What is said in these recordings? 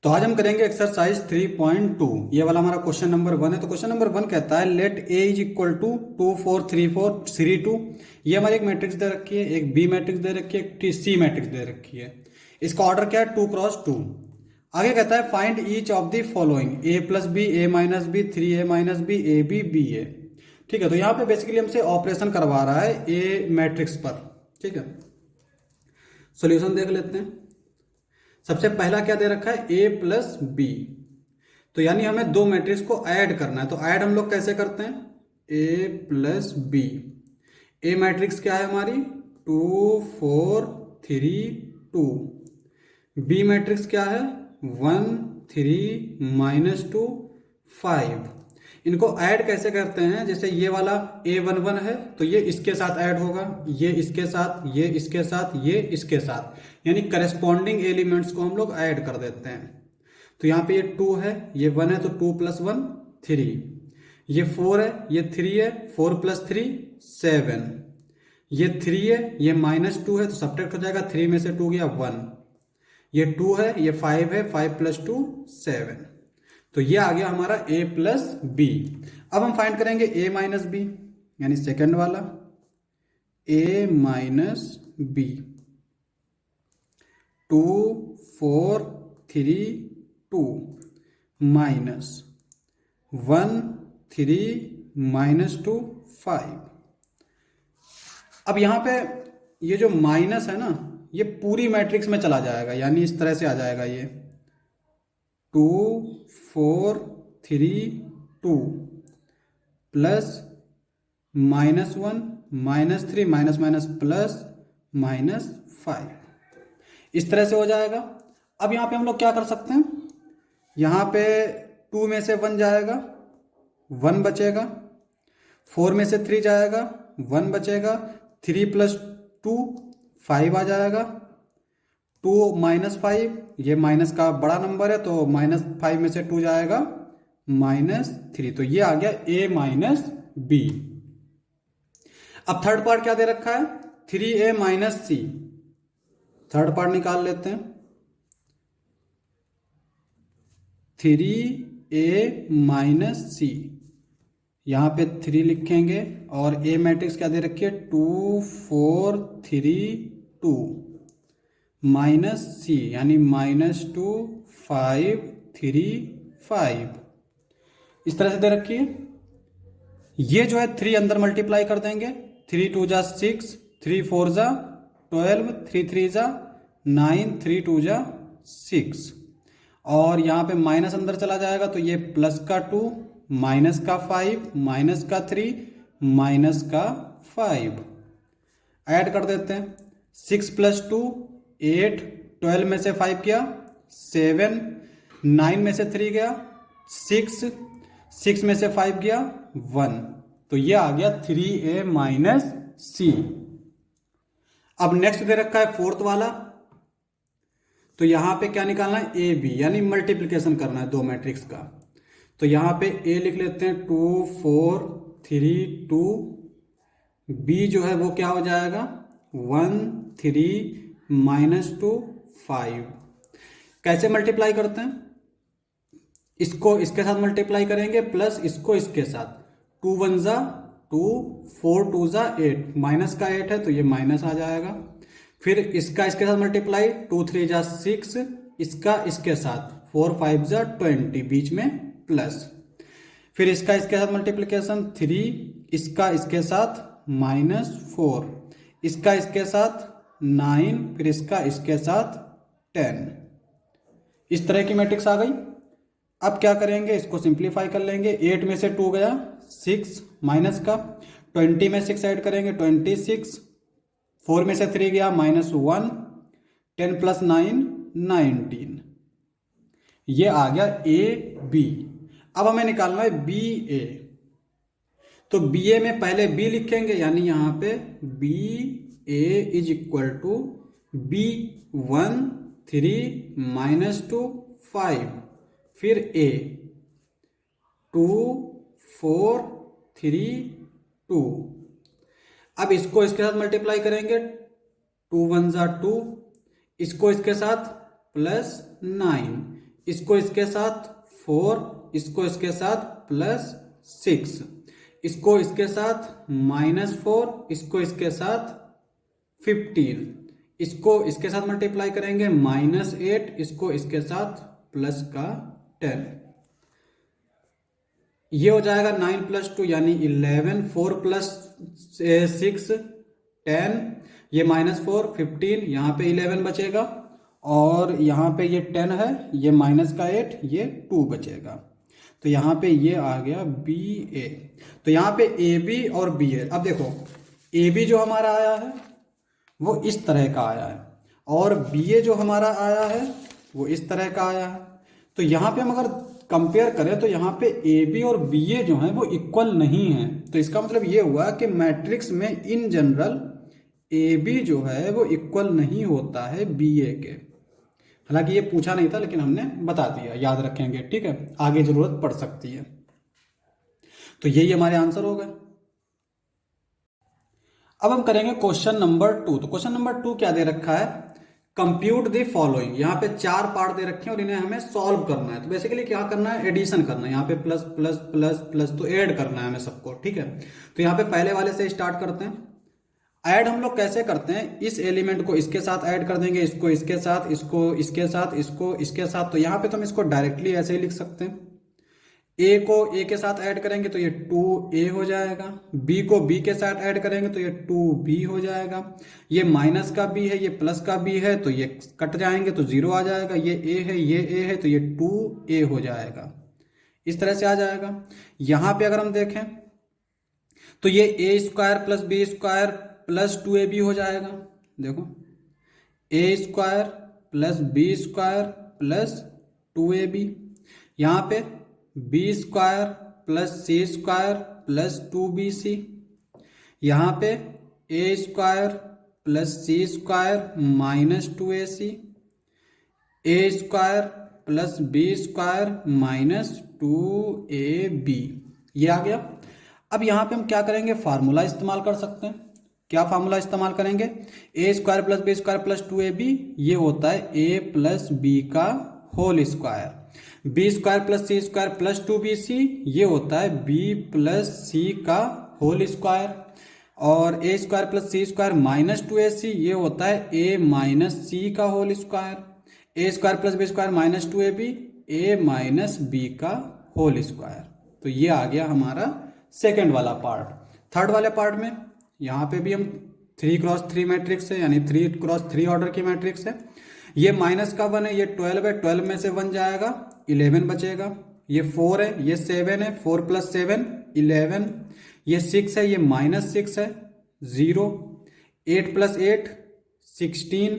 तो आज हम करेंगे एक्सरसाइज 3.2। ये वाला हमारा क्वेश्चन नंबर 1 है। तो क्वेश्चन नंबर 1 कहता है let A is equal to 2 4 3 4 3 2। ये हमारी एक मैट्रिक्स दे रखी है, एक बी मैट्रिक्स दे रखी है, एक सी मैट्रिक्स दे रखी है। इसका ऑर्डर क्या है? 2 क्रॉस 2। आगे कहता है find each of the following A plus B, A minus B, 3a minus B, A B, B A. ठीक है, तो यहाँ पे बेसिकली हमसे ऑपरेशन करवा रहा है ए मैट्रिक्स पर। ठीक है, सॉल्यूशन देख लेते हैं। सबसे पहला क्या दे रखा है? ए प्लस बी। तो यानी हमें दो मैट्रिक्स को ऐड करना है। तो ऐड हम लोग कैसे करते हैं? ए प्लस बी। ए मैट्रिक्स क्या है हमारी? 2 4 3 2। बी मैट्रिक्स क्या है? 1 3 -2 5। इनको ऐड कैसे करते हैं? जैसे ये वाला A11 है तो ये इसके साथ ऐड होगा, ये इसके साथ, ये इसके साथ, ये इसके साथ, यानी करस्पॉन्डिंग एलिमेंट्स को हम लोग ऐड कर देते हैं। तो यहाँ पे ये 2 है, ये 1 है, तो 2 + 1 3। ये 4 है, ये 3 है, 4 + 3 7। ये 3 है, ये -2 है, तो सब्ट्रैक्ट हो जाएगा, 3 में से 2 गया 1। ये 2 है, ये 5 है, 5 + 2 7। तो ये आ गया हमारा a प्लस बी। अब हम फाइंड करेंगे a माइनस बी, यानी सेकंड वाला a माइनस बी। 2 4 3 2 माइनस 1 3 -2 5। अब यहां पे ये जो माइनस है ना, ये पूरी मैट्रिक्स में चला जाएगा, यानी इस तरह से आ जाएगा ये 2 4 3 2 प्लस -1 -3 माइनस प्लस -5। इस तरह से हो जाएगा। अब यहाँ पे हम लोग क्या कर सकते हैं? यहाँ पे 2 में से 1 जाएगा, 1 बचेगा। 4 में से 3 जाएगा, 1 बचेगा। 3 + 2 5 आ जाएगा। 2 -5, ये माइनस का बड़ा नंबर है तो -5 में से 2 जाएगा -3। तो ये आ गया a माइनस बी। अब थर्ड पार्ट क्या दे रखा है? 3a माइनस सी। थर्ड पार्ट निकाल लेते हैं। 3a माइनस सी, यहां पे 3 लिखेंगे और a मैट्रिक्स क्या दे रखी है? 2 4 3 2 माइनस सी, यानी -2 5 3 5। इस तरह से दे रखी है। ये जो है 3 अंदर मल्टीप्लाई कर देंगे। 3 2 जा 6, 3 4 जा 12, 3 3 जा 9, 3 2 जा 6। और यहाँ पे माइनस अंदर चला जाएगा तो ये प्लस का 2, माइनस का 5, माइनस का 3, माइनस का 5। ऐड कर देते हैं। 6 + 2 8, 12 में से 5 गया 7, 9 में से 3 गया 6, 6 में से 5 गया 1। तो ये आ गया 3a माइनस सी। अब नेक्स्ट दे रखा है फोर्थ वाला, तो यहां पे क्या निकालना है? ए बी, यानी मल्टीप्लिकेशन करना है दो मैट्रिक्स का। तो यहां पे ए लिख लेते हैं 2 4 3 2। बी जो है वो क्या हो जाएगा? 1 3 -2 5। कैसे मल्टीप्लाई करते हैं? इसको इसके साथ मल्टीप्लाई करेंगे प्लस इसको इसके साथ। 2 1 जा 2, 4 2 जा 8, माइनस का 8 है तो ये माइनस आ जाएगा। फिर इसका इसके साथ मल्टीप्लाई, 2 3 जा 6, इसका इसके साथ 4 5 जा 20, बीच में प्लस। फिर इसका इसके साथ मल्टीप्लिकेशन 3, इसका इसके साथ -4, इसका इसके साथ 9, फिर इसका इसके साथ 10। इस तरह की मैट्रिक्स आ गई। अब क्या करेंगे? इसको सिंप्लीफाई कर लेंगे। 8 में से 2 गया 6, माइनस का 20 में 6 ऐड करेंगे 26, 4 में से 3 गया -1, 10 + 9 19। ये आ गया ए बी। अब हमें निकालना है बी ए। तो बी ए में पहले बी लिखेंगे, यानी यहां पे B A is equal to B 1 3 -2 5, फिर ए 2 4 3 2। अब इसको इसके साथ मल्टीप्लाई करेंगे, 2 1 जा 2, इसको इसके साथ +9, इसको इसके साथ 4, इसको इसके साथ +6, इसको इसके साथ -4, इसको इसके साथ 15, इसको इसके साथ मल्टीप्लाई करेंगे -8, इसको इसके साथ प्लस का 10, ये हो जाएगा 9 + 2 यानी 11, 4 + 6 10, ये -4 15, यहाँ पे 11 बचेगा और यहाँ पे ये 10 है, ये -8, ये 2 बचेगा। तो यहाँ पे ये आ गया BA। तो यहाँ पे AB और BA, अब देखो AB जो हमारा आया है वो इस तरह का आया है और BA जो हमारा आया है वो इस तरह का आया है। तो यहाँ पे हम अगर कंपेयर करें तो यहाँ पे AB और BA जो है वो इक्वल नहीं है। तो इसका मतलब ये हुआ कि मैट्रिक्स में इन जनरल AB जो है वो इक्वल नहीं होता है BA के। हालांकि ये पूछा नहीं था लेकिन हमने बता दिया, याद रखेंगे, ठीक है, आगे जरूरत पड़ सकती है। तो यही हमारे आंसर हो गए। अब हम करेंगे क्वेश्चन नंबर 2। तो क्वेश्चन नंबर 2 क्या दे रखा है, कंप्यूट द फॉलोइंग। यहाँ पे 4 पार्ट दे रखे हैं और इन्हें हमें सॉल्व करना है। तो बेसिकली क्या करना है, एडिशन करना है। यहाँ पे प्लस प्लस प्लस प्लस, तो ऐड करना है हमें सबको, ठीक है। तो यहाँ पे पहले वाले से स्टार्ट करते हैं। ऐड हम लोग कैसे करते हैं, इस एलिमेंट को इसके साथ ऐड कर देंगे, इसको इसके साथ, इसको इसके साथ, इसको इसके साथ। तो यहाँ पे तो हम इसको डायरेक्टली ऐसे ही लिख सकते हैं। ए को ए के साथ ऐड करेंगे तो ये 2A हो जाएगा, बी को बी के साथ ऐड करेंगे तो ये 2B हो जाएगा, ये माइनस का बी है, ये प्लस का बी है, तो ये कट जाएंगे तो 0 आ जाएगा, ये ए है, ये ए है, तो ये 2A हो जाएगा। इस तरह से आ जाएगा। यहां पे अगर हम देखें तो ये A² + B² + 2AB हो जाएगा। देखो A² + B² + 2AB, यहाँ पे B² + C² + 2BC, यहाँ पे A² + C² - 2AC, A² + B² - 2AB, ये आ गया। अब यहाँ पे हम क्या करेंगे, फार्मूला इस्तेमाल कर सकते हैं। क्या फार्मूला इस्तेमाल करेंगे, A² + B² + 2AB, ये होता है A + B का whole square. B² + C² + 2BC, ये होता है B + C का होल स्क्वायर। और A² + C² - 2AC, ये होता है A - C का whole square. A² + B² - 2AB, A - B का होल स्क्वायर। तो ये आ गया हमारा सेकेंड वाला पार्ट। थर्ड वाले पार्ट में यहाँ पे भी हम 3x3 मैट्रिक्स है, यानी 3x3 ऑर्डर की मैट्रिक्स है। ये माइनस का 1 है, ये 12 है, 12 में से 1 जाएगा, 11 बचेगा। ये 4 है, ये 7 है, 4 + 7 11, ये 6 है, ये -6 है, 0, 8 + 8 16,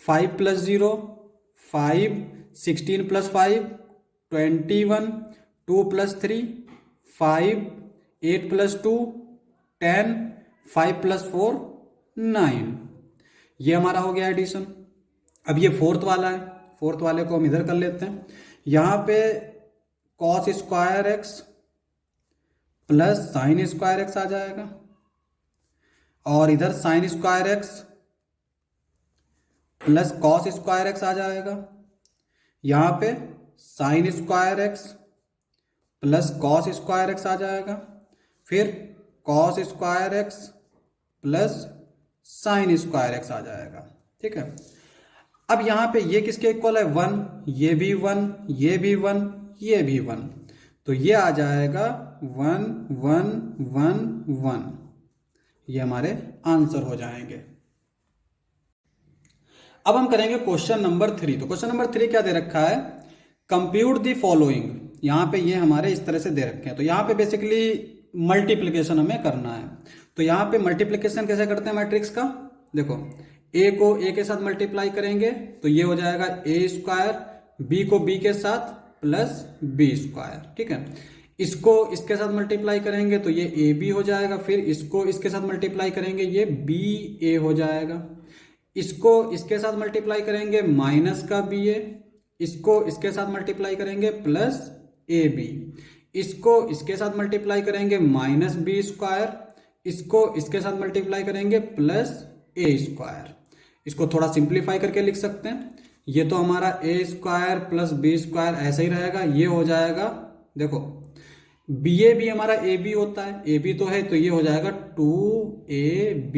5 + 0 5, 16 + 5 21, 2 + 3 5, 8 + 2 10, 5 + 4 9, ये हमारा हो गया एडिशन। अब ये फोर्थ वाला है, फोर्थ वाले को हम इधर कर लेते हैं। यहाँ पे cos² x + sin² x आ जाएगा और इधर sin² x + cos² x आ जाएगा। यहाँ पे sin² x + cos² x आ जाएगा, फिर cos² x + sin² x आ जाएगा, ठीक है। अब यहाँ पे ये किसके इक्वल है, 1, ये भी 1, ये भी 1, ये भी 1, तो ये आ जाएगा 1 1 1 1, ये हमारे आंसर हो जाएंगे। अब हम करेंगे क्वेश्चन नंबर 3। तो क्वेश्चन नंबर 3 क्या दे रखा है, कंप्यूट द फॉलोइंग। यहाँ पे ये हमारे इस तरह से दे रखे हैं। तो यहाँ पे बेसिकली मल्टीप्लिकेशन हमें करना है। तो यहाँ पे मल्टीप्लिकेशन कैसे करते हैं मैट्रिक्स का, देखो A को A के साथ मल्टीप्लाई करेंगे तो ये हो जाएगा A², B को B के साथ + B², ठीक है। इसको इसके साथ मल्टीप्लाई करेंगे तो ये AB हो जाएगा, फिर इसको इसके साथ मल्टीप्लाई करेंगे ये BA हो जाएगा, इसको इसके साथ मल्टीप्लाई करेंगे माइनस का BA, इसको इसके साथ मल्टीप्लाई करेंगे +AB, इसको इसके साथ मल्टीप्लाई करेंगे -B², इसको इसके साथ मल्टीप्लाई करेंगे +A²। इसको थोड़ा सिंप्लीफाई करके लिख सकते हैं, ये तो हमारा ए स्क्वायर प्लस बी स्क्वायर ऐसे ही रहेगा, ये हो जाएगा, देखो बी ए बी हमारा ए बी होता है, ए बी तो है, तो ये हो जाएगा 2ab।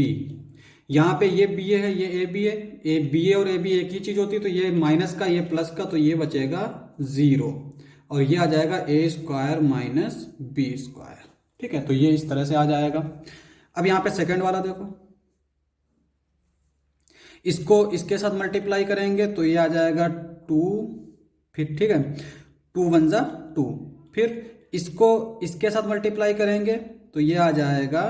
यहाँ पे ये बी ए है, ये ए बी है, ए बी ए और ए बी एक ही चीज होती है, तो ये माइनस का ये प्लस का, तो ये बचेगा 0 और ये आ जाएगा ए स्क्वायर माइनस बी स्क्वायर। ठीक है, तो ये इस तरह से आ जाएगा। अब यहाँ पे सेकंड वाला देखो, इसको इसके साथ मल्टीप्लाई करेंगे तो ये आ जाएगा 2, फिर ठीक है 2 वन जा 2, फिर इसको इसके साथ मल्टीप्लाई करेंगे तो ये आ जाएगा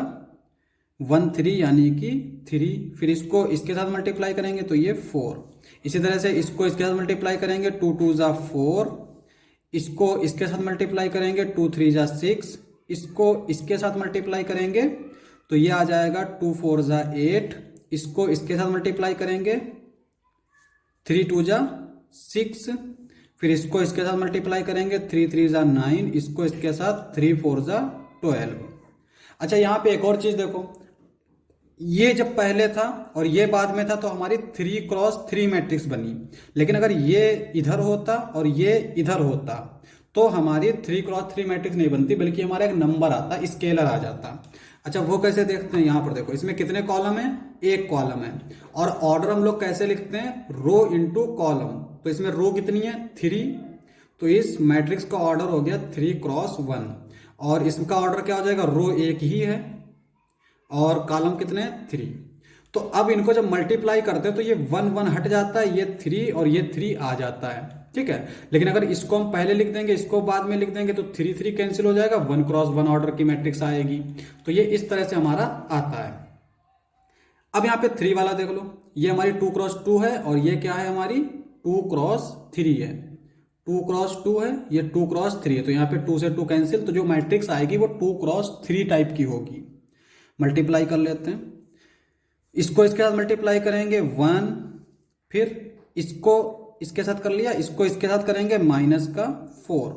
1 3 यानी कि 3, फिर इसको इसके साथ मल्टीप्लाई करेंगे तो ये 4। इसी तरह से इसको इसके साथ मल्टीप्लाई करेंगे 2 2 जा 4, इसको इसके साथ मल्टीप्लाई करेंगे 2 3 जा 6, इसको इसके साथ मल्टीप्लाई करेंगे तो ये आ जाएगा 2 4 जा 8, इसको इसके साथ मल्टीप्लाई करेंगे 3 2 जा 6, फिर इसको इसके साथ मल्टीप्लाई करेंगे 3 3 जा 9, इसको इसके साथ 3 4 जा 12। अच्छा यहाँ पे एक और चीज देखो, ये जब पहले था और ये बाद में था तो हमारी 3 क्रॉस 3 मैट्रिक्स बनी, लेकिन अगर ये इधर होता और ये इधर होता तो हमारी 3 क्रॉस 3 मैट्रिक्स नहीं बनती, बल्कि हमारा एक नंबर आता, स्केलर आ जाता। अच्छा वो कैसे देखते हैं, यहाँ पर देखो इसमें कितने कॉलम है, एक कॉलम है, और ऑर्डर हम लोग कैसे लिखते हैं, रो इंटू कॉलम, तो इसमें रो कितनी है 3, तो इस मैट्रिक्स का ऑर्डर हो गया 3 क्रॉस 1, और इसका ऑर्डर क्या हो जाएगा, रो एक ही है और कॉलम कितने हैं 3। तो अब इनको जब मल्टीप्लाई करते हैं तो ये 1 1 हट जाता है, ये 3 और ये 3 आ जाता है। ठीक है, लेकिन अगर इसको हम पहले लिख देंगे इसको बाद में लिख देंगे तो 3 3 कैंसिल हो जाएगा, 1 क्रॉस 1 ऑर्डर की मैट्रिक्स आएगी। तो ये इस तरह से हमारा आता है। अब यहाँ पे 3 वाला देख लो, ये हमारी 2 क्रॉस 2 है और ये क्या है हमारी 2 क्रॉस 3 है, 2 क्रॉस 2 है, ये 2 क्रॉस 3 है, तो यहाँ पे 2 से 2 कैंसिल, तो जो मैट्रिक्स आएगी वो 2 क्रॉस 3 टाइप की होगी। मल्टीप्लाई कर लेते हैं, इसको इसके साथ मल्टीप्लाई करेंगे 1, फिर इसको इसके साथ कर लिया, इसको इसके साथ करेंगे माइनस का 4,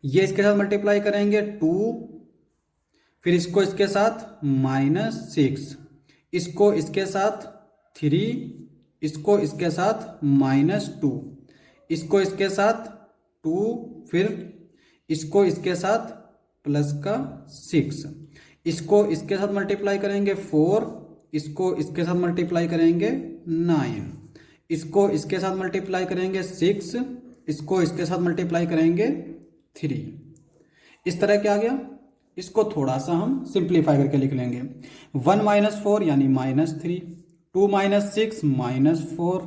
ये इसके साथ मल्टीप्लाई करेंगे 2, फिर इसको इसके साथ -6, इसको इसके साथ 3, इसको इसके साथ -2, इसको इसके साथ 2, फिर इसको इसके साथ प्लस का 6, इसको इसके साथ मल्टीप्लाई करेंगे 4, इसको इसके साथ मल्टीप्लाई करेंगे 9, इसको इसके साथ मल्टीप्लाई करेंगे 6, इसको इसके साथ मल्टीप्लाई करेंगे 3। इस तरह क्या आ गया, इसको थोड़ा सा हम सिंप्लीफाई करके लिख लेंगे, 1 - 4 यानी -3, 2 - 6 -4,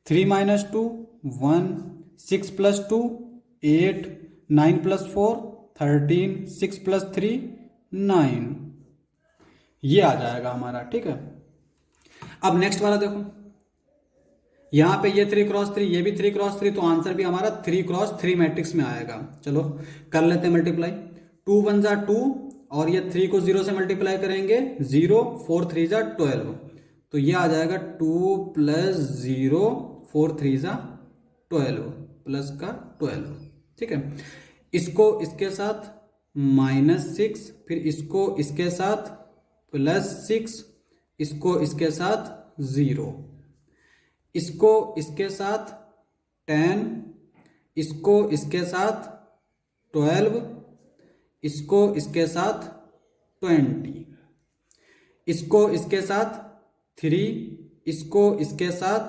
3 - 2 1, 6 + 2 8, 9 + 4 13, 6 + 3 9, ये आ जाएगा हमारा। ठीक है, अब नेक्स्ट वाला देखो, यहां पे ये 3 क्रॉस 3, ये भी 3 क्रॉस 3, तो आंसर भी हमारा 3 क्रॉस 3 मैट्रिक्स में आएगा। चलो कर लेते हैं मल्टीप्लाई, 2 1 जा 2 और ये 3 को 0 से मल्टीप्लाई करेंगे 0, 4 3 जा 12, तो ये आ जाएगा 2 + 0, 4 3 जा 12 प्लस का 12। ठीक है, इसको इसके साथ -6, फिर इसको इसके साथ +6, इसको इसके साथ 0, इसको इसके साथ 10, इसको इसके साथ 12, इसको इसके साथ 20, इसको इसके साथ 3, इसको इसके साथ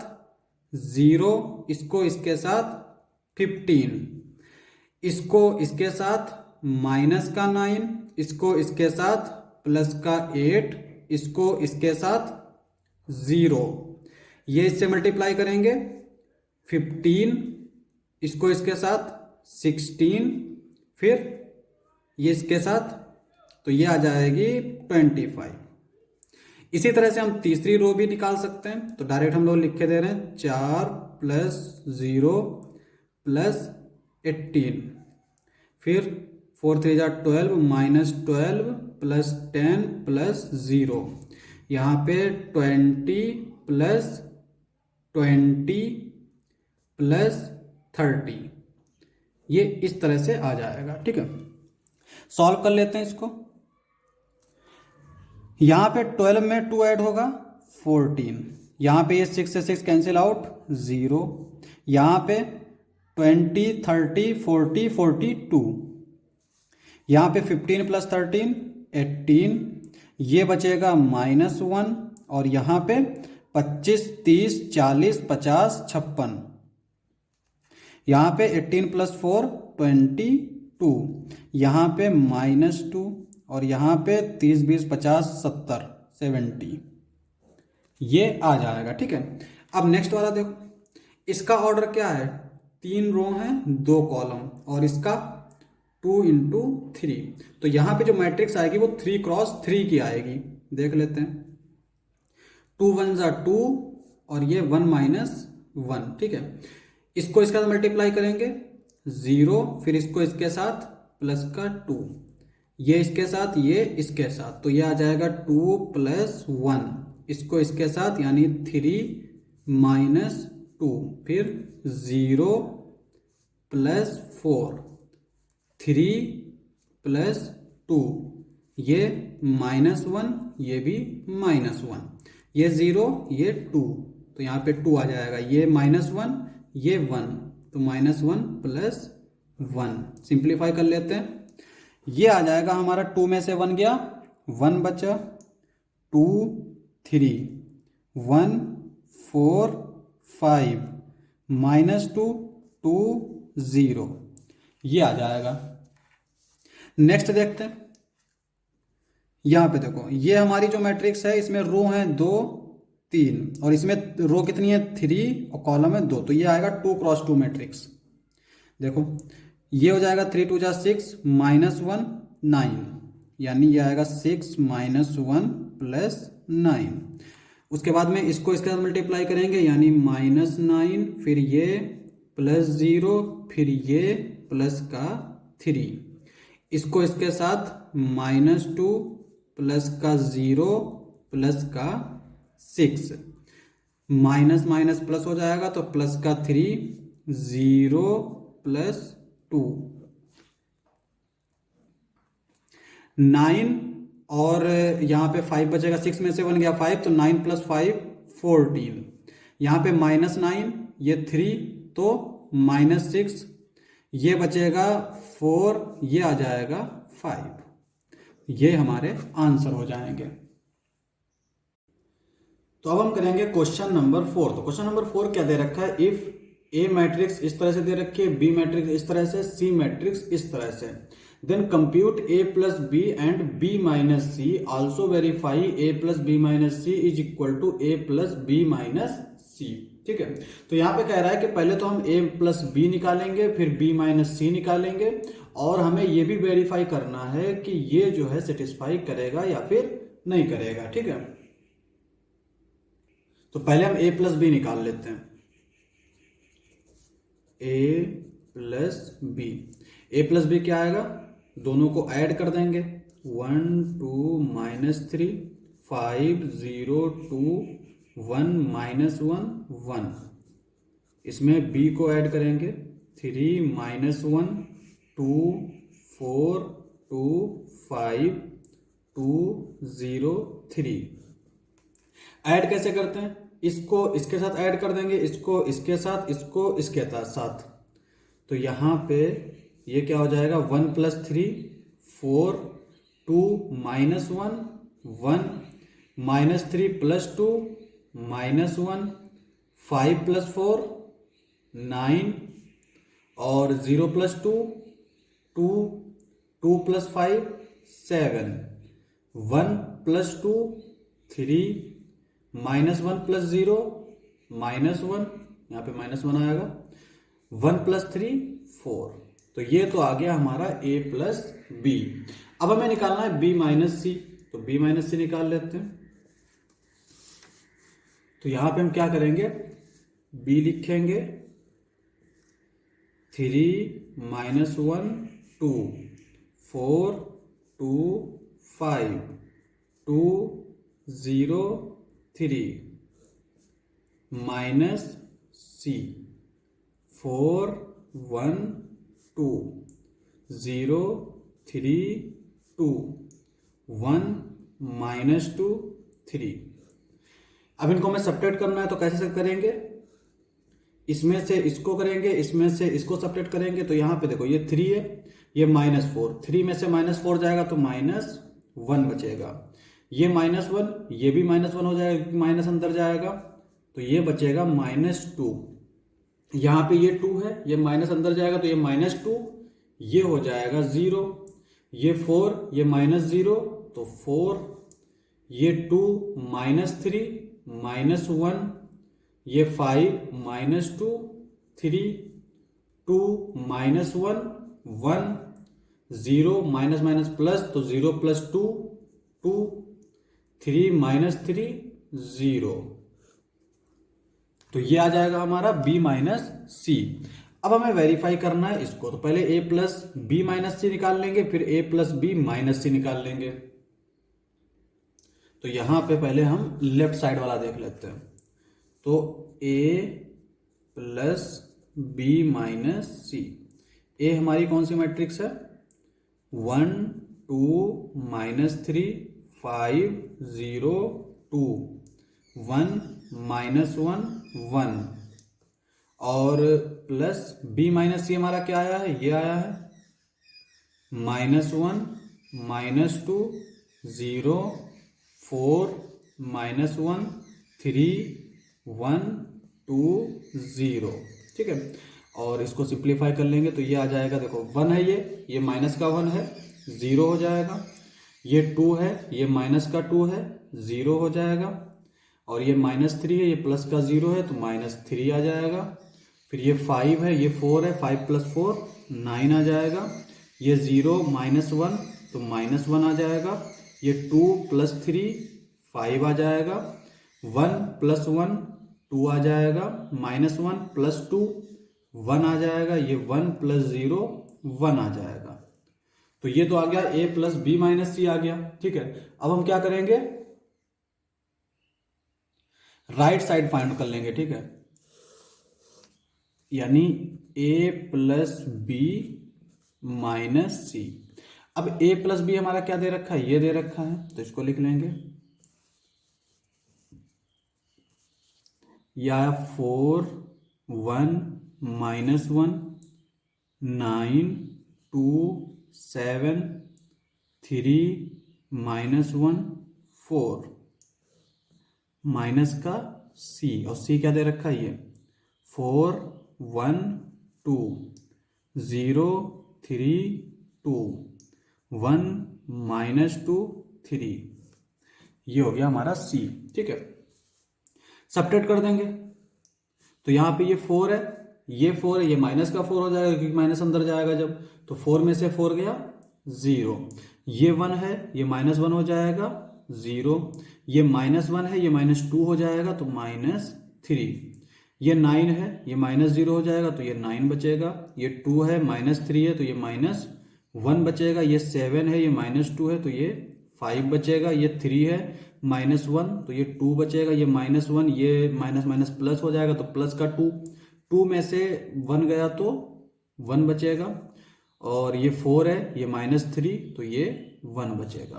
0, इसको इसके साथ 15, इसको इसके साथ -9, इसको इसके साथ +8, इसको इसके साथ 0, ये इससे मल्टीप्लाई करेंगे 15, इसको इसके साथ 16, फिर ये इसके साथ, तो ये आ जाएगी 25। इसी तरह से हम तीसरी रो भी निकाल सकते हैं, तो डायरेक्ट हम लोग लिख के दे रहे हैं 4 + 0 + 18, फिर 4 3 जा 12 -12 + 10 + 0, यहाँ पे 20 + 20 + 30, ये इस तरह से आ जाएगा। ठीक है, सॉल्व कर लेते हैं इसको, यहां पे 12 में 2 ऐड होगा 14, यहां पे ये 6 से 6 कैंसिल आउट 0, यहाँ पे 20 30 40 42, यहाँ पे 15 + 13 18, ये बचेगा -1, और यहाँ पे 25 30 40 50 56, यहाँ पे 18 + 4 22, यहाँ पे -2, और यहाँ पे 30 20 50 70 70, ये आ जाएगा। ठीक है, अब नेक्स्ट वाला देखो, इसका ऑर्डर क्या है, 3 रो हैं 2 कॉलम, और इसका 2 × 3, तो यहाँ पे जो मैट्रिक्स आएगी वो 3 × 3 की आएगी। देख लेते हैं, 2 1 = 2, और ये 1 - 1। ठीक है, इसको इसके साथ मल्टीप्लाई करेंगे 0, फिर इसको इसके साथ प्लस का 2, ये इसके साथ ये इसके साथ, तो ये आ जाएगा 2 + 1, इसको इसके साथ यानी 3 - 2, फिर 0 + 4 3 + 2, ये -1, ये भी -1, ये 0 ये 2, तो यहाँ पे 2 आ जाएगा, ये -1 ये 1, तो -1 + 1, सिंप्लीफाई कर लेते हैं, ये आ जाएगा हमारा 2 में से 1 गया, 1 बचा, 2 3 1 4 5 -2 2 0, ये आ जाएगा। नेक्स्ट देखते हैं, यहां पे देखो, ये हमारी जो मैट्रिक्स है इसमें रो है 2 3, और इसमें रो कितनी है 3, और कॉलम है 2, तो ये आएगा 2 × 2 मैट्रिक्स। देखो ये हो जाएगा 3 2 = 6 -1 9, यानी ये आएगा 6 - 1 + 9, उसके बाद में इसको इसके साथ मल्टीप्लाई करेंगे यानी -9, फिर ये +0, फिर ये प्लस का 3, इसको इसके साथ -2 प्लस का 0 प्लस का 6, माइनस माइनस प्लस हो जाएगा तो प्लस का 3 0 + 2 9, और यहाँ पे 5 बचेगा, 6 में से 1 गया 5, तो 9 + 5 14, यहाँ पे -9 ये 3 तो -6, ये बचेगा 4, ये आ जाएगा 5, ये हमारे आंसर हो जाएंगे। तो अब हम करेंगे क्वेश्चन नंबर 4। तो क्वेश्चन नंबर 4 क्या दे रखा है, इफ ए मैट्रिक्स इस तरह से दे रखी है, बी मैट्रिक्स इस तरह से, सी मैट्रिक्स इस तरह से, then compute a + b and b - c, also verify a + b - c is equal to a + b - c। ठीक है, तो यहाँ पे कह रहा है कि पहले तो हम a + b निकालेंगे, फिर b - c निकालेंगे, और हमें ये भी वेरीफाई करना है कि ये जो है सेटिस्फाई करेगा या फिर नहीं करेगा। ठीक है, तो पहले हम a + b निकाल लेते हैं, a + b, a + b क्या आएगा, दोनों को ऐड कर देंगे, 1 2 -3 5 0 2 1 -1 1, इसमें b को ऐड करेंगे, 3 -1 2 4 2 5 2 0 3। ऐड कैसे करते हैं, इसको इसके साथ ऐड कर देंगे, इसको इसके साथ, इसको इसके साथ, तो यहां पे ये क्या हो जाएगा, 1 + 3 4 2 -1 1 -3 + 2 -1 5 + 4 9, और 0 + 2 2 2 + 5 7 1 + 2 3 -1 + 0 -1, यहाँ पे -1 आएगा, 1 + 3 4, तो ये तो आ गया हमारा a + b। अब हमें निकालना है b - c, तो b - c निकाल लेते हैं। तो यहां पे हम क्या करेंगे, b लिखेंगे, 3 -1 2 4 2 5 2 0 3 -c 4 1 2 0 3 2 1 -2 3। अब इनको हमें सब्ट्रैक्ट करना है, तो कैसे करेंगे, इसमें से इसको करेंगे, इसमें से इसको सब्ट्रैक्ट करेंगे, तो यहाँ पे देखो ये 3 है, ये -4, 3 में से -4 जाएगा तो -1 बचेगा। ये -1, ये भी -1 हो जाएगा क्योंकि माइनस अंदर जाएगा, तो ये बचेगा -2। यहाँ पे ये 2 है, ये माइनस अंदर जाएगा तो ये -2, ये हो जाएगा 0। ये 4, ये -0 तो 4, ये 2 -3 -1, ये 5 -2 3 2 -1 1 0 माइनस माइनस प्लस तो 0 + 2 2 3 -3 0, तो ये आ जाएगा हमारा b - c। अब हमें वेरीफाई करना है इसको, तो पहले a + b - c निकाल लेंगे, फिर a + b - c निकाल लेंगे। तो यहां पे पहले हम लेफ्ट साइड वाला देख लेते हैं। तो a + b - c, a हमारी कौन सी मैट्रिक्स है? 1 2 -3 5 0 2 1 -1 1, और प्लस b - c हमारा क्या आया है? ये आया है -1 -2 0 4 -1 3 1 2 0, ठीक है। और इसको सिंप्लीफाई कर लेंगे तो ये आ जाएगा, देखो 1 है, ये माइनस का 1 है, 0 हो जाएगा। ये 2 है, ये माइनस का 2 है, 0 हो जाएगा। और ये -3 है, ये प्लस का 0 है तो -3 आ जाएगा। फिर ये 5 है, ये 4 है, 5 + 4 9 आ जाएगा। ये 0 -1 तो -1 आ जाएगा। ये 2 + 3 5 आ जाएगा। 1 + 1 2 आ जाएगा। -1 + 2 1 आ जाएगा। ये 1 + 0 1 आ जाएगा। तो ये तो आ गया a + b - c आ गया, ठीक है। अब हम क्या करेंगे? राइट साइड फाइंड कर लेंगे, ठीक है। यानी a + b - c। अब a + b हमारा क्या दे रखा है? ये दे रखा है, तो इसको लिख लेंगे। या 4 1 -1 9 2 7 3 -1 4 माइनस का c, और c क्या दे रखा है? ये 4 1 2 0 3 2 1 -2 3, ये हो गया हमारा c, ठीक है। सब्ट्रैक्ट कर देंगे तो यहाँ पे ये 4 है, ये 4 है, ये माइनस का 4 हो जाएगा क्योंकि माइनस अंदर जाएगा जब, तो 4 में से 4 गया 0। ये 1 है, ये -1 हो जाएगा 0। ये -1 है, ये -2 हो जाएगा तो -3। ये 9 है, ये -0 हो जाएगा तो ये 9 बचेगा। ये 2 है, -3 है तो ये -1 बचेगा। ये 7 है, ये -2 है तो ये 5 बचेगा। ये 3 है, -1 तो ये 2 बचेगा। ये -1, ये माइनस माइनस प्लस हो जाएगा तो प्लस का 2, 2 में से 1 गया तो 1 बचेगा। और ये 4 है, ये -3 तो ये 1 बचेगा।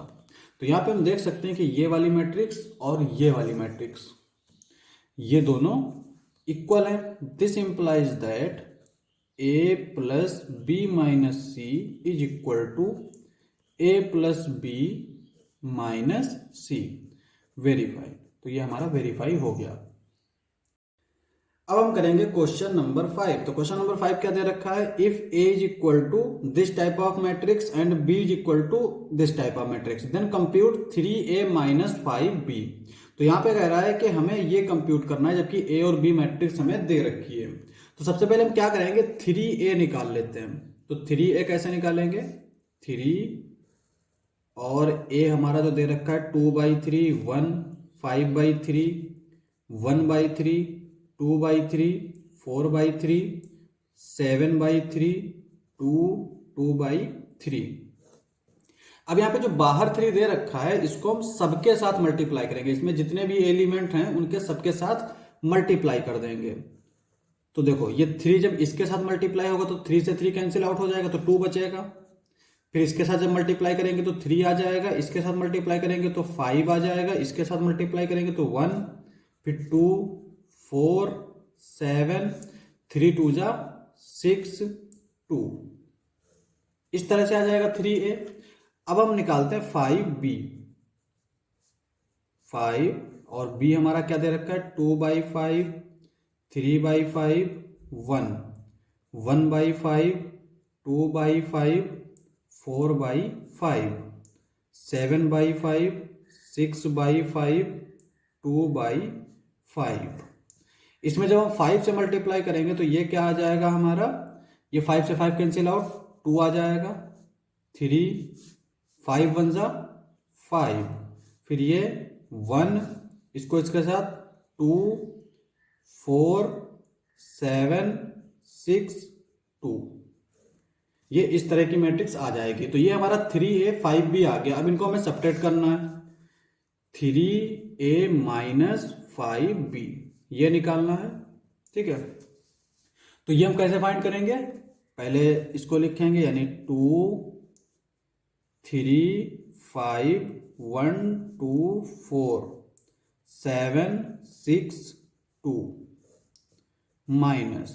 तो यहाँ पे हम देख सकते हैं कि ये वाली मैट्रिक्स और ये वाली मैट्रिक्स, ये दोनों इक्वल है। This implies that a + b - c is equal to a + b - c। Verify, तो ये हमारा वेरीफाई हो गया। अब हम करेंगे क्वेश्चन नंबर 5। तो क्वेश्चन नंबर 5 क्या दे रखा है? If a is equal to this type of matrix and b is equal to this type of matrix, then compute 3a - 5b। तो यहाँ पे कह रहा है कि हमें ये कंप्यूट करना है जबकि a और b मैट्रिक्स हमें दे रखी है। तो सबसे पहले हम क्या करेंगे? 3a निकाल लेते हैं। तो 3a कैसे निकालेंगे? 3 और a हमारा जो दे रखा है 2/3 1 5/3 1/3 2/3 4/3 7/3 2 2/3। अब यहाँ पे जो बाहर 3 दे रखा है इसको हम सबके साथ मल्टीप्लाई करेंगे। इसमें जितने भी एलिमेंट हैं उनके सबके साथ मल्टीप्लाई कर देंगे। तो देखो ये 3 जब इसके साथ मल्टीप्लाई होगा तो 3 से 3 कैंसिल आउट हो जाएगा तो 2 बचेगा। फिर इसके साथ जब मल्टीप्लाई करेंगे तो 3 आ जाएगा, इसके साथ मल्टीप्लाई करेंगे तो 5 आ जाएगा, इसके साथ मल्टीप्लाई करेंगे तो 1, फिर 2 4 7 3 2 जा 6 2, इस तरह से आ जाएगा 3a। अब हम निकालते हैं 5b, 5 और b हमारा क्या दे रखा है 2/5, 3/5, 1, 1/5, 2/5, 4/5, 7/5, 6/5, 2/5। इसमें जब हम 5 से मल्टीप्लाई करेंगे तो ये क्या आ जाएगा हमारा, ये 5 से 5 कैंसिल आउट, 2 आ जाएगा, 3, 5 1 जा 5, फिर ये 1, इसको इसके साथ 2, 4, 7, 6 2, ये इस तरह की मैट्रिक्स आ जाएगी। तो ये हमारा 3a 5b आ गया। अब इनको हमें सब्ट्रैक्ट करना है, 3a माइनस 5b ये निकालना है, ठीक है। तो ये हम कैसे फाइंड करेंगे, पहले इसको लिखेंगे, यानी 2 3 5 1 2 4 7 6 2 माइनस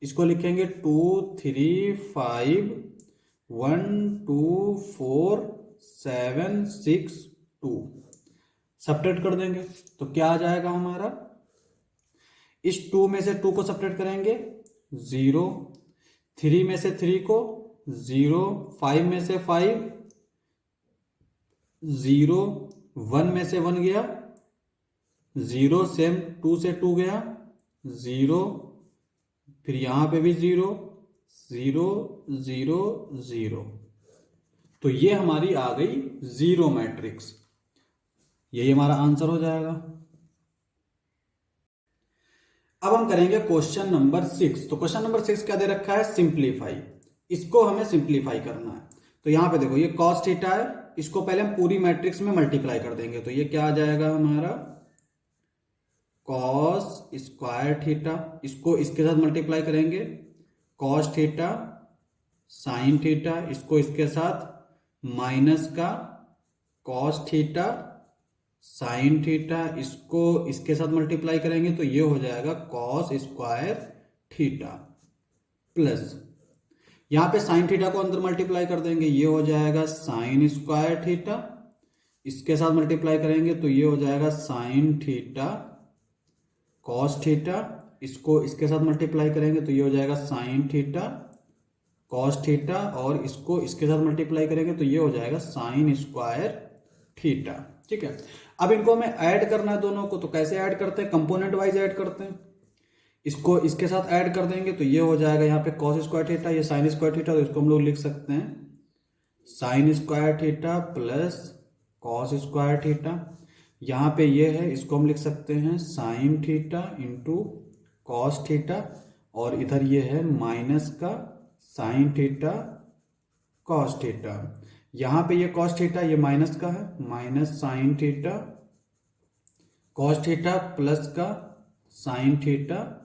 इसको लिखेंगे 2 3 5 1 2 4 7 6 2, सब्ट्रैक्ट कर देंगे तो क्या आ जाएगा हमारा, इस 2 में से 2 को सब्ट्रैक्ट करेंगे 0, 3 में से 3 को 0, 5 में से 5 0, 1 में से 1 गया 0, सेम 2 से 2 गया 0, फिर यहां पे भी 0 0 0 0। तो ये हमारी आ गई जीरो मैट्रिक्स, यही हमारा आंसर हो जाएगा। अब हम करेंगे क्वेश्चन नंबर 6। तो क्वेश्चन नंबर 6 क्या दे रखा है, सिंप्लीफाई, इसको हमें सिंप्लीफाई करना है। तो यहां पे देखो ये cos थीटा है, इसको पहले हम पूरी मैट्रिक्स में मल्टीप्लाई कर देंगे, तो ये क्या आ जाएगा हमारा cos स्क्वायर थीटा, इसको इसके साथ मल्टीप्लाई करेंगे cos थीटा साइन थीटा, इसको इसके साथ माइनस का cos थीटा साइन थीटा, इसको इसके साथ मल्टीप्लाई करेंगे तो ये हो जाएगा cos स्क्वायर थीटा, प्लस यहां पे साइन थीटा को अंदर मल्टीप्लाई कर देंगे, ये हो जाएगा साइन स्क्वायर थीटा, इसके साथ मल्टीप्लाई करेंगे तो ये हो जाएगा साइन थीटा cos थीटा, इसको इसके साथ मल्टीप्लाई करेंगे तो ये हो जाएगा साइन थीटा cos थीटा, और इसको इसके साथ मल्टीप्लाई करेंगे तो ये हो जाएगा साइन स्क्वायर थीटा, ठीक है। अब इनको हमें ऐड करना है दोनों को, तो कैसे ऐड करते हैं, कंपोनेंट वाइज ऐड करते हैं, इसको इसके साथ ऐड कर देंगे तो ये हो जाएगा यहाँ पे cos स्क्वायर थीटा, ये साइन स्क्वायर थीटा, तो इसको हम लोग लिख सकते हैं sine square theta plus cos square theta, यहाँ पे ये है इसको हम लिख सकते हैं sine theta into cos theta, और इधर ये है माइनस का साइन थीटा कॉस थीटा, यहाँ पे ये कॉस थीटा ये माइनस का है, minus sine theta cos theta plus का साइन थीटा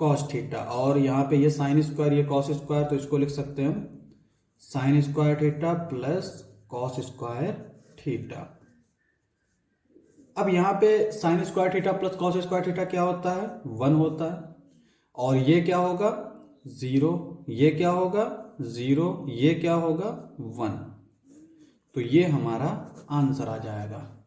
कॉस थीटा, और यहाँ पे ये साइन स्क्वायर ये कॉस स्क्वायर, तो इसको लिख सकते हैं हम sine square theta plus cos square theta. अब यहाँ पे sine square theta plus cos square theta क्या होता है, 1 होता है, और ये क्या होगा 0, ये क्या होगा 0, ये क्या होगा 1, तो ये हमारा आंसर आ जाएगा।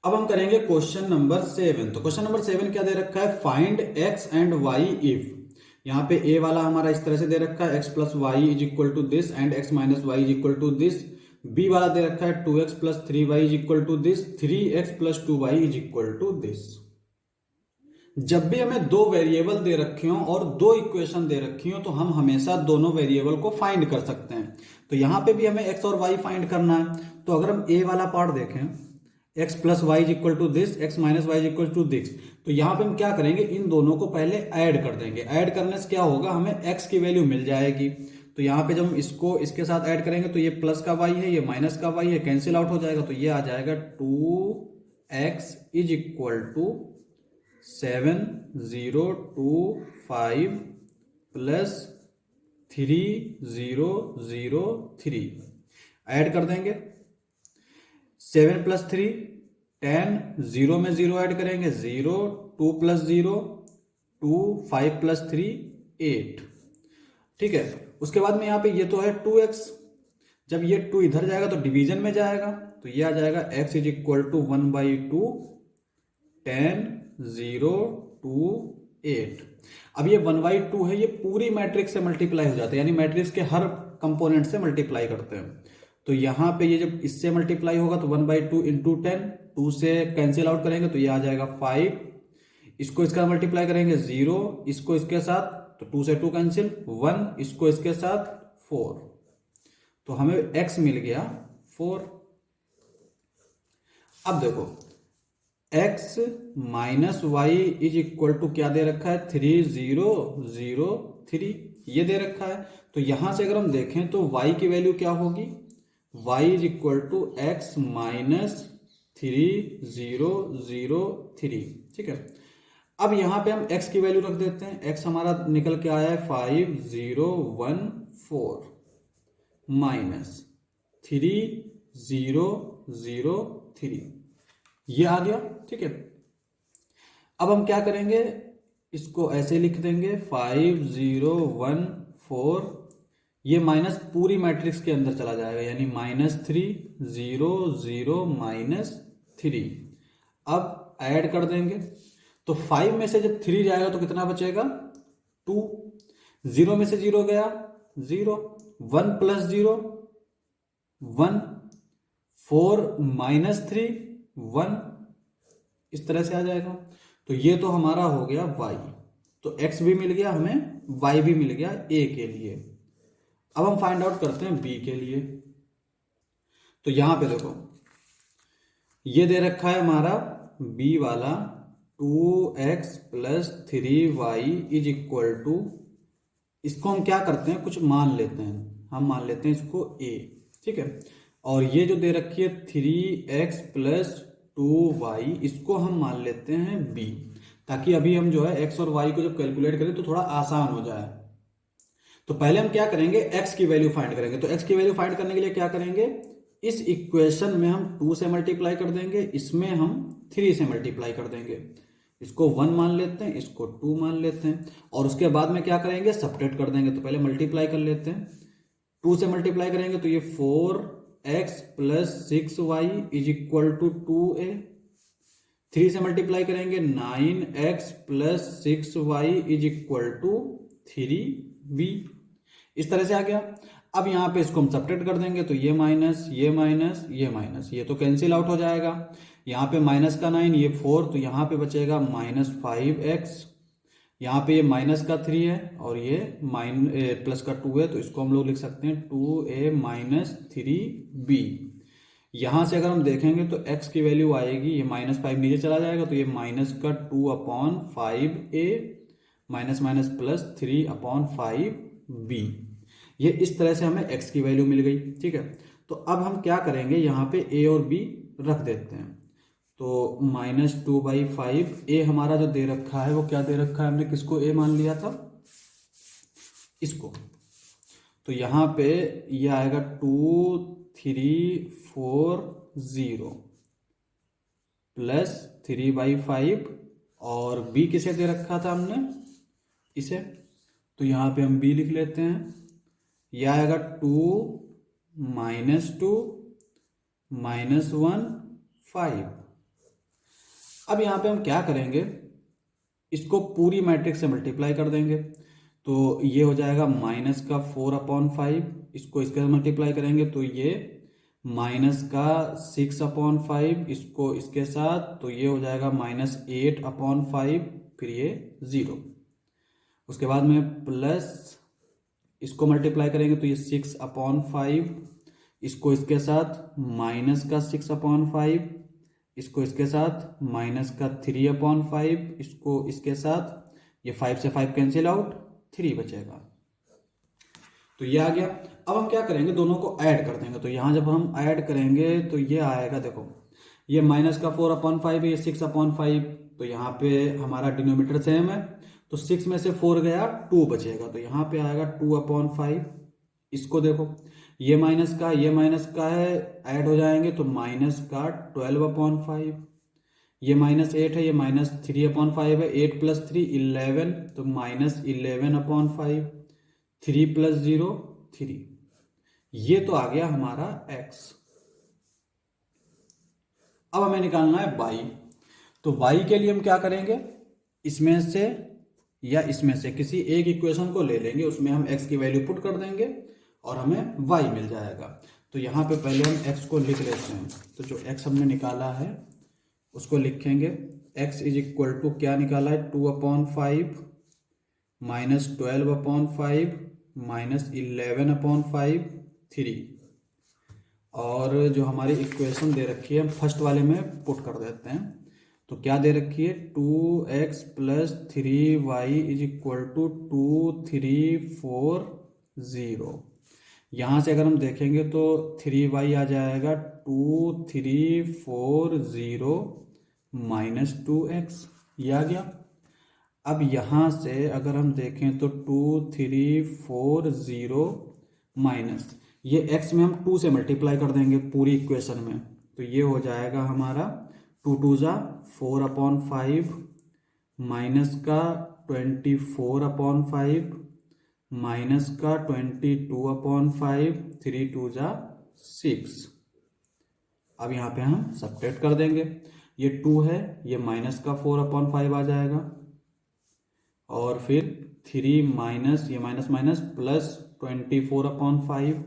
अब हम करेंगे क्वेश्चन नंबर 7। तो क्वेश्चन नंबर 7 क्या दे रखा है, find x and y if, यहाँ पे a वाला हमारा इस तरह से दे रखा है x plus y is equal to this and x minus y is equal to this, b वाला दे रखा है 2x plus 3y is equal to this, 3x plus 2y is equal to this. जब भी हमें दो वेरिएबल दे रखे हो और दो इक्वेशन दे रखी हो तो हम हमेशा दोनों वेरिएबल को फाइंड कर सकते हैं। तो यहां पे भी हमें x और y फाइंड करना है, तो अगर हम a वाला पार्ट देखें x plus y is equal to this, x minus y is equal to this, तो यहां पे हम क्या करेंगे, इन दोनों को पहले ऐड कर देंगे। ऐड करने से क्या होगा, हमें x की वैल्यू मिल जाएगी। तो यहाँ पे जब हम इसको इसके साथ ऐड करेंगे तो ये प्लस का y है, ये माइनस का y है, कैंसिल आउट हो जाएगा, तो ये आ जाएगा 2x is equal to 7025 plus 3003, add कर देंगे 7 प्लस 3 10, 0 में 0 ऐड करेंगे 0, 2 प्लस 0 2, 5 प्लस 3 8। ठीक है, उसके बाद में यहाँ पे ये तो है 2x, जब ये 2 इधर जाएगा तो डिवीजन में जाएगा, तो ये आ जाएगा x इज इक्वल टू 1/2 10 0 2 8। अब ये 1/2 है, ये पूरी मैट्रिक्स से मल्टीप्लाई हो जाता है, यानी मैट्रिक्स के हर कंपोनेंट से मल्टीप्लाई करते हैं। तो यहाँ पे ये जब इससे मल्टीप्लाई होगा तो 1/2 इंटू 10, 2 से कैंसिल आउट करेंगे तो ये आ जाएगा 5, इसको इसका मल्टीप्लाई करेंगे 0, इसको इसके साथ तो 2 से 2 कैंसिल 1, इसको इसके साथ 4, तो हमें x मिल गया 4। अब देखो x minus y is equal to क्या दे रखा है 3 0 0 3, ये दे रखा है। तो यहां से अगर हम देखें तो y की वैल्यू क्या होगी, y is equal to x minus 3 0 0 3। ठीक है, अब यहां पे हम x की वैल्यू रख देते हैं, x हमारा निकल के आया है 5 0 1 4 माइनस 3 0 0 3, ये आ गया। ठीक है, अब हम क्या करेंगे, इसको ऐसे लिख देंगे 5 0 1 4, ये माइनस पूरी मैट्रिक्स के अंदर चला जाएगा, यानी -3 0 0 -3। अब ऐड कर देंगे तो 5 में से जब 3 जाएगा तो कितना बचेगा 2, 0 में से 0 गया 0, 1 प्लस 0 1, 4 -3 1, इस तरह से आ जाएगा। तो ये तो हमारा हो गया y, तो x भी मिल गया हमें, y भी मिल गया a के लिए। अब हम फाइंड आउट करते हैं b के लिए। तो यहां पे देखो ये दे रखा है हमारा b वाला 2x plus 3y is equal to, इसको हम क्या करते हैं कुछ मान लेते हैं, हम मान लेते हैं इसको a। ठीक है, और ये जो दे रखी है 3x प्लस 2y, इसको हम मान लेते हैं b, ताकि अभी हम जो है x और y को जब कैलकुलेट करें तो थोड़ा आसान हो जाए। तो पहले हम क्या करेंगे, x की वैल्यू फाइंड करेंगे। तो x की वैल्यू फाइंड करने के लिए क्या करेंगे, इस इक्वेशन में हम 2 से मल्टीप्लाई कर देंगे, इसमें हम 3 से मल्टीप्लाई कर देंगे, इसको 1 मान लेते हैं, इसको 2 मान लेते हैं, और उसके बाद में क्या करेंगे सब्ट्रैक्ट कर देंगे। तो पहले मल्टीप्लाई कर लेते हैं, 2 से मल्टीप्लाई करेंगे तो ये 4x plus 6y is equal to 2a, 3 से मल्टीप्लाई करेंगे 9x plus 6y is equal to 3b, इस तरह से आ गया। अब यहाँ पे इसको हम सब्ट्रैक्ट कर देंगे तो ये माइनस ये माइनस ये माइनस, ये तो कैंसिल आउट हो जाएगा। यहाँ पे माइनस का 9 ये 4, तो यहाँ पे बचेगा -5x, यहाँ पे ये माइनस का 3 है और ये प्लस का 2 है, तो इसको हम लोग लिख सकते हैं 2a माइनस 3b। यहाँ से अगर हम देखेंगे तो x की वैल्यू आएगी, ये -5 नीचे चला जाएगा तो ये माइनस का 2/5a minus minus plus 3/5b, ये इस तरह से हमें x की वैल्यू मिल गई। ठीक है, तो अब हम क्या करेंगे, यहाँ पे a और b रख देते हैं। तो -2/5, a हमारा जो दे रखा है वो क्या दे रखा है, हमने किसको a मान लिया था, इसको। तो यहाँ पे ये आएगा 2 3 4 0 प्लस 3/5, और b किसे दे रखा था हमने, इसे। तो यहाँ पे हम b लिख लेते हैं, यह आएगा 2 -2 -1 5। अब यहाँ पे हम क्या करेंगे, इसको पूरी मैट्रिक्स से मल्टीप्लाई कर देंगे, तो ये हो जाएगा माइनस का 4/5, इसको इसके साथ मल्टीप्लाई करेंगे तो ये माइनस का 6/5, इसको इसके साथ तो ये हो जाएगा -8/5, फिर ये 0, उसके बाद में प्लस इसको मल्टीप्लाई करेंगे तो ये 6/5, इसको इसके साथ माइनस का 6/5, इसको इसके साथ माइनस का 3/5, इसको इसके साथ ये 5 से 5 कैंसिल आउट, 3 बचेगा, तो ये आ गया। अब हम क्या करेंगे, दोनों को ऐड कर देंगे। तो यहाँ जब हम ऐड करेंगे तो ये आएगा, देखो ये माइनस का 4/5 है, ये 6/5, तो यहाँ पे हमारा डिनोमिनेटर सेम है, तो 6 में से 4 गया 2 बचेगा, तो यहाँ पे आएगा 2/5। इसको देखो ये माइनस का है, ऐड हो जाएंगे तो माइनस का 12/5, ये -8 है, ये -3/5 है, 8 + 3 11, तो -11/5, 3 + 0 3, ये तो आ गया हमारा x। अब हमें निकालना है y। तो y के लिए हम क्या करेंगे, इसमें से या इसमें से किसी एक इक्वेशन को ले लेंगे, उसमें हम x की वैल्यू पुट कर देंगे और हमें y मिल जाएगा। तो यहाँ पे पहले हम x को लिख लेते हैं। तो जो x हमने निकाला है उसको लिखेंगे, x = क्या निकाला है, 2/5 -12/5 -11/5 3। और जो हमारी इक्वेशन दे रखी है हम फर्स्ट वाले में पुट कर देते हैं। तो क्या दे रखी है, 2x + 3y = 2 3 4 0। यहाँ से अगर हम देखेंगे तो 3y आ जाएगा 2 3 4 0 -2x, ये आ गया। अब यहाँ से अगर हम देखें तो 2 3 4 0 माइनस, ये x में हम 2 से मल्टीप्लाई कर देंगे पूरी इक्वेशन में, तो ये हो जाएगा हमारा 2 2 ज़ा 4/5 माइनस का 24/5 माइनस का 22/5 3 2 ज़ा 6। अब यहाँ पे हम सब्ट्रैक्ट कर देंगे, ये 2 है, ये माइनस का 4/5 आ जाएगा, और फिर 3 माइनस ये माइनस माइनस प्लस 24/5,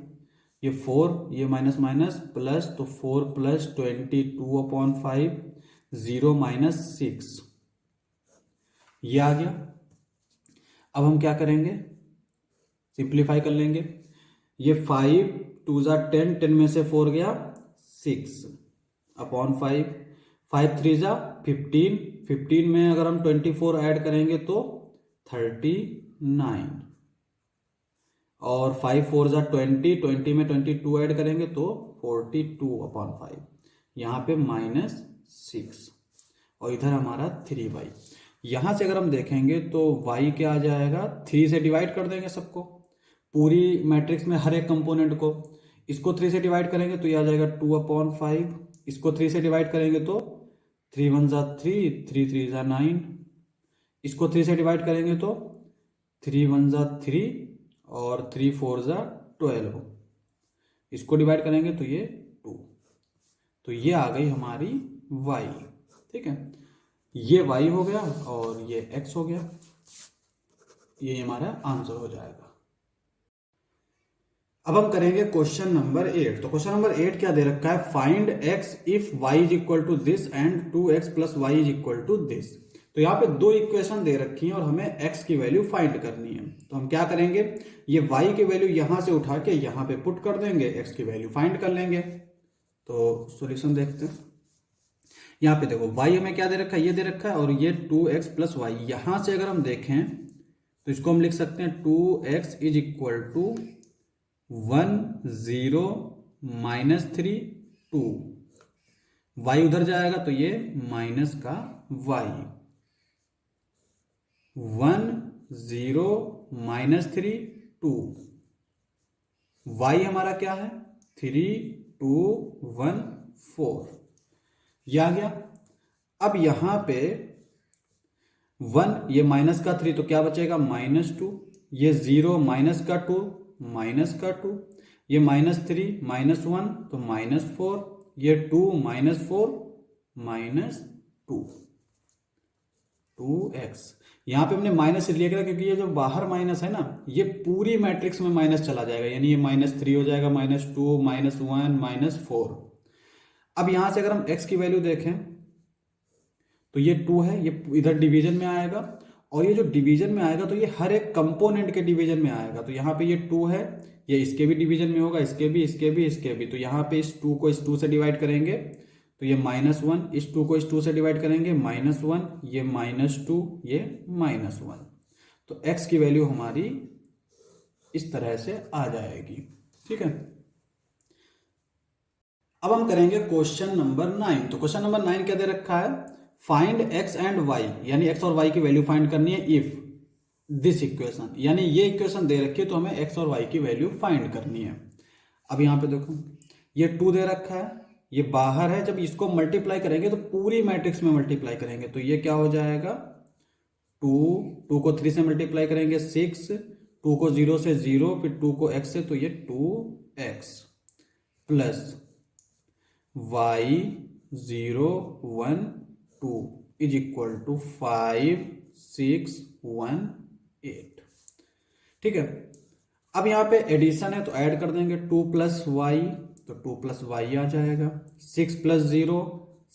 ये 4, ये माइनस माइनस प्लस, तो 4 + 22/5 0 -6, ये आ गया। अब हम क्या करेंगे, सिंप्लीफाई कर लेंगे। ये 5 2 ज़ा 10, 10 में से 4 गया 6/5, 5 3 ज़ा 15, 15 में अगर हम 24 ऐड करेंगे तो 39, और 5 4 ज़ा 20, 20 में 22 ऐड करेंगे तो 42/5, यहाँ पे -6, और इधर हमारा 3y। यहाँ से अगर हम देखेंगे तो y क्या आ जाएगा, 3 से डिवाइड कर देंगे सबको, पूरी मैट्रिक्स में हर एक कंपोनेंट को। इसको 3 से डिवाइड करेंगे तो ये आ जाएगा 2/5, इसको 3 से डिवाइड करेंगे तो 3 1 ज़ा 3, 3 3 ज़ा 9, इसको 3 से डिवाइड करेंगे तो 3 1 ज़ा 3 और 3 4 ज़ा 12, इसको डिवाइड करेंगे तो ये 2। तो ये आ गई हमारी y, ठीक है, ये y हो गया और ये x हो गया, ये हमारा आंसर हो जाएगा। अब हम करेंगे क्वेश्चन नंबर 8। तो क्वेश्चन नंबर 8 क्या दे रखा है, find x if y = this and 2x + y = this. तो यहाँ पे दो इक्वेशन दे रखी हैं और हमें x की वैल्यू फाइंड करनी है। तो हम क्या करेंगे, ये y की वैल्यू यहां से उठा के यहां पे पुट कर देंगे, x की वैल्यू फाइंड कर लेंगे। तो सॉल्यूशन देखते हैं। यहाँ पे देखो y हमें क्या दे रखा है, ये दे रखा है, और ये 2x + y। यहां से अगर हम देखें तो इसको हम लिख सकते हैं 2x = 1 0 -3 2, y उधर जाएगा तो ये माइनस का y, 1 0 -3 2, y हमारा क्या है 3 2 1 4, ये आ गया। अब यहां पे 1, ये माइनस का 3, तो क्या बचेगा -2, ये 0 माइनस का 2 -2, ये -3 -1 तो -4, ये 2 -4 -2 2x। यहाँ पे हमने माइनस इसलिए करा क्योंकि ये जो बाहर माइनस है ना, ये पूरी मैट्रिक्स में माइनस चला जाएगा, यानी ये -3 हो जाएगा, -2 -1 -4। अब यहां से अगर हम x की वैल्यू देखें तो ये 2 है, ये इधर डिवीजन में आएगा, और ये जो डिवीजन में आएगा तो ये हर एक कंपोनेंट के डिवीजन में आएगा। तो यहाँ पे ये 2 है, ये इसके भी डिवीजन में होगा, इसके भी इसके भी इसके भी। तो यहाँ पे इस 2 को इस 2 से डिवाइड करेंगे तो ये -1, इस 2 को इस 2 से डिवाइड करेंगे -1, ये -2, ये -1। तो x की वैल्यू हमारी इस तरह से आ जाएगी, ठीक है। अब हम करेंगे क्वेश्चन नंबर 9। तो क्वेश्चन नंबर 9 क्या दे रखा है, फाइंड x एंड y, यानी x और y की वैल्यू फाइंड करनी है इफ दिस इक्वेशन, यानी ये इक्वेशन दे रखी है तो हमें x और y की वैल्यू फाइंड करनी है। अब यहां पे देखो ये 2 दे रखा है, ये बाहर है, जब इसको मल्टीप्लाई करेंगे तो पूरी मैट्रिक्स में मल्टीप्लाई करेंगे, तो ये क्या हो जाएगा, 2 को 3 से मल्टीप्लाई करेंगे 6, 2 को 0 से 0, फिर 2 को x से, तो ये 2x plus y 0 1 2 is equal to 5 6 1 8। ठीक है, अब यहाँ पे एडिशन है तो ऐड कर देंगे 2 प्लस वाई, तो 2 प्लस वाई आ जाएगा, 6 प्लस 0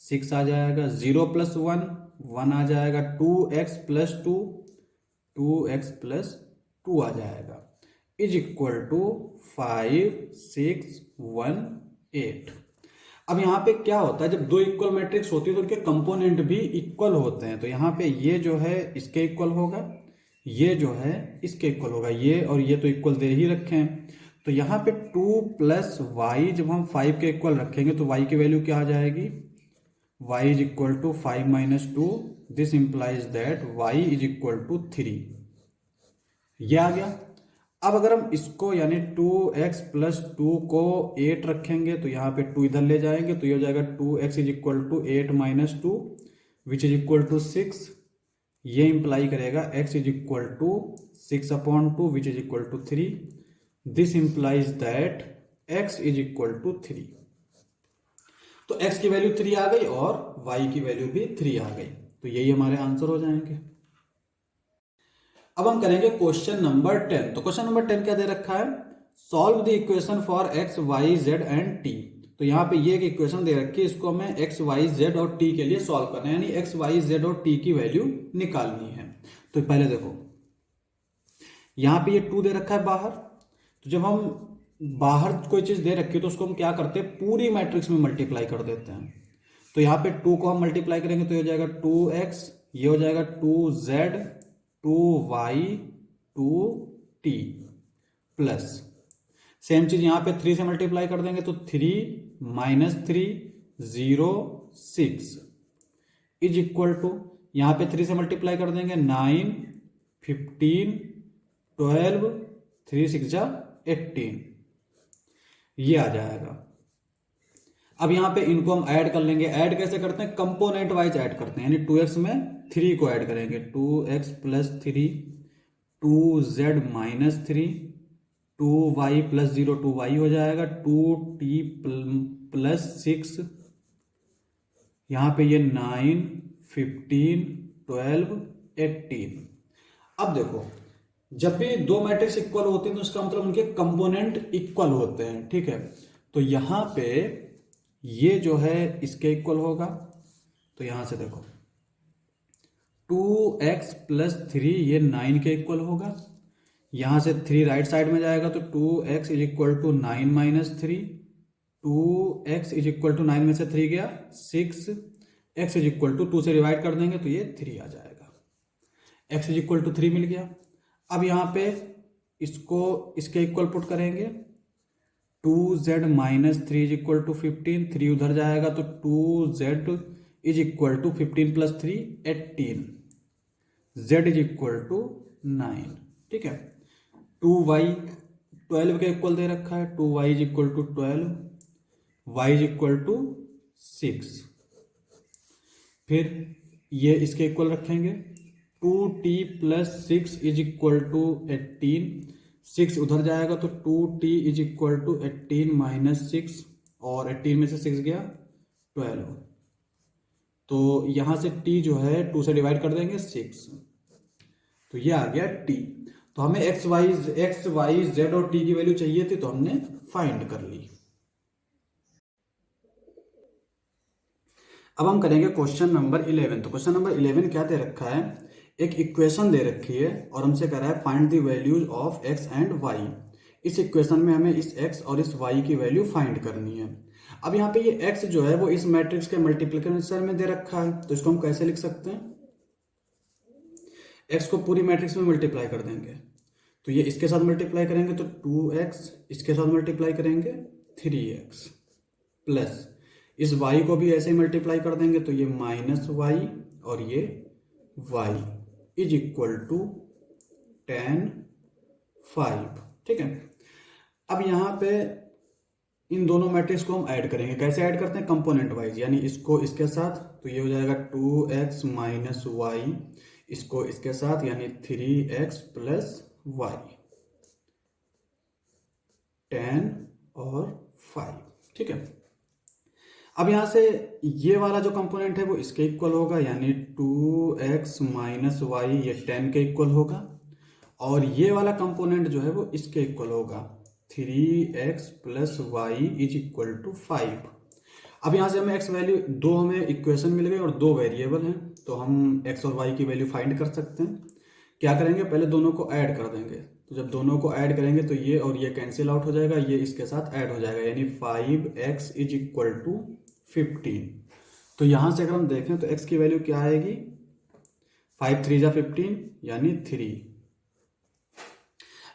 6 आ जाएगा, 0 प्लस 1 1 आ जाएगा, 2x प्लस 2 2x प्लस 2 आ जाएगा, इज इक्वल टू 5 6 1 8। अब यहाँ पे क्या होता है, जब दो इक्वल मैट्रिक्स होती है तो उनके कंपोनेंट भी इक्वल होते हैं, तो यहाँ पे ये जो है इसके इक्वल होगा, ये जो है इसके इक्वल होगा, ये और ये तो इक्वल दे ही रखे हैं, तो यहाँ पे 2 प्लस वाई जब हम 5 के इक्वल रखेंगे तो y की वैल्यू क्या आ जाएगी, y is equal to 5 minus 2, this implies that y is equal to 3। ये आ गया। अब अगर हम इसको यानी 2x प्लस 2 को 8 रखेंगे तो यहाँ पे 2 इधर ले जाएंगे, तो ये हो जाएगा 2x is equal to 8 minus 2 which is equal to 6। ये इंप्लाई करेगा x is equal to 6/2 which is equal to 3। This implies that x is equal to 3। तो x की वैल्यू 3 आ गई और y की वैल्यू भी 3 आ गई, तो यही हमारे आंसर हो जाएंगे। अब हम करेंगे क्वेश्चन नंबर 10। तो क्वेश्चन नंबर 10 क्या दे रखा है, solve the equation for x y z and t। तो यहाँ पे ये एक इक्वेशन दे रखी है, इसको हमें x y z और t के लिए सॉल्व करना है, यानी x y z और t की वैल्यू निकालनी है। तो पहले देखो यहाँ पे ये 2 दे रखा है बाहर, तो जब हम बाहर कोई चीज दे रखी है तो उसको हम क्या करते हैं, पूरी मैट्रिक्स में मल्टीप्लाई कर देते हैं। तो यहाँ पे 2 को हम मल्टीप्लाई करेंगे तो ये हो जाएगा 2x, ये हो जाएगा 2z 2y 2t plus same चीज यहाँ पे 3 से मल्टीप्लाई कर देंगे तो 3 माइनस 3 0 6 इज इक्वल टू, यहाँ पे 3 से मल्टीप्लाई कर देंगे 9 15 12 3 6 18, ये आ जाएगा। अब यहाँ पे इनको हम ऐड कर लेंगे, ऐड कैसे करते हैं, कंपोनेंट वाइज ऐड करते हैं, यानी 2x में 3 को ऐड करेंगे, 2x plus 3 2z minus 3 2y plus 0 2y हो जाएगा, 2t प्लस 6, यहाँ पे ये 9 15 12 18। अब देखो जब भी दो मैट्रिक्स इक्वल होते हैं तो उसका मतलब उनके कंपोनेंट इक्वल होते हैं, ठीक है। तो यहाँ पे ये जो है इसके इक्वल होगा, तो यहां से देखो 2x प्लस 3 ये 9 के इक्वल होगा, यहां से 3 राइट साइड में जाएगा तो 2x is equal to 9 minus 3, 2x is equal to 9 में से 3 गया 6, x इज इक्वल टू 2 से डिवाइड कर देंगे तो ये 3 आ जाएगा, x इज इक्वल टू 3 मिल गया। अब यहाँ पे इसको इसके इक्वल पुट करेंगे, 2z minus 3 is equal to 15, 3 उधर जाएगा तो 2z is equal to 15 plus 3 18, z is equal to 9, ठीक है। 2y 12 के इक्वल दे रखा है, 2y is equal to 12, y is equal to 6, फिर ये इसके इक्वल रखेंगे, 2t plus 6 is equal to 18, 6 उधर जाएगा तो 2t is equal to 18 minus 6, और 18 में से 6 गया 12, तो यहां से t जो है 2 से डिवाइड कर देंगे 6, तो ये आ गया t। तो हमें x y z और t की वैल्यू चाहिए थी, तो हमने फाइंड कर ली। अब हम करेंगे क्वेश्चन नंबर 11। तो क्वेश्चन नंबर 11 क्या दे रखा है, एक इक्वेशन दे रखी है और हमसे कह रहा है find the values of x and y। इस इक्वेशन में हमें इस x और इस y की वैल्यू फाइंड करनी है। अब यहाँ पे ये x जो है वो इस मैट्रिक्स के मल्टीप्लिकेशन में दे रखा है, तो इसको हम कैसे लिख सकते हैं, x को पूरी मैट्रिक्स में मल्टीप्लाई कर देंगे, तो ये इसके साथ मल्टीप्लाई करेंगे तो 2x, इसके साथ मल्टीप्लाई करेंगे 3x, प्लस इस y को भी ऐसे ही मल्टीप्लाई कर देंगे तो ये माइनस y और ये y इज इक्वल टू 10 5, ठीक है। अब यहाँ पे इन दोनों मैट्रिक्स को हम ऐड करेंगे। कैसे ऐड करते हैं? कंपोनेंट वाइज, यानी इसको इसके साथ, तो ये हो जाएगा 2x माइनस वाई, इसको इसके साथ यानी 3x प्लस वाई, 10 और 5। ठीक है, अब यहां से ये वाला जो कंपोनेंट है वो इसके इक्वल होगा, यानी 2x माइनस वाई, ये 10 के इक्वल होगा, और ये वाला कंपोनेंट जो है वो इसके इक्वल होगा, 3x plus y is equal to 5। अब यहाँ से हमें x वैल्यू, दो हमें इक्वेशन मिल गई और दो वेरिएबल हैं, तो हम x और y की वैल्यू फाइंड कर सकते हैं। क्या करेंगे? पहले दोनों को ऐड कर देंगे, तो जब दोनों को ऐड करेंगे तो ये और ये कैंसिल आउट हो जाएगा, ये इसके साथ ऐड हो जाएगा, यानी 5x इज इक्वल टू 15। तो यहाँ से अगर हम देखें तो x की वैल्यू क्या आएगी? 5 3 जा 15 यानी 3।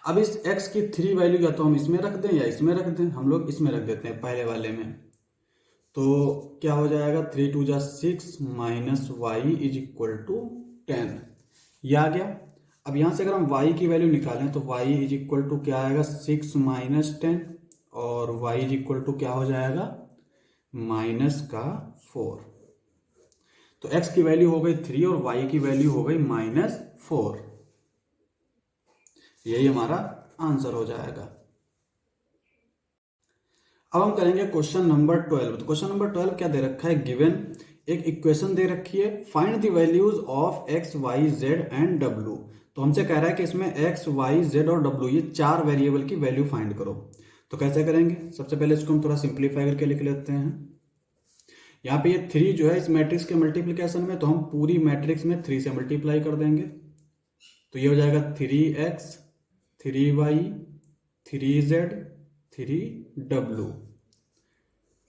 अब इस x की 3 वैल्यू या तो हम इसमें रख दें या इसमें रख दें, हम लोग इसमें रख देते हैं पहले वाले में। तो क्या हो जाएगा? 3 2 जा 6 minus y is equal to 10, ये आ गया। अब यहाँ से अगर हम y की वैल्यू निकालें तो y इज इक्वल टू क्या आएगा? 6 माइनस 10, और y इज इक्वल टू क्या हो जाएगा? माइनस का 4। तो x की वैल्यू हो गई 3 और y की वैल्यू हो गई -4। यही हमारा आंसर हो जाएगा। अब हम करेंगे क्वेश्चन नंबर 12। तो क्वेश्चन नंबर 12 क्या दे रखा है? गिवन एक इक्वेशन दे रखी है, find the values of x y z and w। तो हमसे कह रहा है कि इसमें x y z और w, ये चार वेरिएबल की वैल्यू फाइंड करो। तो कैसे करेंगे? सबसे पहले इसको हम थोड़ा सिंप्लीफाई करके लिख लेते हैं। यहाँ पे ये 3 जो है इस मैट्रिक्स के मल्टीप्लीकेशन में, तो हम पूरी मैट्रिक्स में 3 से मल्टीप्लाई कर देंगे, तो ये हो जाएगा 3x 3y 3z 3w।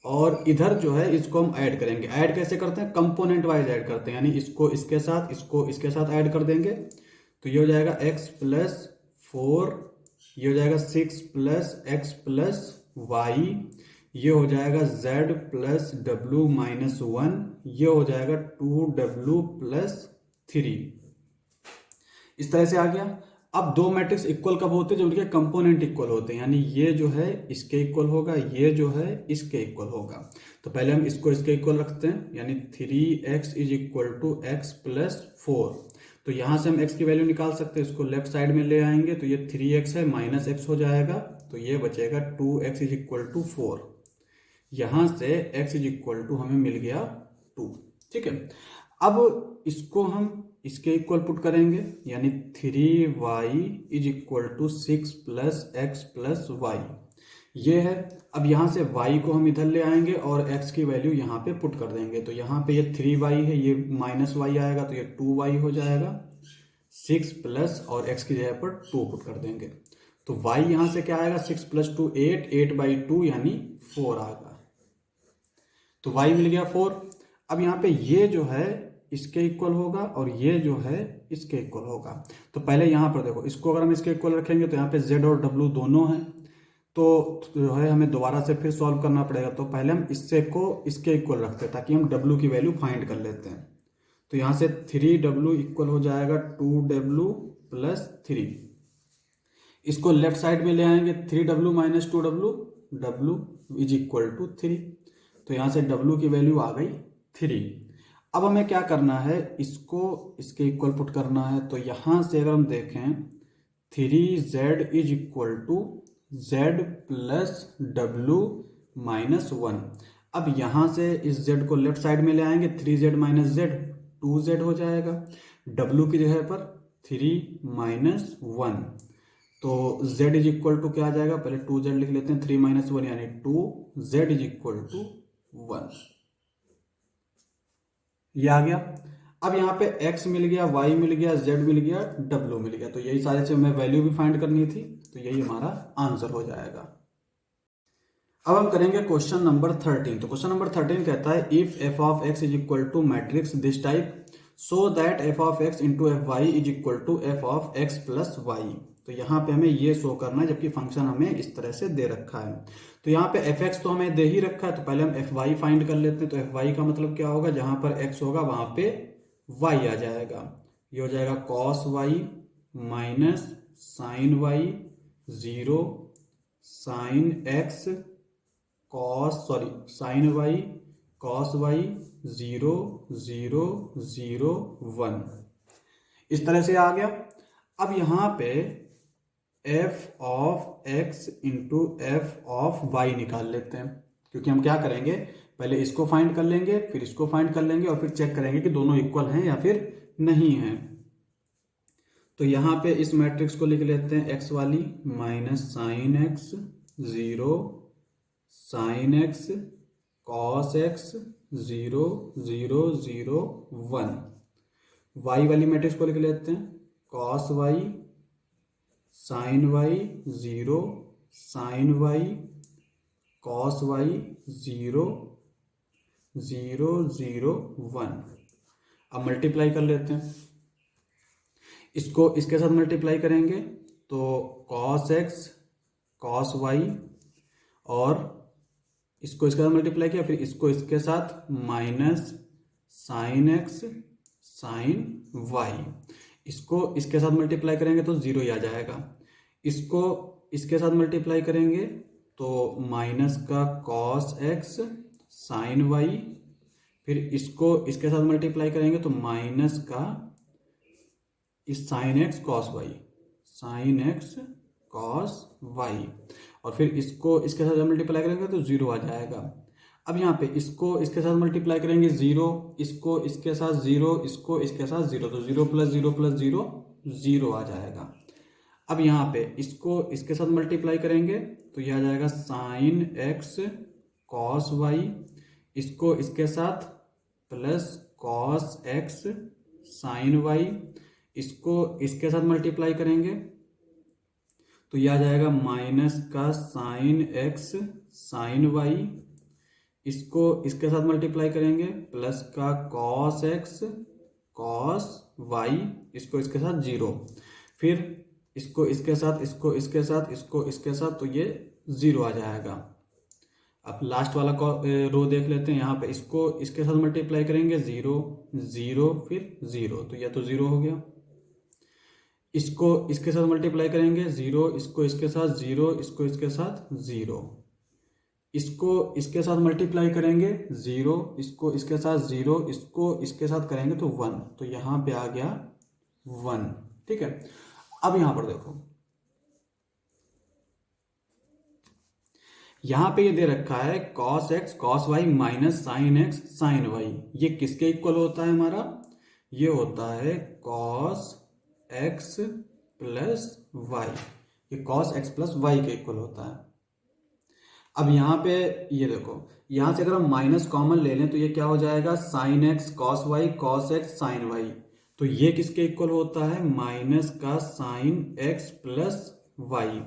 और इधर जो है इसको हम ऐड करेंगे। ऐड कैसे करते हैं? कंपोनेंट वाइज ऐड करते हैं, यानी इसको इसके साथ, इसको इसके साथ ऐड कर देंगे, तो ये हो जाएगा x प्लस 4, ये हो जाएगा 6 प्लस x प्लस वाई, ये हो जाएगा z प्लस w माइनस 1, ये हो जाएगा 2w प्लस 3। इस तरह से आ गया। अब दो मैट्रिक्स इक्वल कब होते हैं? जब उनके कंपोनेंट इक्वल होते हैं, यानी ये जो है इसके इक्वल होगा, ये जो है इसके इक्वल होगा। तो पहले हम इसको इसके इक्वल रखते हैं, यानी 3x is equal to x plus 4। तो यहां से हम x की वैल्यू निकाल सकते हैं, इसको लेफ्ट साइड में ले आएंगे, तो ये 3x है माइनस x हो जाएगा, तो ये बचेगा 2x इज इक्वल टू 4। यहां से x इज इक्वल टू हमें मिल गया 2। ठीक है, अब इसको हम इसके इक्वल पुट करेंगे, यानी 3y is equal to 6 plus x plus y, ये है। अब यहां से y को हम इधर ले आएंगे और x की वैल्यू यहाँ पे पुट कर देंगे, तो यहाँ पे ये 3y है, ये माइनस y आएगा, तो ये 2y हो जाएगा, 6 प्लस और x की जगह पर 2 पुट कर देंगे, तो y यहां से क्या आएगा? 6 प्लस 2 8, 8/2 यानी 4 आएगा, तो y मिल गया 4। अब यहाँ पे ये जो है इसके इक्वल होगा और ये जो है इसके इक्वल होगा। तो पहले यहाँ पर देखो, इसको अगर हम इसके इक्वल रखेंगे तो यहाँ पे z और w दोनों हैं, तो जो है हमें दोबारा से फिर सॉल्व करना पड़ेगा। तो पहले हम इससे को इसके इक्वल रखते हैं ताकि हम w की वैल्यू फाइंड कर लेते हैं। तो यहाँ से 3w इक्वल हो जाएगा 2w प्लस 3। इसको लेफ्ट साइड में ले आएंगे, 3w minus 2w, w is equal to 3। तो यहाँ से w की वैल्यू आ गई 3। अब हमें क्या करना है? इसको इसके इक्वल पुट करना है, तो यहां से अगर हम देखें 3z is equal to z plus w minus 1। अब यहां से इस z को लेफ्ट साइड में ले आएंगे, 3z माइनस z 2z हो जाएगा, w की जगह पर 3 माइनस 1, तो z इज इक्वल टू क्या आ जाएगा? पहले 2z लिख लेते हैं, 3 माइनस 1 यानी 2, z इज इक्वल टू 1, ये आ गया। अब यहाँ पे x मिल गया, y मिल गया, z मिल गया, w मिल गया, तो यही सारे से हमें वैल्यू भी फाइंड करनी थी, तो यही हमारा आंसर हो जाएगा। अब हम करेंगे क्वेश्चन नंबर 13। तो क्वेश्चन नंबर 13 कहता है if f of x is equal to matrix this type so that f of x into f y is equal to f of x plus y. तो यहाँ पे हमें ये शो करना है, जबकि फंक्शन हमें इस तरह से दे रखा है। तो यहाँ पे fx तो हमें दे ही रखा है, तो पहले हम fy फाइंड कर लेते हैं। तो fy का मतलब क्या होगा? जहां पर x होगा वहां पे y आ जाएगा, ये हो जाएगा cos y minus sine y 0 sine x sine y cos y 0 0 0 1, इस तरह से आ गया। अब यहाँ पे f of x into f of y निकाल लेते हैं, क्योंकि हम क्या करेंगे, पहले इसको फाइंड कर लेंगे, फिर इसको फाइंड कर लेंगे, और फिर चेक करेंगे कि दोनों इक्वल हैं या फिर नहीं हैं। तो यहाँ पे इस मैट्रिक्स को लिख लेते हैं एक्स वाली minus sine x 0 sine x cos x 0 0 0 1। Y वाली मैट्रिक्स को लिख लेते हैं cos y sine y 0 sine y cos y 0 0 0 1। अब मल्टीप्लाई कर लेते हैं, इसको इसके साथ मल्टीप्लाई करेंगे तो कॉस एक्स कॉस वाई, और इसको इसके साथ मल्टीप्लाई किया, फिर इसको इसके साथ minus sine x sine y, इसको इसके साथ मल्टीप्लाई करेंगे तो 0 ही आ जाएगा। इसको इसके साथ मल्टीप्लाई करेंगे तो माइनस का कॉस एक्स साइन वाई, फिर इसको इसके साथ मल्टीप्लाई करेंगे तो माइनस का इस sine x cos y, sine x cos y, और फिर इसको इसके साथ मल्टीप्लाई करेंगे तो 0 आ जाएगा। अब यहाँ पे इसको इसके साथ मल्टीप्लाई करेंगे 0, इसको इसके साथ 0, इसको इसके साथ 0, तो 0 प्लस 0 प्लस 0 0 आ जाएगा। अब यहाँ पे इसको इसके साथ मल्टीप्लाई करेंगे तो यह आ जाएगा साइन एक्स कॉस वाई, इसको इसके साथ plus cos x sine y, इसको इसके साथ मल्टीप्लाई करेंगे तो यह आ जाएगा माइनस का साइन एक्स साइन वाई, इसको इसके साथ मल्टीप्लाई करेंगे प्लस का कॉस एक्स कॉस वाई, इसको इसके साथ 0, फिर इसको इसके साथ, इसको इसके साथ, इसको इसके साथ, तो ये 0 आ जाएगा। अब लास्ट वाला रो देख लेते हैं, यहाँ पे इसको इसके साथ मल्टीप्लाई करेंगे 0 0 फिर 0, तो यह तो 0 हो गया। इसको इसके साथ मल्टीप्लाई करेंगे 0, इसको इसके साथ 0, इसको इसके साथ 0, इसको इसके साथ मल्टीप्लाई करेंगे 0, इसको इसके साथ 0, इसको इसके साथ करेंगे तो 1, तो यहाँ पे आ गया 1। ठीक है, अब यहाँ पर देखो, यहाँ पे ये दे रखा है cos x cos y minus sine x sine y, ये किसके इक्वल होता है हमारा, ये होता है cos x प्लस वाई, ये cos x प्लस वाई के इक्वल होता है। अब यहाँ पे ये देखो, यहाँ से अगर हम माइनस कॉमन ले लें तो ये क्या हो जाएगा, sine x cos y cos x sine y, तो ये किसके इक्वल होता है, माइनस का sine x plus y,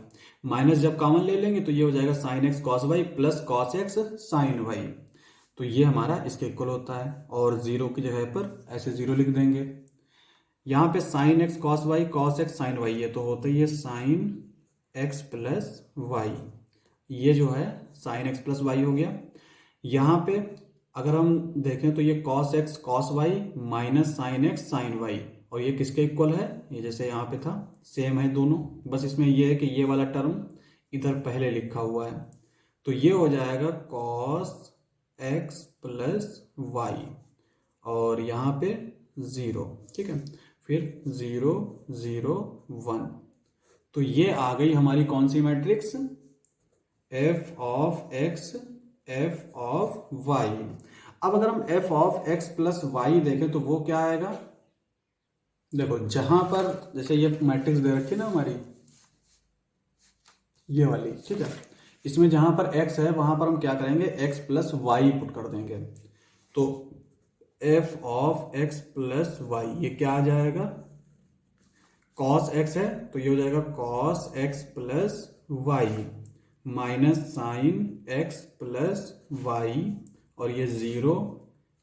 minus जब कॉमन ले लेंगे तो ये हो जाएगा sine x cos y plus cos x sine y, तो ये हमारा इसके इक्वल होता है। और 0 की जगह पर ऐसे 0 लिख देंगे। यहाँ पे sine x cos y cos x sine y है, तो होता ही है साइन एक्स प्लस वाई, ये जो है साइन एक्स प्लस वाई हो गया। यहाँ पे अगर हम देखें तो ये cos x cos y minus sine x sine y, और ये किसके इक्वल है, ये जैसे यहाँ पे था सेम है दोनों, बस इसमें ये है कि ये वाला टर्म इधर पहले लिखा हुआ है, तो ये हो जाएगा कॉस एक्स प्लस वाई, और यहाँ पे 0। ठीक है, फिर 0 0 1, तो ये आ गई हमारी कौन सी matrix, f of x f of y. अब अगर हम f of x plus y देखें तो वो क्या आएगा, देखो जहां पर जैसे ये मैट्रिक्स दे रखी है ना हमारी ये वाली, ठीक है, इसमें जहां पर x है वहां पर हम क्या करेंगे, x प्लस वाई पुट कर देंगे, तो f of x plus y ये क्या आ जाएगा, cos x है तो ये हो जाएगा cos x plus y minus sine x plus y, और ये 0,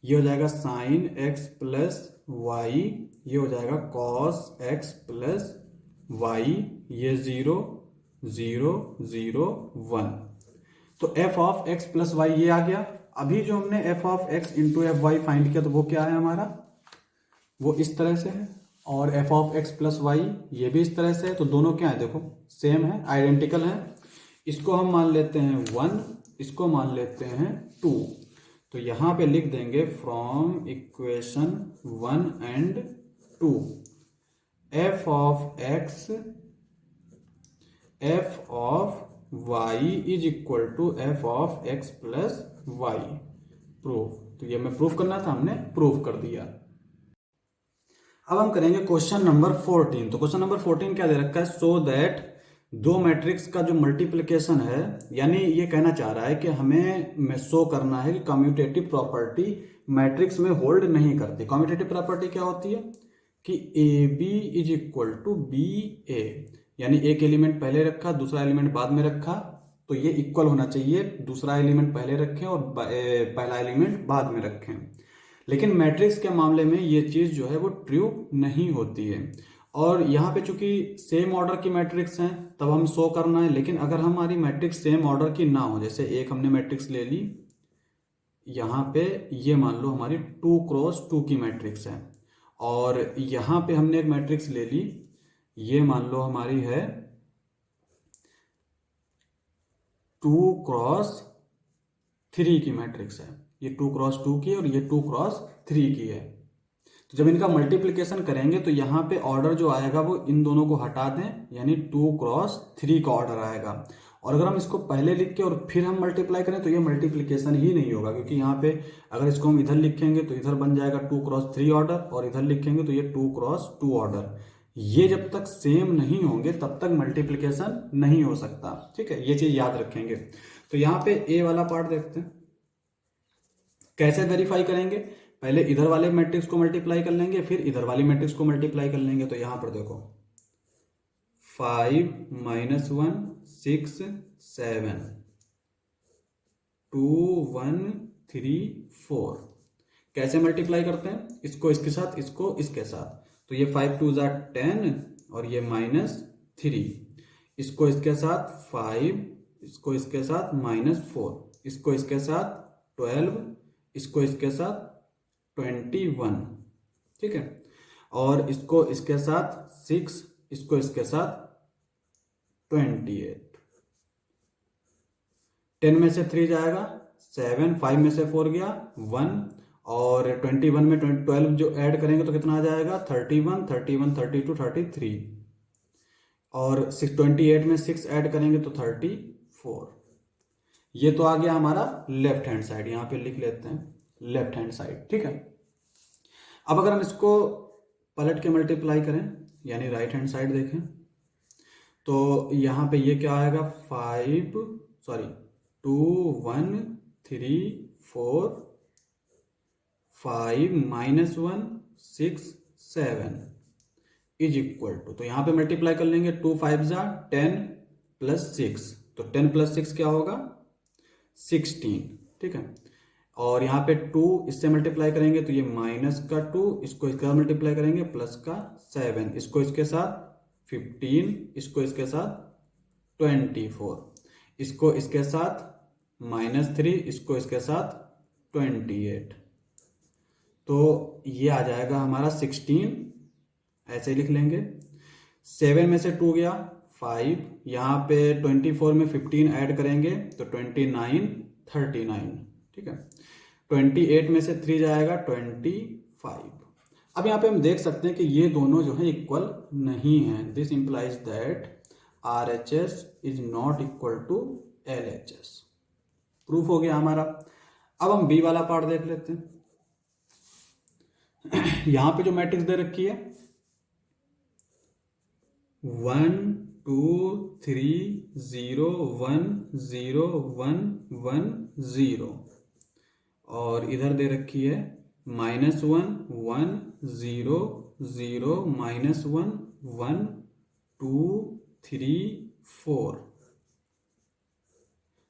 ये हो जाएगा साइन एक्स प्लस वाई, ये हो जाएगा cos x प्लस वाई, ये 0 0 0 1, तो f of x plus y ये आ गया। अभी जो हमने f of x into f y find किया तो वो क्या है हमारा, वो इस तरह से है, और f of x plus y ये भी इस तरह से है, तो दोनों क्या है देखो सेम है, आइडेंटिकल है। इसको हम मान लेते हैं 1, इसको मान लेते हैं 2। तो यहाँ पे लिख देंगे from equation 1 and 2 f of x f of y is equal to f of x plus y. Proof. तो ये मैं प्रूफ करना था, हमने प्रूफ कर दिया। अब हम करेंगे क्वेश्चन नंबर 14। तो क्वेश्चन नंबर 14 क्या दे रखा है, सो दैट दो मैट्रिक्स का जो मल्टीप्लिकेशन है, यानी ये कहना चाह रहा है कि हमें शो करना है कि कम्यूटेटिव प्रॉपर्टी मैट्रिक्स में होल्ड नहीं करती। कम्यूटेटिव प्रॉपर्टी क्या होती है कि A B is equal to B A, यानी एक एलिमेंट पहले रखा दूसरा एलिमेंट बाद में रखा तो ये इक्वल होना चाहिए, दूसरा एलिमेंट पहले रखें और पहला एलिमेंट बाद में रखें। लेकिन मैट्रिक्स के मामले में ये चीज जो है वो ट्रू नहीं होती है। और यहाँ पे चूंकि सेम ऑर्डर की मैट्रिक्स हैं तब हम शो करना है, लेकिन अगर हमारी मैट्रिक्स सेम ऑर्डर की ना हो, जैसे एक हमने मैट्रिक्स ले ली, यहाँ पे ये मान लो हमारी 2 क्रॉस 2 की मैट्रिक्स है, और यहाँ पे हमने एक मैट्रिक्स ले ली, ये मान लो हमारी है 2 क्रॉस 3 की मैट्रिक्स है। ये 2 क्रॉस 2 की और ये 2 क्रॉस 3 की है। तो जब इनका मल्टीप्लिकेशन करेंगे तो यहाँ पे ऑर्डर जो आएगा वो इन दोनों को हटा दें, यानी 2 क्रॉस 3 का ऑर्डर आएगा। और अगर हम इसको पहले लिख के और फिर हम मल्टीप्लाई करें तो ये मल्टीप्लिकेशन ही नहीं होगा, क्योंकि यहाँ पे अगर इसको हम इधर लिखेंगे तो इधर बन जाएगा 2 क्रॉस 3 ऑर्डर, और इधर लिखेंगे तो ये 2 क्रॉस 2 ऑर्डर। ये जब तक सेम नहीं होंगे तब तक मल्टीप्लिकेशन नहीं हो सकता। ठीक है, ये चीज याद रखेंगे। तो यहाँ पे ए वाला पार्ट देखते हैं कैसे वेरीफाई करेंगे। पहले इधर वाले मैट्रिक्स को मल्टीप्लाई कर लेंगे, फिर इधर वाली मैट्रिक्स को मल्टीप्लाई कर लेंगे। तो यहां पर देखो 5 -1 6 7 2 1 3 4। कैसे मल्टीप्लाई करते हैं, इसको इसके साथ, इसको इसके साथ। तो ये 5 2 10 और ये -3, इसको इसके साथ 5, इसको इसके साथ -4, इसको इसके साथ 12, इसको इसके साथ 21। ठीक है, और इसको इसके साथ 6, इसको इसके साथ 28। 10 में से 3 जाएगा 7, 5 में से 4 गया 1, और 21 में 12 जो ऐड करेंगे तो कितना आ जाएगा 31, 31 32 33, और 28 में 6 ऐड करेंगे तो 34। ये तो आ गया हमारा लेफ्ट हैंड साइड, यहां पे लिख लेते हैं लेफ्ट हैंड साइड। ठीक है, अब अगर हम इसको पलट के मल्टीप्लाई करें, यानी राइट हैंड साइड देखें, तो यहां पे ये क्या आएगा 2 1 3 4 5 -1 6 7 इज इक्वल टू, तो यहां पे मल्टीप्लाई कर लेंगे 2 5 10 प्लस 6, तो 10 प्लस 6 क्या होगा 16। ठीक है, और यहाँ पे 2 इससे मल्टीप्लाई करेंगे तो ये माइनस का 2, इसको इसके साथ मल्टीप्लाई करेंगे प्लस का 7, इसको इसके साथ 15, इसको इसके साथ 24, इसको इसके साथ -3, इसको इसके साथ 28। तो ये आ जाएगा हमारा 16, ऐसे लिख लेंगे। 7 में से 2 गया 5, यहाँ पे 24 में 15 ऐड करेंगे तो 29 39। ठीक है, 28 में से 3 जाएगा 25। अब यहाँ पे हम देख सकते हैं कि ये दोनों जो है इक्वल नहीं है। This implies that RHS is not equal to LHS। Proof हो गया हमारा। अब हम बी वाला पार्ट देख लेते हैं। यहां पे जो मैट्रिक्स दे रखी है 1 2 3 0 1 0 1 1 0, और इधर दे रखी है -1 1 0 0 -1 1 2 3 4।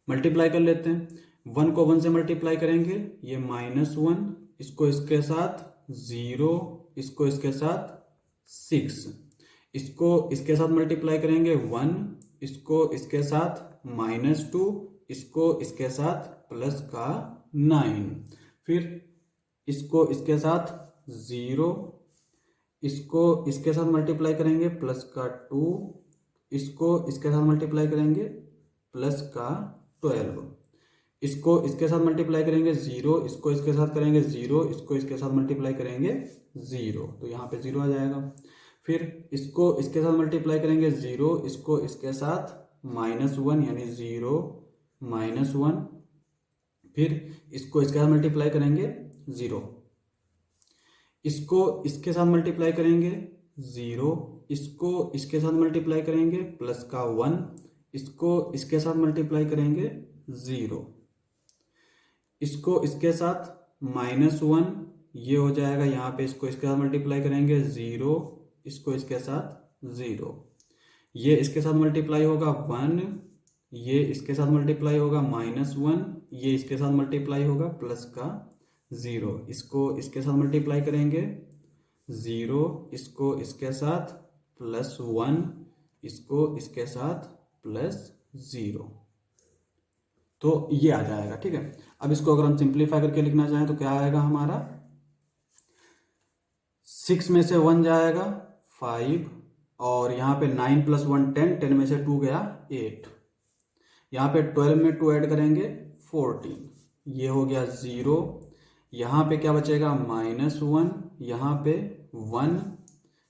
मल्टीप्लाई कर लेते हैं, 1 को 1 से मल्टीप्लाई करेंगे, ये -1, इसको इसके साथ 0, इसको इसके साथ 6, इसको इसके साथ मल्टीप्लाई करेंगे 1, इसको इसके साथ -2, इसको इसके साथ प्लस का 9, फिर इसको इसके साथ 0, इसको इसके साथ मल्टीप्लाई करेंगे प्लस का 2, इसको इसके साथ मल्टीप्लाई करेंगे प्लस का 12, इसको इसके साथ मल्टीप्लाई करेंगे 0, इसको इसके साथ करेंगे 0, इसको इसके साथ मल्टीप्लाई करेंगे 0, तो यहाँ पे 0 आ जाएगा। फिर इसको इसके साथ मल्टीप्लाई करेंगे 0, इसको इसके साथ -1 यानी 0 -1, फिर इसको इसके साथ मल्टीप्लाई करेंगे 0, इसको इसके साथ मल्टीप्लाई करेंगे 0, इसको इसके साथ मल्टीप्लाई करेंगे प्लस का 1, इसको इसके साथ मल्टीप्लाई करेंगे 0, इसको इसके साथ -1, ये हो जाएगा यहाँ पे, इसको इसके साथ मल्टीप्लाई करेंगे 0, इसको इसके साथ 0, ये इसके साथ मल्टीप्लाई होगा 1, ये इसके साथ मल्टीप्लाई होगा -1, ये इसके साथ मल्टीप्लाई होगा प्लस का 0, इसको इसके साथ मल्टीप्लाई करेंगे 0, इसको इसके साथ +1, इसको इसके साथ +0, तो ये आ जाएगा। ठीक है, अब इसको अगर हम सिंप्लीफाई करके लिखना चाहें तो क्या आएगा हमारा, 6 में से 1 जाएगा 5, और यहाँ पे 9 + 1 10, 10 में से 2 गया 8, यहाँ पे 12 में 2 ऐड करेंगे 14, ये हो गया 0, यहाँ पे क्या बचेगा -1, यहाँ पे 1,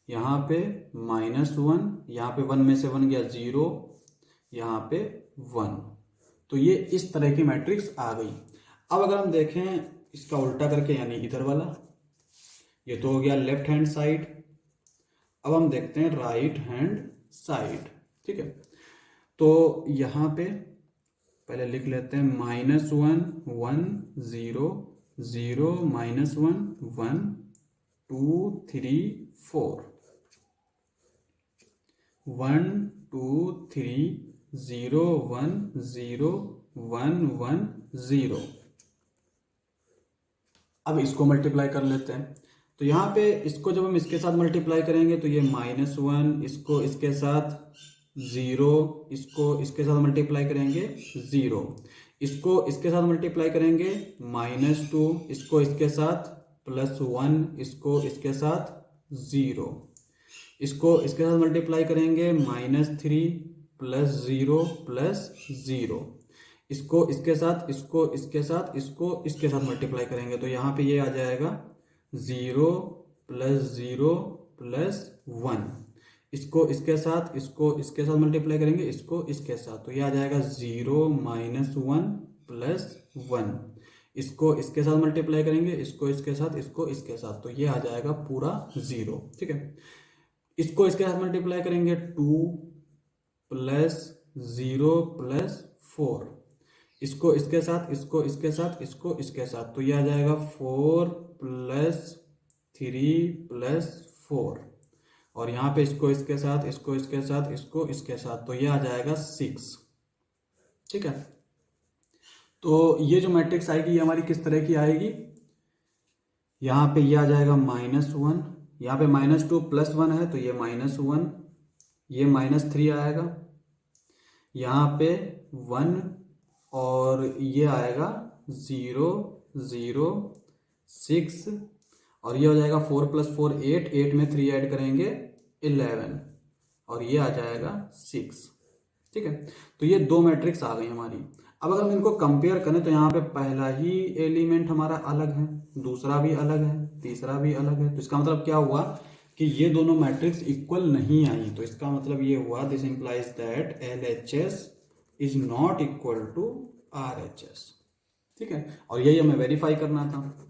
यहाँ पे -1, यहाँ पे 1 में से 1 गया 0, यहाँ पे 1, तो ये इस तरह की मैट्रिक्स आ गई। अब अगर हम देखें इसका उल्टा करके, यानी इधर वाला, ये तो हो गया लेफ्ट हैंड साइड। अब हम देखते हैं राइट हैंड साइड। ठीक है, तो यहाँ पे पहले लिख लेते हैं -1 1 0 0 -1 1 2 3 4 1 2 3 0 1 0 1 1 0। अब इसको मल्टीप्लाई कर लेते हैं, तो यहाँ पे इसको जब हम इसके साथ मल्टीप्लाई करेंगे तो ये -1, इसको इसके साथ 0, इसको इसके साथ मल्टीप्लाई करेंगे 0, इसको इसके साथ मल्टीप्लाई करेंगे -2, इसको इसके साथ +1, इसको इसके साथ 0, इसको इसके साथ मल्टीप्लाई करेंगे -3 +0 +0, इसको इसके साथ, इसको इसके साथ, इसको इसके साथ मल्टीप्लाई करेंगे तो यहाँ पे ये आ जाएगा 0 +0 +1, इसको इसके साथ, इसको इसके साथ मल्टीप्लाई करेंगे, इसको इसके साथ, तो ये आ जाएगा 0 -1 +1, इसको इसके साथ मल्टीप्लाई करेंगे, इसको इसके साथ, इसको इसके साथ, तो ये आ जाएगा पूरा 0। ठीक है, इसको इसके साथ मल्टीप्लाई करेंगे 2 +0 +4, इसको इसके साथ, इसको इसके साथ, इसको इसके साथ, तो ये आ जाएगा 4 +3 +4, और यहाँ पे इसको इसके साथ, इसको इसके साथ, इसको इसके साथ, तो ये आ जाएगा 6। ठीक है, तो ये जो मैट्रिक्स आएगी ये हमारी किस तरह की आएगी, यहाँ पे ये आ जाएगा -1, यहाँ पे -2 +1 है तो ये -1, ये -3 आएगा, यहाँ पे 1, और ये आएगा 0 0 6, और ये हो जाएगा 4 + 4 8, 8 में 3 ऐड करेंगे 11, और ये आ जाएगा 6। ठीक है, तो ये दो मैट्रिक्स आ गई हमारी। अब अगर हम इनको कंपेयर करें तो यहाँ पे पहला ही एलिमेंट हमारा अलग है, दूसरा भी अलग है, तीसरा भी अलग है, तो इसका मतलब क्या हुआ कि ये दोनों मैट्रिक्स इक्वल नहीं आई, तो इसका मतलब ये हुआ, this implies that LHS is not equal to RHS। ठीक है, और यही हमें वेरीफाई करना था।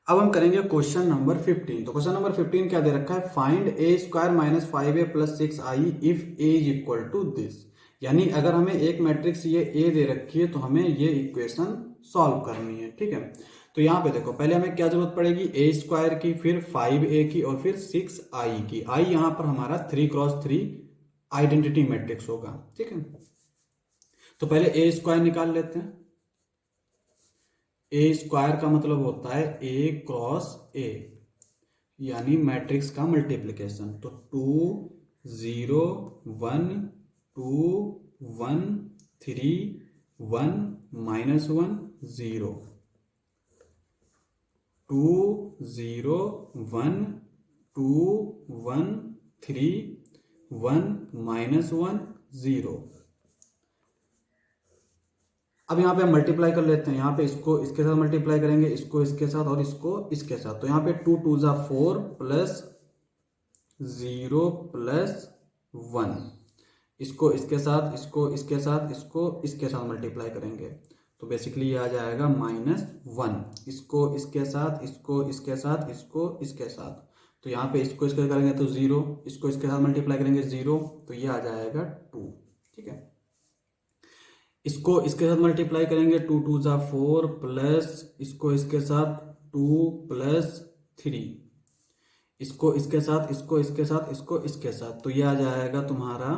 अब हम करेंगे क्वेश्चन नंबर 15। तो क्वेश्चन नंबर 15 क्या दे रखा है, find a² - 5a + 6i if a is equal to this. यानी अगर हमें एक मैट्रिक्स ये a दे रखी है तो हमें ये इक्वेशन सॉल्व करनी है। ठीक है, तो यहाँ पे देखो, पहले हमें क्या जरूरत पड़ेगी, a² की, फिर 5a की, और फिर 6i की। i यहाँ पर हमारा 3x3 आइडेंटिटी मैट्रिक्स होगा। ठीक है, तो पहले a² निकाल लेते हैं। a² का मतलब होता है a क्रॉस a, यानी मैट्रिक्स का मल्टीप्लिकेशन। तो 2 0 1 2 1 3 1 -1 0, 2 0 1 2 1 3 1 -1 0, अब यहाँ पे हम मल्टीप्लाई कर लेते हैं, यहाँ पे इसको इसके साथ मल्टीप्लाई करेंगे, इसको इसके साथ और इसको इसके साथ। तो यहाँ पे 2 2 जा 4 प्लस 0 प्लस 1, इसको इसके साथ, इसको इसके साथ, इसको इसके साथ मल्टीप्लाई करेंगे तो बेसिकली ये आ जाएगा -1। इसको इसके साथ, इसको इसके साथ, इसको इसके साथ, तो यहाँ पे इसको इसके करेंगे तो 0, इसको इसके साथ मल्टीप्लाई करेंगे 0, तो ये आ जाएगा 2। ठीक है, इसको इसके साथ मल्टीप्लाई करेंगे 2 2 जा 4 प्लस इसको इसके साथ 2 प्लस 3, इसको इसके साथ, इसको इसके साथ, इसको इसके साथ, तो ये आ जाएगा तुम्हारा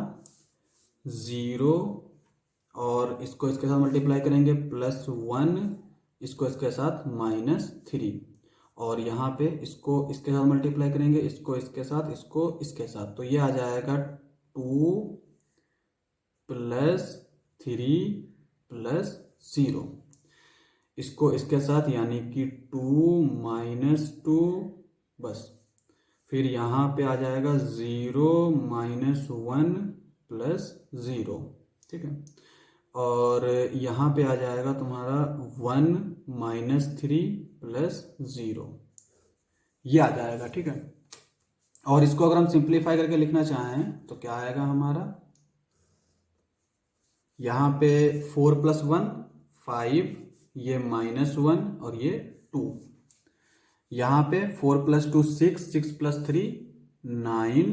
0, और इसको इसके साथ मल्टीप्लाई करेंगे +1, इसको इसके साथ -3, और यहाँ पे इसको इसके साथ मल्टीप्लाई करेंगे, इसको इसके साथ, इसको इसके साथ, तो ये आ जाएगा 2 + 3 + 0, इसको इसके साथ यानी कि 2 - 2, बस फिर यहाँ पे आ जाएगा 0 - 1 + 0। ठीक है, और यहाँ पे आ जाएगा तुम्हारा 1 - 3 + 0, ये आ जाएगा। ठीक है, और इसको अगर हम सिंप्लीफाई करके लिखना चाहें तो क्या आएगा हमारा, यहाँ पे 4 + 1 5, ये -1 और ये 2, यहाँ पे 4 + 2 6, 6 + 3 9,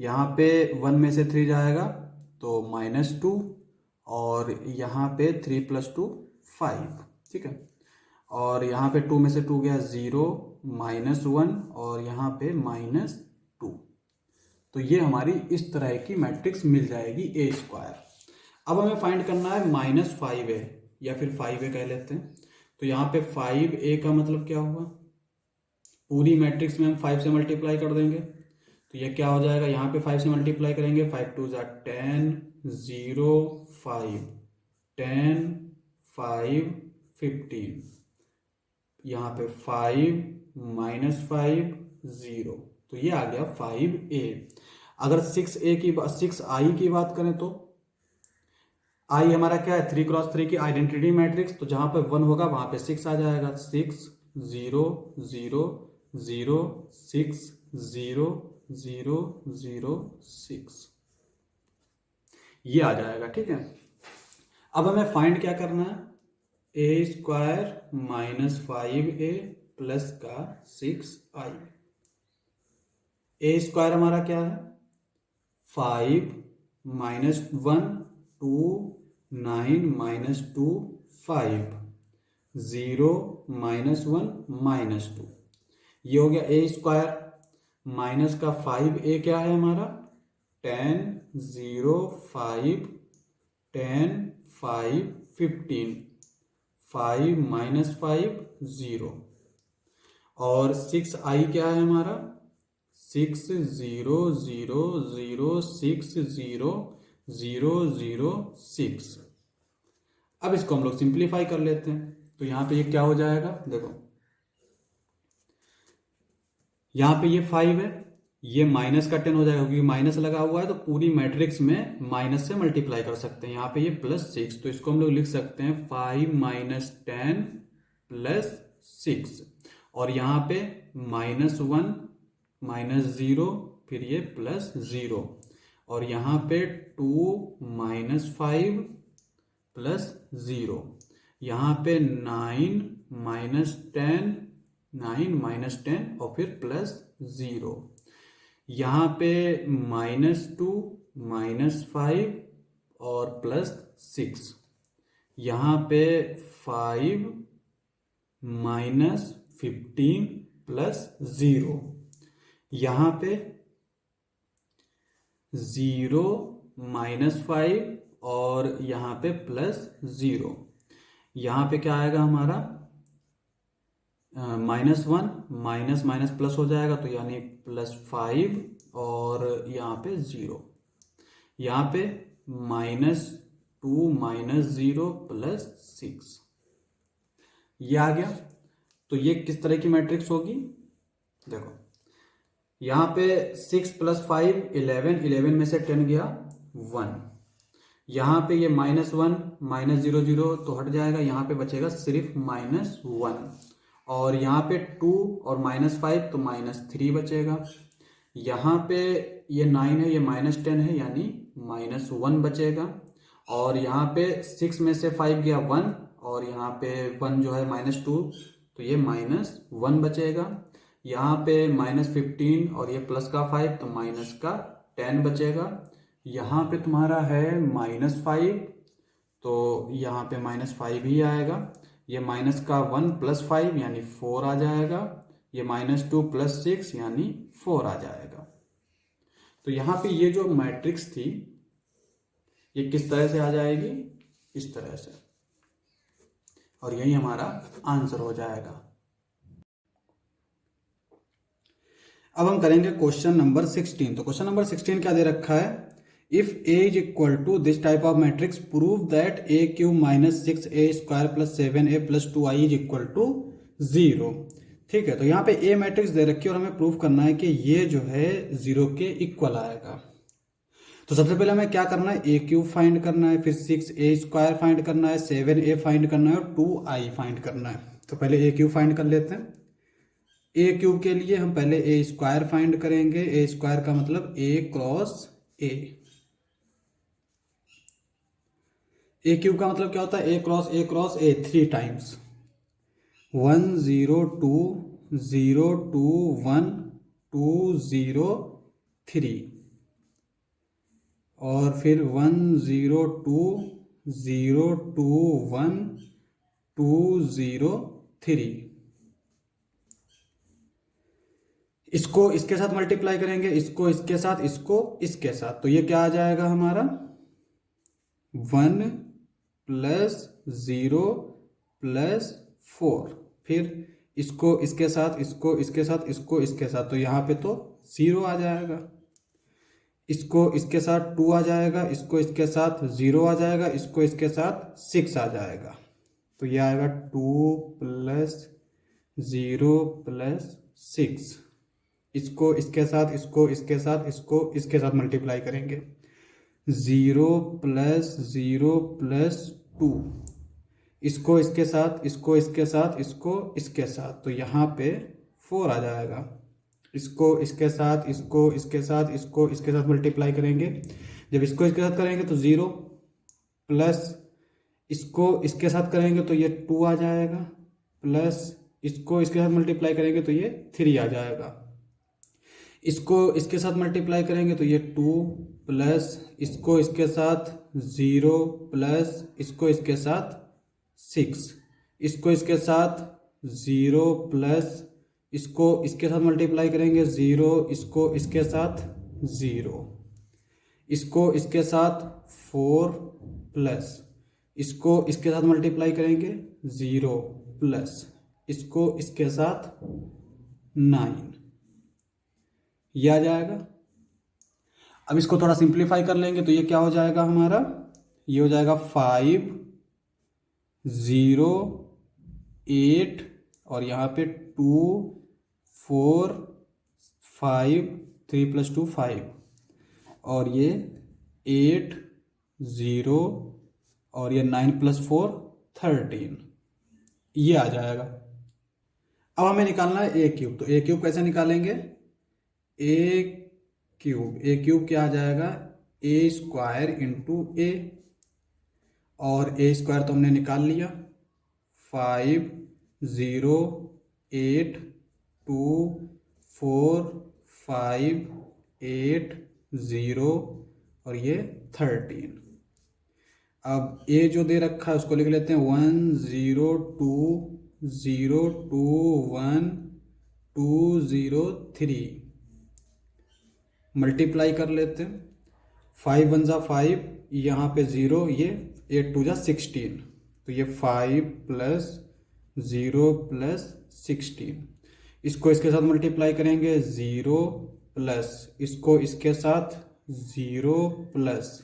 यहाँ पे 1 में से 3 जाएगा तो -2, और यहाँ पे 3 + 2 5। ठीक है, और यहाँ पे 2 में से 2 गया 0, -1, और यहाँ पे -2। तो ये हमारी इस तरह की मैट्रिक्स मिल जाएगी A²। अब हमें फाइंड करना है -5A या फिर 5A कह लेते हैं। तो यहाँ पे 5A का मतलब क्या हुआ, पूरी मैट्रिक्स में हम 5 से मल्टीप्लाई कर देंगे, तो ये क्या हो जाएगा, यहाँ पे 5 से मल्टीप्लाई करेंगे, 5 2 जा 10, 0 5, 10 5 15, यहाँ पे 5 -5 0, तो ये आ गया 5A। अगर 6I की बात करें तो I हमारा क्या है, 3 × 3 की आइडेंटिटी मैट्रिक्स, तो जहां पे 1 होगा वहां पे 6 आ जाएगा, 6 0 0 0 6 0 0 0 6, ये आ जाएगा। ठीक है, अब हमें फाइंड क्या करना है, A² - 5A प्लस का 6I। A² हमारा क्या है, 5 - 1 2 9 - 2 5, 0 -1 -2, ये हो गया A²। माइनस का 5A क्या है हमारा, 10 0 5 10 5 15, 5 - 5 0, और 6I क्या है हमारा, 6 0 0 0 6 0 0 0 6। अब इसको हम लोग सिंप्लीफाई कर लेते हैं, तो यहाँ पे ये क्या हो जाएगा, देखो यहाँ पे ये 5 है, ये माइनस का 10 हो जाएगा, क्योंकि माइनस लगा हुआ है तो पूरी मैट्रिक्स में माइनस से मल्टीप्लाई कर सकते हैं। यहाँ पे ये +6, तो इसको हम लोग लिख सकते हैं 5 - 10 + 6, और यहाँ पे -1 -0, फिर ये +0, और यहाँ पे 2 - 5 +0, यहाँ पे 9 - 10 9 - 10 और फिर +0, यहाँ पे -2 -5 और +6, यहाँ पे 5 -15 +0, यहाँ पे 0 -5 और यहाँ पे +0, यहाँ पे क्या आएगा हमारा, -1 माइनस माइनस प्लस हो जाएगा, तो यानी +5, और यहाँ पे 0, यहाँ पे -2 -0 +6, ये आ गया। तो ये किस तरह की मैट्रिक्स होगी, देखो यहाँ पे 6 + 5 11, 11 में से 10 गया 1, यहाँ पे ये -1 -0 0 तो हट जाएगा, यहाँ पे बचेगा सिर्फ -1, और यहाँ पे 2 और -5 तो -3 बचेगा। यहाँ पे ये 9 है, ये -10 है, यानी -1 बचेगा। और यहाँ पे 6 में से 5 गया 1, और यहाँ पे 1 जो है -2, तो ये -1 बचेगा। यहाँ पे -15 और ये प्लस का 5 तो -10 बचेगा। यहाँ पे तुम्हारा है -5, तो यहाँ पे -5 ही आएगा। ये माइनस का 1 + 5 यानी 4 आ जाएगा। ये -2 + 6 यानी 4 आ जाएगा। तो यहाँ पे ये जो मैट्रिक्स थी ये किस तरह से आ जाएगी, इस तरह से, और यही हमारा आंसर हो जाएगा। अब हम करेंगे क्वेश्चन नंबर 16। तो क्वेश्चन नंबर 16 क्या दे रखा है, if a is equal to this type of matrix prove that a³ - 6a² + 7a + 2i is equal to 0। ठीक है, तो यहाँ पे a मैट्रिक्स दे रखी है और हमें प्रूव करना है कि ये जो है 0 के इक्वल आएगा। तो सबसे पहले हमें क्या करना है, a³ फाइंड करना है, फिर 6a² फाइंड करना है, 7a फाइंड करना है और 2i फाइंड करना है। तो पहले a³ फाइंड कर लेते हैं। a³ के लिए हम पहले a² फाइंड करेंगे। a² का मतलब a क्रॉस a। a³ का मतलब क्या होता है, a cross a cross a 3 times, 1 0 2 0 2 1 2 0 3, और फिर 1 0 2 0 2 1 2 0 3। इसको इसके साथ मल्टीप्लाई करेंगे, इसको इसके साथ, इसको इसके साथ, तो ये क्या आ जाएगा हमारा 1 + 0 + 4। फिर इसको इसके साथ, इसको इसके साथ, इसको इसके साथ, तो यहाँ पे तो 0 आ जाएगा। इसको इसके साथ 2 आ जाएगा, इसको इसके साथ 0 आ जाएगा, इसको इसके साथ 6 आ जाएगा। तो ये आएगा 2 + 0 + 6। इसको इसके साथ, इसको इसके साथ, इसको इसके साथ मल्टीप्लाई करेंगे, 0 + 0 + 2। इसको इसके साथ, इसको इसके साथ, इसको इसके साथ, तो यहाँ पे 4 आ जाएगा। इसको इसके साथ, इसको इसके साथ, इसको इसके साथ मल्टीप्लाई करेंगे, जब इसको इसके साथ करेंगे तो 0, प्लस इसको इसके साथ करेंगे तो ये 2 आ जाएगा, प्लस इसको इसके साथ मल्टीप्लाई करेंगे तो ये 3 आ जाएगा। इसको इसके साथ मल्टीप्लाई करेंगे तो ये 2, प्लस इसको इसके साथ 0, प्लस इसको इसके साथ 6, इसको इसके साथ 0, प्लस इसको इसके साथ मल्टीप्लाई करेंगे 0, इसको इसके साथ 0, इसको इसके साथ 4, प्लस इसको इसके साथ मल्टीप्लाई करेंगे 0, प्लस इसको इसके साथ 9, ये आ जाएगा। अब इसको थोड़ा सिंप्लीफाई कर लेंगे तो ये क्या हो जाएगा हमारा, ये हो जाएगा 5 0 8, और यहाँ पे 2 4 5 3 + 2 5, और ये 8 0, और ये 9 + 4 13, ये आ जाएगा। अब हमें निकालना है a³। तो a³ कैसे निकालेंगे, a³ क्या आ जाएगा, a² × a, और a² तो हमने निकाल लिया, 5 0 8 2 4 5 8 0, और ये 13। अब a जो दे रखा है उसको लिख लेते हैं 1 0 2 0 2 1 2 0 3, मल्टीप्लाई कर लेते हैं, 5 1 = 5, यहाँ पे 0, ये 8 2 = 16, तो ये 5 + 0 + 16। इसको इसके साथ मल्टीप्लाई करेंगे 0, प्लस इसको इसके साथ 0, प्लस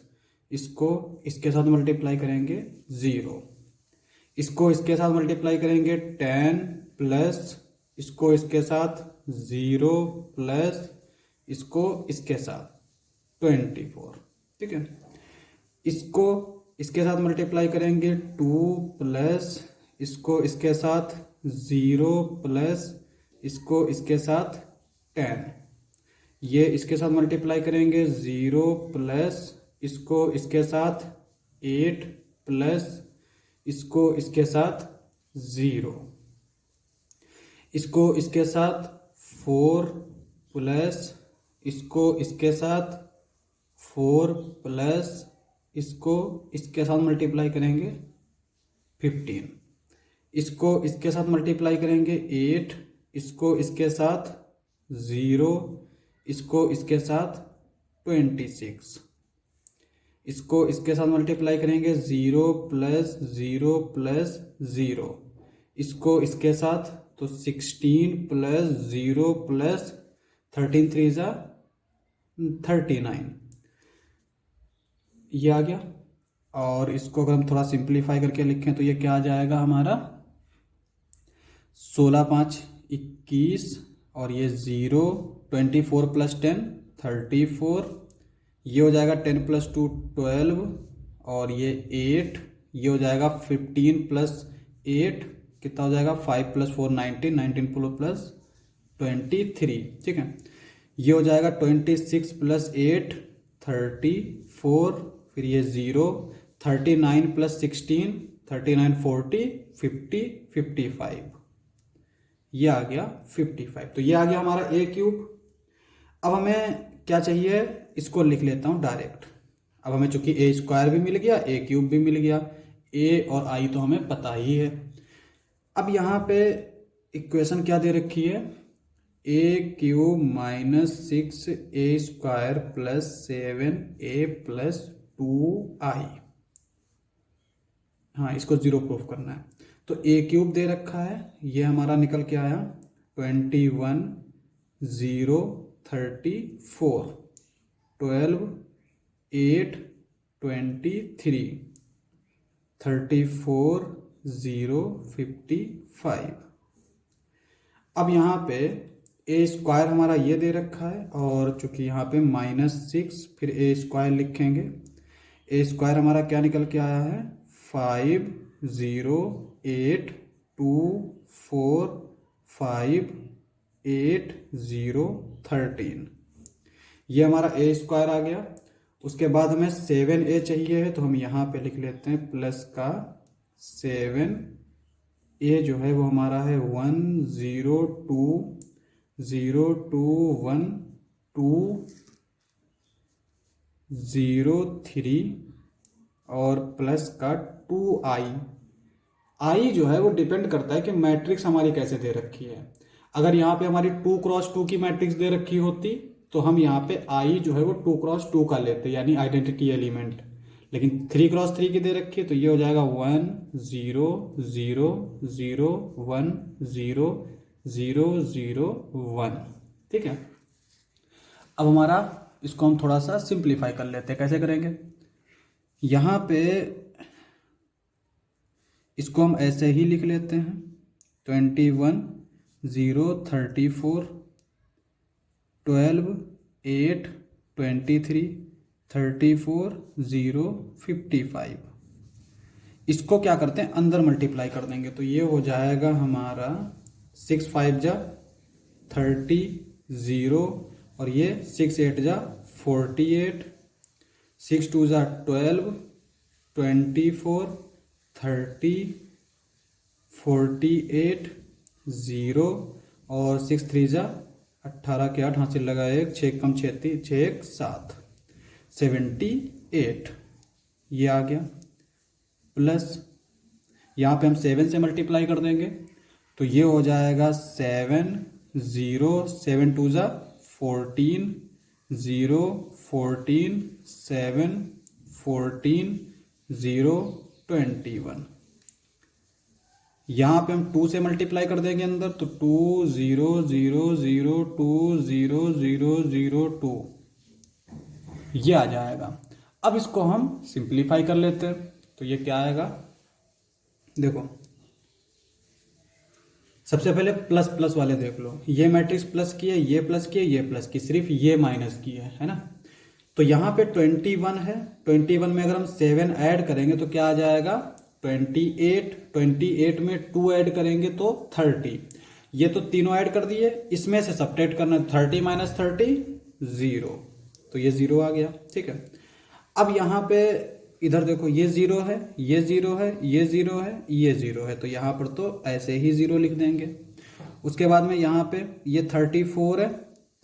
इसको इसके साथ मल्टीप्लाई करेंगे 0, इसको इसके साथ मल्टीप्लाई करेंगे 10, प्लस इसको इसके साथ 0, प्लस इसको इसके साथ 24। ठीक है, इसको इसके साथ मल्टीप्लाई करेंगे 2 प्लस इसको इसके साथ 0 प्लस इसको इसके साथ 10, ये इसके साथ मल्टीप्लाई करेंगे 0 प्लस इसको इसके साथ 8 प्लस इसको इसके साथ 0, इसको इसके साथ 4 प्लस इसको इसके साथ 4 प्लस इसको इसके साथ मल्टीप्लाई करेंगे 15, इसको इसके साथ मल्टीप्लाई करेंगे 8, इसको इसके साथ 0, इसको इसके साथ 26, इसको इसके साथ मल्टीप्लाई करेंगे 0 प्लस 0 प्लस 0, इसको इसके साथ तो 16 प्लस 0 प्लस 13 3 जा 39, ये आ गया। और इसको अगर हम थोड़ा सिंप्लीफाई करके लिखें तो ये क्या आ जाएगा हमारा 16 5 21 और ये 0, 24 प्लस 10 34, ये हो जाएगा 10 प्लस 2 12 और ये 8, ये हो जाएगा 15 प्लस 8 कितना हो जाएगा 5 प्लस 4 19, 19 प्लस 23, ठीक है। ये हो जाएगा 26 प्लस 8 34, फिर ये 0, 39 प्लस 16 39 40 50 55, ये आ गया 55। तो ये आ गया हमारा ए क्यूब। अब हमें क्या चाहिए, इसको लिख लेता हूँ डायरेक्ट। अब हमें चूंकि ए स्क्वायर भी मिल गया, ए क्यूब भी मिल गया, ए और आई तो हमें पता ही है। अब यहाँ पे इक्वेशन क्या दे रखी है, ए क्यूब माइनस 6 ए स्क्वायर प्लस 7 ए प्लस 2i। हाँ, इसको 0 प्रूफ करना है। तो ए क्यूब दे रखा है, ये हमारा निकल के आया 21 0 34 12 8 23 34 0 55। अब यहाँ पे ए स्क्वायर हमारा ये दे रखा है और चूंकि यहाँ पे -6 फिर ए स्क्वायर लिखेंगे। ए स्क्वायर हमारा क्या निकल के आया है 5 0 8 2 4 5 8 0 13, ये हमारा ए स्क्वायर आ गया। उसके बाद हमें 7a चाहिए है, तो हम यहाँ पे लिख लेते हैं प्लस का 7a जो है वो हमारा है 1 0 2 0 2 1 2 0 3 और प्लस का 2i। आई जो है वो डिपेंड करता है कि मैट्रिक्स हमारी कैसे दे रखी है। अगर यहाँ पे हमारी 2 क्रॉस 2 की मैट्रिक्स दे रखी होती तो हम यहाँ पे आई जो है वो 2 क्रॉस 2 का लेते, यानी आइडेंटिटी एलिमेंट। लेकिन 3 क्रॉस 3 की दे रखी है तो ये हो जाएगा 1 0 0 0 1 0 0 0 1, ठीक है। अब हमारा इसको हम थोड़ा सा सिंप्लीफाई कर लेते हैं। कैसे करेंगे, यहाँ पे इसको हम ऐसे ही लिख लेते हैं 21 0 34 12 8 23 34 0 55। इसको क्या करते हैं अंदर मल्टीप्लाई कर देंगे, तो ये हो जाएगा हमारा 6 5 जा 30 0 और ये 6 8 जा 48 6 2 जा 12 24 30 48 0 और 6 3 जा 18 के 8 हासिल लगा 1 6 कम 6 6 7 78, ये आ गया। प्लस यहाँ पे हम 7 से मल्टीप्लाई कर देंगे तो ये हो जाएगा 7 0 7 2 जा 14 0 14 7 14 0 21। यहाँ पे हम 2 से मल्टीप्लाई कर देंगे अंदर तो 2 0 0 0 2 0 0 0 2, ये आ जाएगा। अब इसको हम सिंप्लीफाई कर लेते हैं तो ये क्या आएगा, देखो सबसे पहले प्लस प्लस वाले देख लो, ये मैट्रिक्स प्लस की है, ये प्लस की है, ये प्लस की, सिर्फ ये माइनस की है ना। तो यहाँ पे 21 है, 21 में अगर हम 7 ऐड करेंगे तो क्या आ जाएगा 28, 28 में 2 ऐड करेंगे तो 30। ये तो तीनों ऐड कर दिए, इसमें से सब्ट्रैक्ट करना, 30 माइनस 30 0, तो ये 0 आ गया। ठीक है, अब यहाँ पे इधर देखो ये 0 है, ये 0 है, ये 0 है, ये 0 है, तो यहाँ पर तो ऐसे ही 0 लिख देंगे। उसके बाद में यहाँ पे ये 34 है,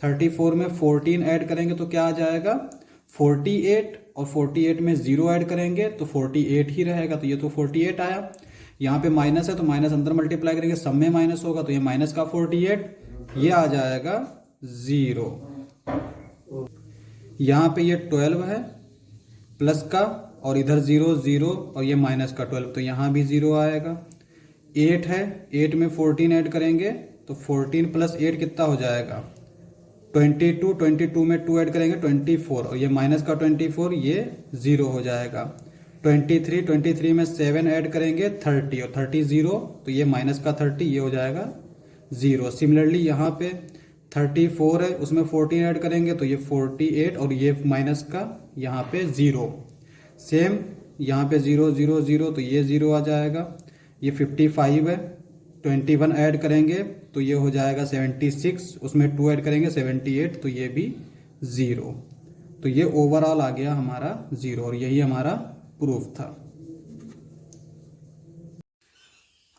34 में 14 ऐड करेंगे तो क्या आ जाएगा 48, और 48 में 0 ऐड करेंगे तो 48 ही रहेगा, तो ये तो 48 आया। यहाँ पे माइनस है तो माइनस अंदर मल्टीप्लाई करेंगे, सब में माइनस होगा तो ये माइनस का 48, ये आ जाएगा 0। यहाँ पे ये 12 है प्लस का, और इधर 0 0, और ये माइनस का 12, तो यहाँ भी 0 आएगा। 8 है, 8 में 14 ऐड करेंगे तो 14 प्लस 8 कितना हो जाएगा 22, 22 में 2 ऐड करेंगे 24, और ये माइनस का 24, ये 0 हो जाएगा। 23, 23 में 7 ऐड करेंगे 30, और 30 0, तो ये माइनस का 30, ये हो जाएगा 0। सिमिलरली यहाँ पे 34 है, उसमें 14 ऐड करेंगे तो ये 48, और ये माइनस का यहाँ पे 0। सेम यहाँ पे 0 0 0, तो ये 0 आ जाएगा। ये 55 है, 21 ऐड करेंगे तो ये हो जाएगा 76, उसमें 2 ऐड करेंगे 78, तो ये भी 0। तो ये ओवरऑल आ गया हमारा 0, और यही हमारा प्रूफ था।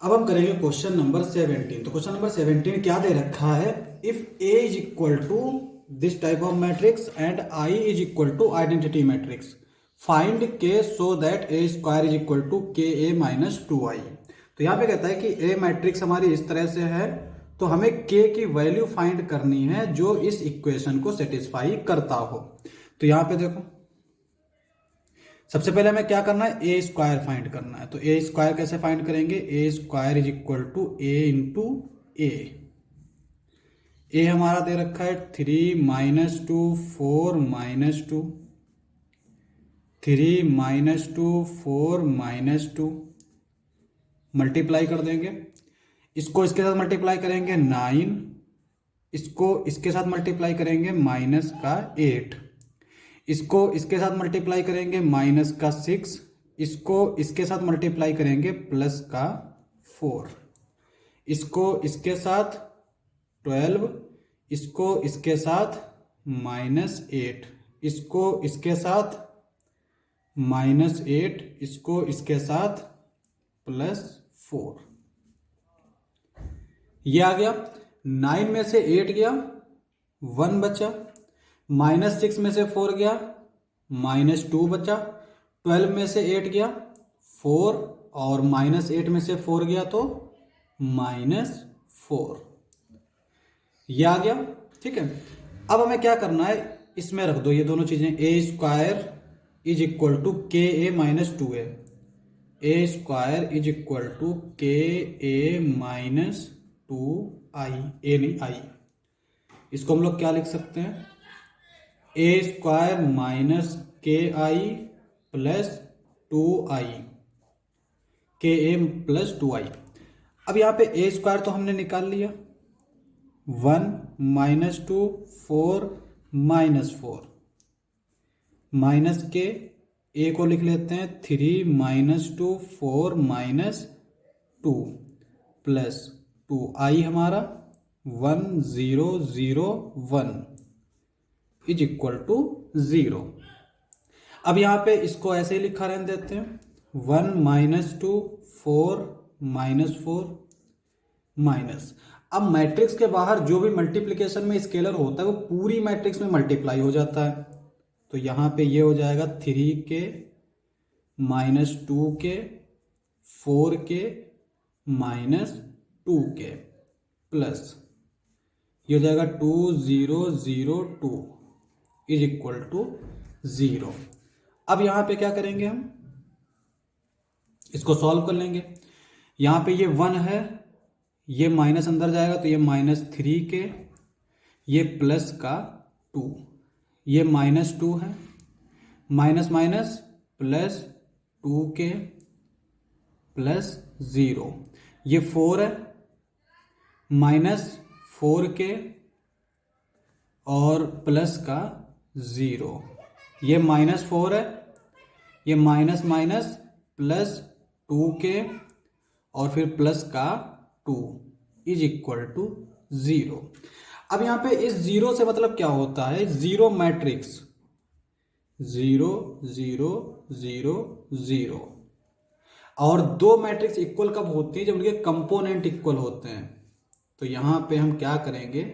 अब हम करेंगे क्वेश्चन नंबर 17। तो क्वेश्चन नंबर 17 क्या दे रखा है, if A is equal to this type of matrix and I is equal to identity matrix, find k so that A square is equal to k A minus 2i। तो यहाँ पे कहता है कि ए मैट्रिक्स हमारी इस तरह से है, तो हमें के की वैल्यू फाइंड करनी है जो इस इक्वेशन को सेटिस्फाई करता हो। तो यहाँ पे देखो, सबसे पहले हमें क्या करना है, ए स्क्वायर फाइंड करना है। तो ए स्क्वायर कैसे फाइंड करेंगे, A square is equal to A into A. A हमारा दे रखा है 3 minus 2 4 minus 2, 3 minus 2 4 minus 2, multiply कर देंगे। इसको इसके साथ मल्टीप्लाई करेंगे 9, इसको इसके साथ मल्टीप्लाई करेंगे माइनस का 8, इसको इसके साथ मल्टीप्लाई करेंगे माइनस का 6, इसको इसके साथ मल्टीप्लाई करेंगे प्लस का 4, इसको इसके साथ 12, इसको इसके साथ माइनस 8, इसको इसके साथ माइनस 8, इसको इसके साथ प्लस 4। ये आ गया। 9 में से 8 गया, 1 बचा, माइनस 6 में से 4 गया, माइनस 2 बचा, 12 में से 8 गया 4, और माइनस 8 में से 4 गया तो माइनस 4। ये आ गया। ठीक है, अब हमें क्या करना है, इसमें रख दो ये दोनों चीजें, A square is equal to k A minus 2a, A square is equal to k A minus 2i, ए नहीं आई, इसको हम लोग क्या लिख सकते हैं, ए स्क्वायर माइनस के आई प्लस 2i, के ए प्लस 2i। अब यहाँ पे ए स्क्वायर तो हमने निकाल लिया, 1 माइनस 2 4 माइनस 4, माइनस के ए को लिख लेते हैं 3 माइनस 2 4 माइनस 2 प्लस 2i हमारा 1 0 0 1 इज इक्वल टू 0। अब यहाँ पे इसको ऐसे ही लिखा रहने देते हैं, 1 माइनस 2 4 माइनस 4 माइनस। अब मैट्रिक्स के बाहर जो भी मल्टीप्लिकेशन में स्केलर होता है वो पूरी मैट्रिक्स में मल्टीप्लाई हो जाता है। तो यहाँ पे ये हो जाएगा 3k minus 2k 4k minus 2k plus ये हो जाएगा 2 0 0 2 इज इक्वल टू 0। अब यहाँ पे क्या करेंगे, हम इसको सॉल्व कर लेंगे। यहाँ पे ये 1 है, ये माइनस अंदर जाएगा तो ये माइनस 3k, ये प्लस का 2, ये माइनस 2 है, minus minus plus 2k plus 0, ये 4 है, माइनस 4k और प्लस का 0, ये -4 है, ये माइनस माइनस प्लस 2k और फिर प्लस का 2 इज इक्वल टू 0। अब यहां पे इस 0 से मतलब क्या होता है, जीरो मैट्रिक्स 0 0 0 0। और दो मैट्रिक्स इक्वल कब होती है, जब उनके कंपोनेंट इक्वल होते हैं। तो यहां पे हम क्या करेंगे,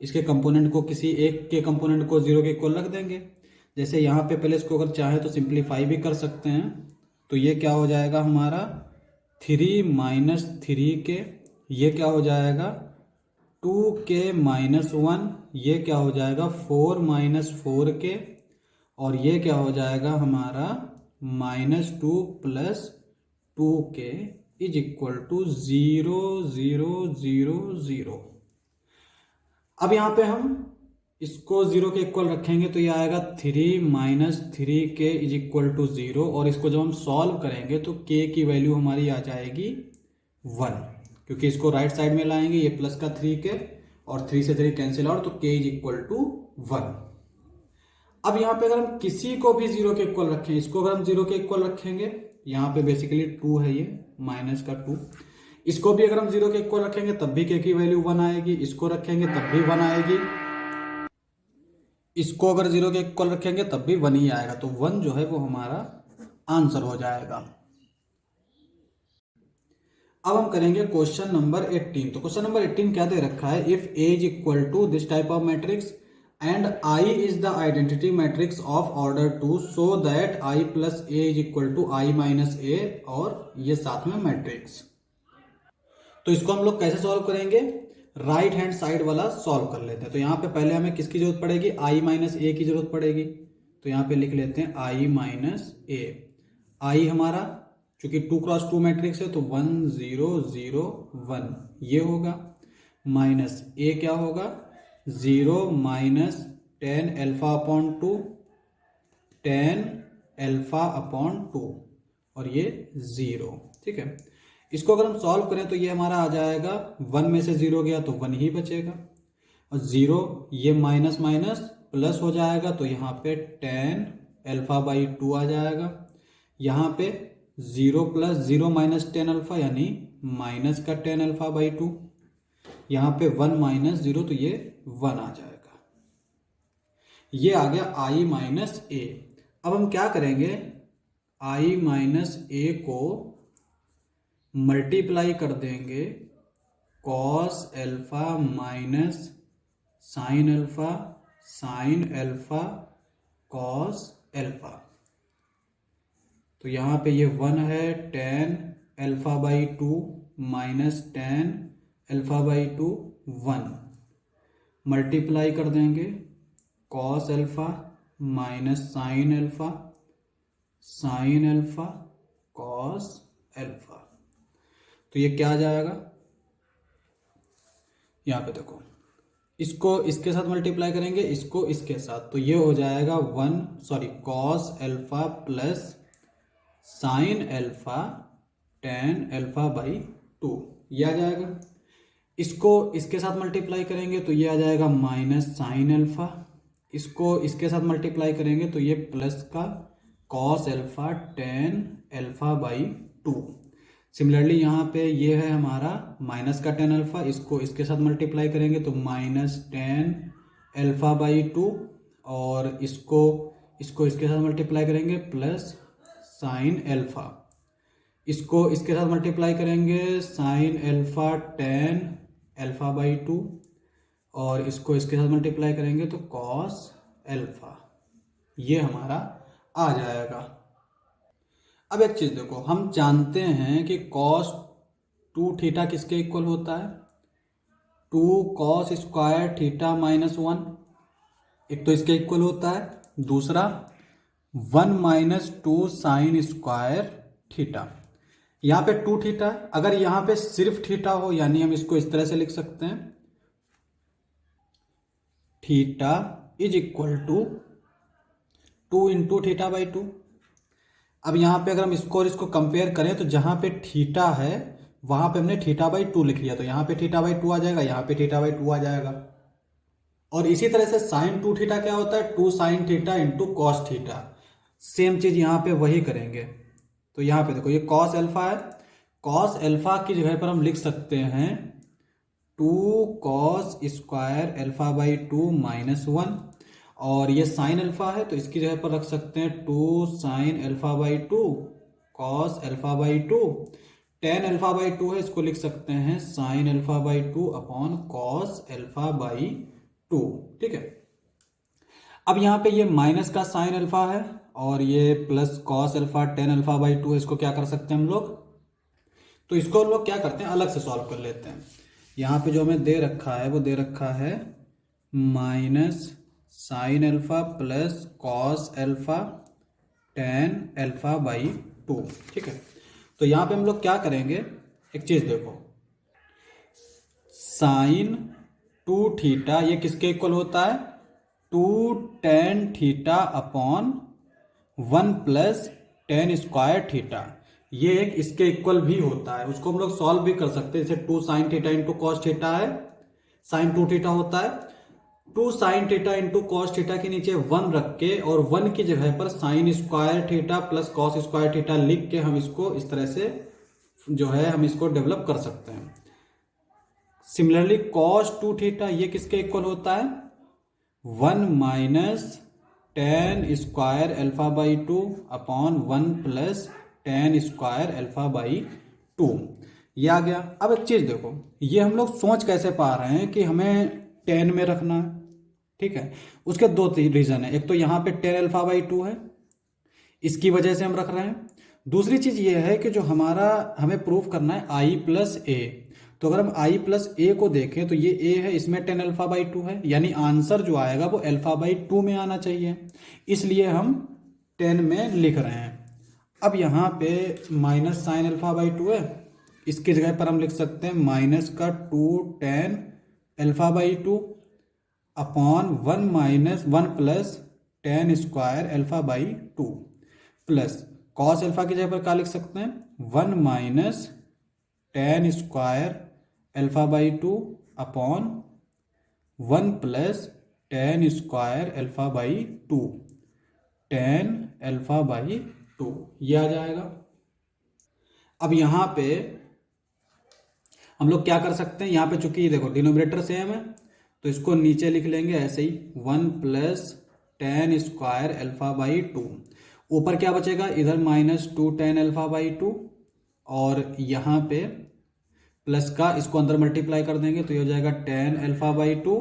इसके कंपोनेंट को, किसी एक के कंपोनेंट को 0 के इक्वल रख देंगे। जैसे यहाँ पे पहले इसको अगर चाहे तो सिंप्लीफाई भी कर सकते हैं। तो ये क्या हो जाएगा हमारा 3 माइनस 3k, ये क्या हो जाएगा 2k माइनस 1, ये क्या हो जाएगा 4 माइनस 4k, और ये क्या हो जाएगा हमारा -2 plus 2k is equal to 0 0 0 0। अब यहां पे हम इसको 0 के इक्वल रखेंगे तो ये आएगा 3 minus 3k is equal to 0, और इसको जब हम सॉल्व करेंगे तो k की वैल्यू हमारी आ जाएगी 1, क्योंकि इसको राइट साइड में लाएंगे, ये प्लस का 3k और 3 से 3 कैंसिल आउट, तो k इज इक्वल टू 1। अब यहाँ पे अगर हम किसी को भी 0 के इक्वल रखें, इसको अगर हम 0 के इक्वल रखेंगे, यहाँ पे बेसिकली 2 है, ये माइनस का 2, इसको भी अगर हम 0 के इक्वल रखेंगे तब भी k की वैल्यू 1 आएगी, इसको रखेंगे तब भी 1 आएगी, इसको अगर 0 के इक्वल रखेंगे तब भी 1 ही आएगा। तो 1 जो है वो हमारा आंसर हो जाएगा। अब हम करेंगे क्वेश्चन नंबर 18। तो क्वेश्चन नंबर 18 क्या दे रखा है, if A is equal to this type of matrix and I is the identity matrix of order 2 so that I plus A is equal to I minus A, और ये साथ में matrix. तो इसको हम लोग कैसे सॉल्व करेंगे, राइट हैंड साइड वाला सॉल्व कर लेते हैं। तो यहाँ पे पहले हमें किसकी जरूरत पड़ेगी, I माइनस A की जरूरत पड़ेगी। तो यहाँ पे लिख लेते हैं I माइनस A। I हमारा चूंकि 2 क्रॉस 2 मैट्रिक्स है तो 1 0 0 1 ये होगा, माइनस A क्या होगा 0 minus 10 alpha upon 2 10 alpha upon 2 और ये 0। ठीक है, इसको अगर हम सॉल्व करें तो ये हमारा आ जाएगा 1 में से 0 गया तो 1 ही बचेगा, और 0 ये माइनस माइनस प्लस हो जाएगा तो यहाँ पे 10 अल्फा बाई 2 आ जाएगा। यहाँ पे 0 प्लस 0 माइनस 10 अल्फा यानी माइनस का 10 अल्फा बाई 2, यहाँ पे 1 माइनस 0 तो ये 1 आ जाएगा। ये आ गया I माइनस A। अब हम क्या करेंगे, I माइनस A को मल्टीप्लाई कर देंगे cos alpha minus sine alpha cos alpha. तो यहाँ पे ये 1 है 10 alpha by 2 minus 10 alpha by 2 1, multiply कर देंगे cos alpha minus sine alpha cos alpha. तो ये क्या आ जाएगा, यहाँ पे देखो, इसको इसके साथ मल्टीप्लाई करेंगे, इसको इसके साथ, तो ये हो जाएगा cos alpha plus sine alpha 10 alpha by 2 ये आ जाएगा। इसको इसके साथ मल्टीप्लाई करेंगे तो ये आ जाएगा माइनस साइन एल्फा, इसको इसके साथ मल्टीप्लाई करेंगे तो ये प्लस का cos alpha 10 alpha by 2। Similarly यहाँ पे ये है हमारा माइनस का 10 अल्फा, इसको इसके साथ मल्टीप्लाई करेंगे तो माइनस 10 अल्फा बाई 2, और इसको इसके साथ मल्टीप्लाई करेंगे प्लस साइन एल्फा, इसको इसके साथ मल्टीप्लाई करेंगे साइन एल्फा 10 एल्फा बाई 2, और इसको इसके साथ मल्टीप्लाई करेंगे तो कॉस एल्फा, ये हमारा आ जाएगा। अब एक चीज देखो, हम जानते हैं कि कॉस 2 थीटा किसके इक्वल होता है, 2 कॉस स्क्वायर थीटा माइनस 1, एक तो इसके इक्वल होता है, दूसरा 1 माइनस 2 साइन स्क्वायर थीटा। यहाँ पे 2 थीटा, अगर यहाँ पे सिर्फ थीटा हो यानी हम इसको इस तरह से लिख सकते हैं, theta is equal to 2 into theta by 2। अब यहाँ पे अगर हम इसको और इसको कंपेयर करें तो जहां पे थीटा है वहां पे हमने थीटा बाई 2 लिख लिया, तो यहाँ पे थीटा बाई 2 आ जाएगा, यहाँ पे थीटा बाई 2 आ जाएगा। और इसी तरह से साइन 2 थीटा क्या होता है, 2 sine theta into cos theta. Same चीज यहाँ पे वही करेंगे। तो यहाँ पे देखो ये कॉस एल्फा है, कॉस एल्फा की जगह पर हम लिख सकते हैं 2 cos square alpha by 2 minus 1। और ये साइन एल्फा है तो इसकी जगह पर रख सकते हैं 2 sine alpha by 2 cos alpha by 2। Tan alpha by 2 है, इसको लिख सकते हैं sine alpha by 2 upon cos alpha by 2। ठीक है। अब यहाँ पे ये माइनस का साइन अल्फा है और ये plus cos alpha tan alpha by 2 है, इसको क्या कर सकते हैं हम लोग, तो इसको हम लोग क्या करते हैं अलग से सॉल्व कर लेते हैं। यहाँ पे जो हमें दे रखा है वो दे रखा है minus sine alpha plus cos alpha tan alpha by 2। ठीक है। तो यहाँ पे हम लोग क्या करेंगे, एक चीज देखो, साइन 2 थीटा ये किसके इक्वल होता है, 2 tan theta upon 1 plus ten square theta. ये एक इसके इक्वल भी होता है, उसको हम लोग सॉल्व भी कर सकते हैं। जैसे 2 sine theta into cos theta है, साइन 2 थीटा होता है, 2 sine theta into cos theta के नीचे 1 रख के और 1 की जगह पर sine square theta plus cos square theta लिख के हम इसको इस तरह से जो है हम इसको डेवलप कर सकते हैं। सिमिलरली कॉस 2 थीटा ये किसके इक्वल होता है, 1 minus ten square alpha by 2 upon 1 plus ten square alpha by 2। ये आ गया। अब एक चीज देखो, ये हम लोग सोच कैसे पा रहे हैं कि हमें 10 में रखना है। ठीक है। उसके दो रीजन है, एक तो यहाँ पे टेन एल्फा बाई 2 है, इसकी वजह से हम रख रहे हैं। दूसरी चीज ये है कि जो हमारा हमें प्रूफ करना है आई प्लस ए, तो अगर हम आई प्लस ए को देखें तो ये ए है, इसमें टेन अल्फा बाई 2 है, यानी आंसर जो आएगा वो अल्फा बाई 2 में आना चाहिए, इसलिए हम 10 में लिख रहे हैं। अब यहाँ पे माइनस साइन अल्फा बाई 2 है, इसकी जगह पर हम लिख सकते हैं माइनस का 2 tan alpha by 2 upon 1 minus 1 plus ten square alpha by 2 plus cos alpha की जगह पर क्या लिख सकते हैं 1 minus ten square alpha by 2 upon 1 plus ten square alpha by 2 tan alpha by 2, ये आ जाएगा। अब यहाँ पे हम लोग क्या कर सकते हैं, यहाँ पे चूंकि देखो डिनोमिनेटर सेम है तो इसको नीचे लिख लेंगे ऐसे ही 1 plus ten square alpha by 2। ऊपर क्या बचेगा, इधर माइनस 2 टेन अल्फा बाई 2 और यहाँ पे प्लस का इसको अंदर मल्टीप्लाई कर देंगे तो ये हो जाएगा टेन अल्फा बाई 2,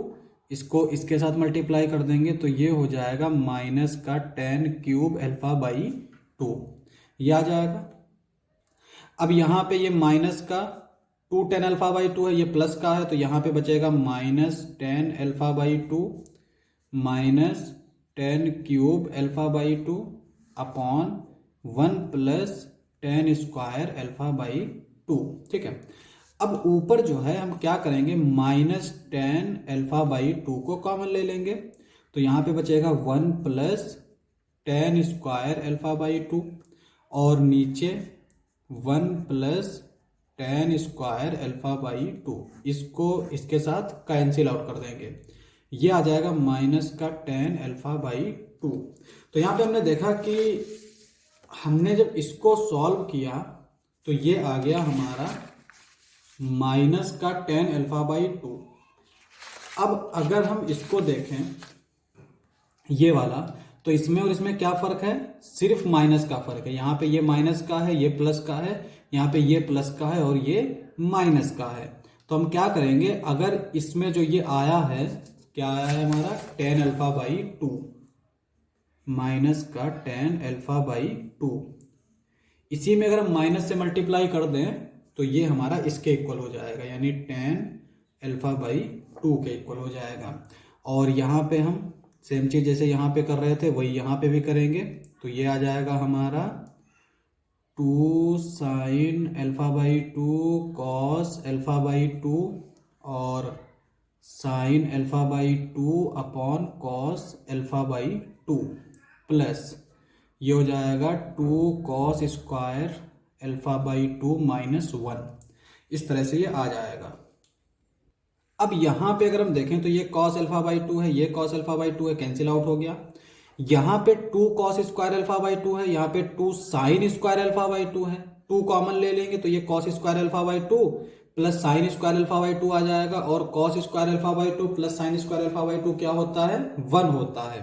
इसको इसके साथ मल्टीप्लाई कर देंगे तो ये हो जाएगा माइनस का टेन क्यूब अल्फा बाई 2, ये आ जाएगा। अब यहाँ पे ये माइनस का 2 टेन अल्फा बाई 2 है, ये प्लस का है तो यहाँ पे बचेगा minus tan alpha by 2 minus ten cube alpha by 2 upon 1 plus ten square alpha by 2। ठीक है। अब ऊपर जो है हम क्या करेंगे, माइनस टेन अल्फा बाई 2 को कॉमन ले लेंगे तो यहाँ पे बचेगा 1 plus ten square alpha by 2 और नीचे 1 plus ten square alpha by 2, इसको इसके साथ कैंसिल आउट कर देंगे, ये आ जाएगा माइनस का टेन अल्फा बाई 2। तो यहाँ पे हमने देखा कि हमने जब इसको सॉल्व किया तो ये आ गया हमारा माइनस का टेन अल्फा बाई 2। अब अगर हम इसको देखें ये वाला, तो इसमें और इसमें क्या फर्क है, सिर्फ माइनस का फर्क है। यहाँ पे ये माइनस का है, ये प्लस का है, यहाँ पे ये प्लस का है और ये माइनस का है। तो हम क्या करेंगे, अगर इसमें जो ये आया है, क्या आया है हमारा टेन अल्फा बाई 2 माइनस का टेन अल्फा बाई 2, इसी में अगर हम माइनस से मल्टीप्लाई कर दें तो ये हमारा इसके इक्वल हो जाएगा, यानी टेन अल्फा बाई 2 के इक्वल हो जाएगा। और यहाँ पे हम सेम चीज जैसे यहाँ पे कर रहे थे वही यहाँ पे भी करेंगे तो ये आ जाएगा हमारा 2 sine alpha by 2 cos alpha by 2 और sine alpha by 2 upon cos alpha by 2 plus ये हो जाएगा 2 cos square alpha by 2 minus 1, इस तरह से ये आ जाएगा। अब यहाँ पे अगर हम देखें तो ये cos अल्फा बाई 2 है, ये cos अल्फा बाई 2 है, कैंसिल आउट हो गया। यहाँ पे 2 cos स्क्वायर अल्फा बाई 2 है, यहाँ पे 2 साइन स्क्वायर अल्फा बाई 2 है। 2 कॉमन ले लेंगे तो ये cos square alpha by 2 plus sine square alpha by 2 आ जाएगा, और cos square alpha by 2 plus sine square alpha by 2 क्या होता है, 1 होता है।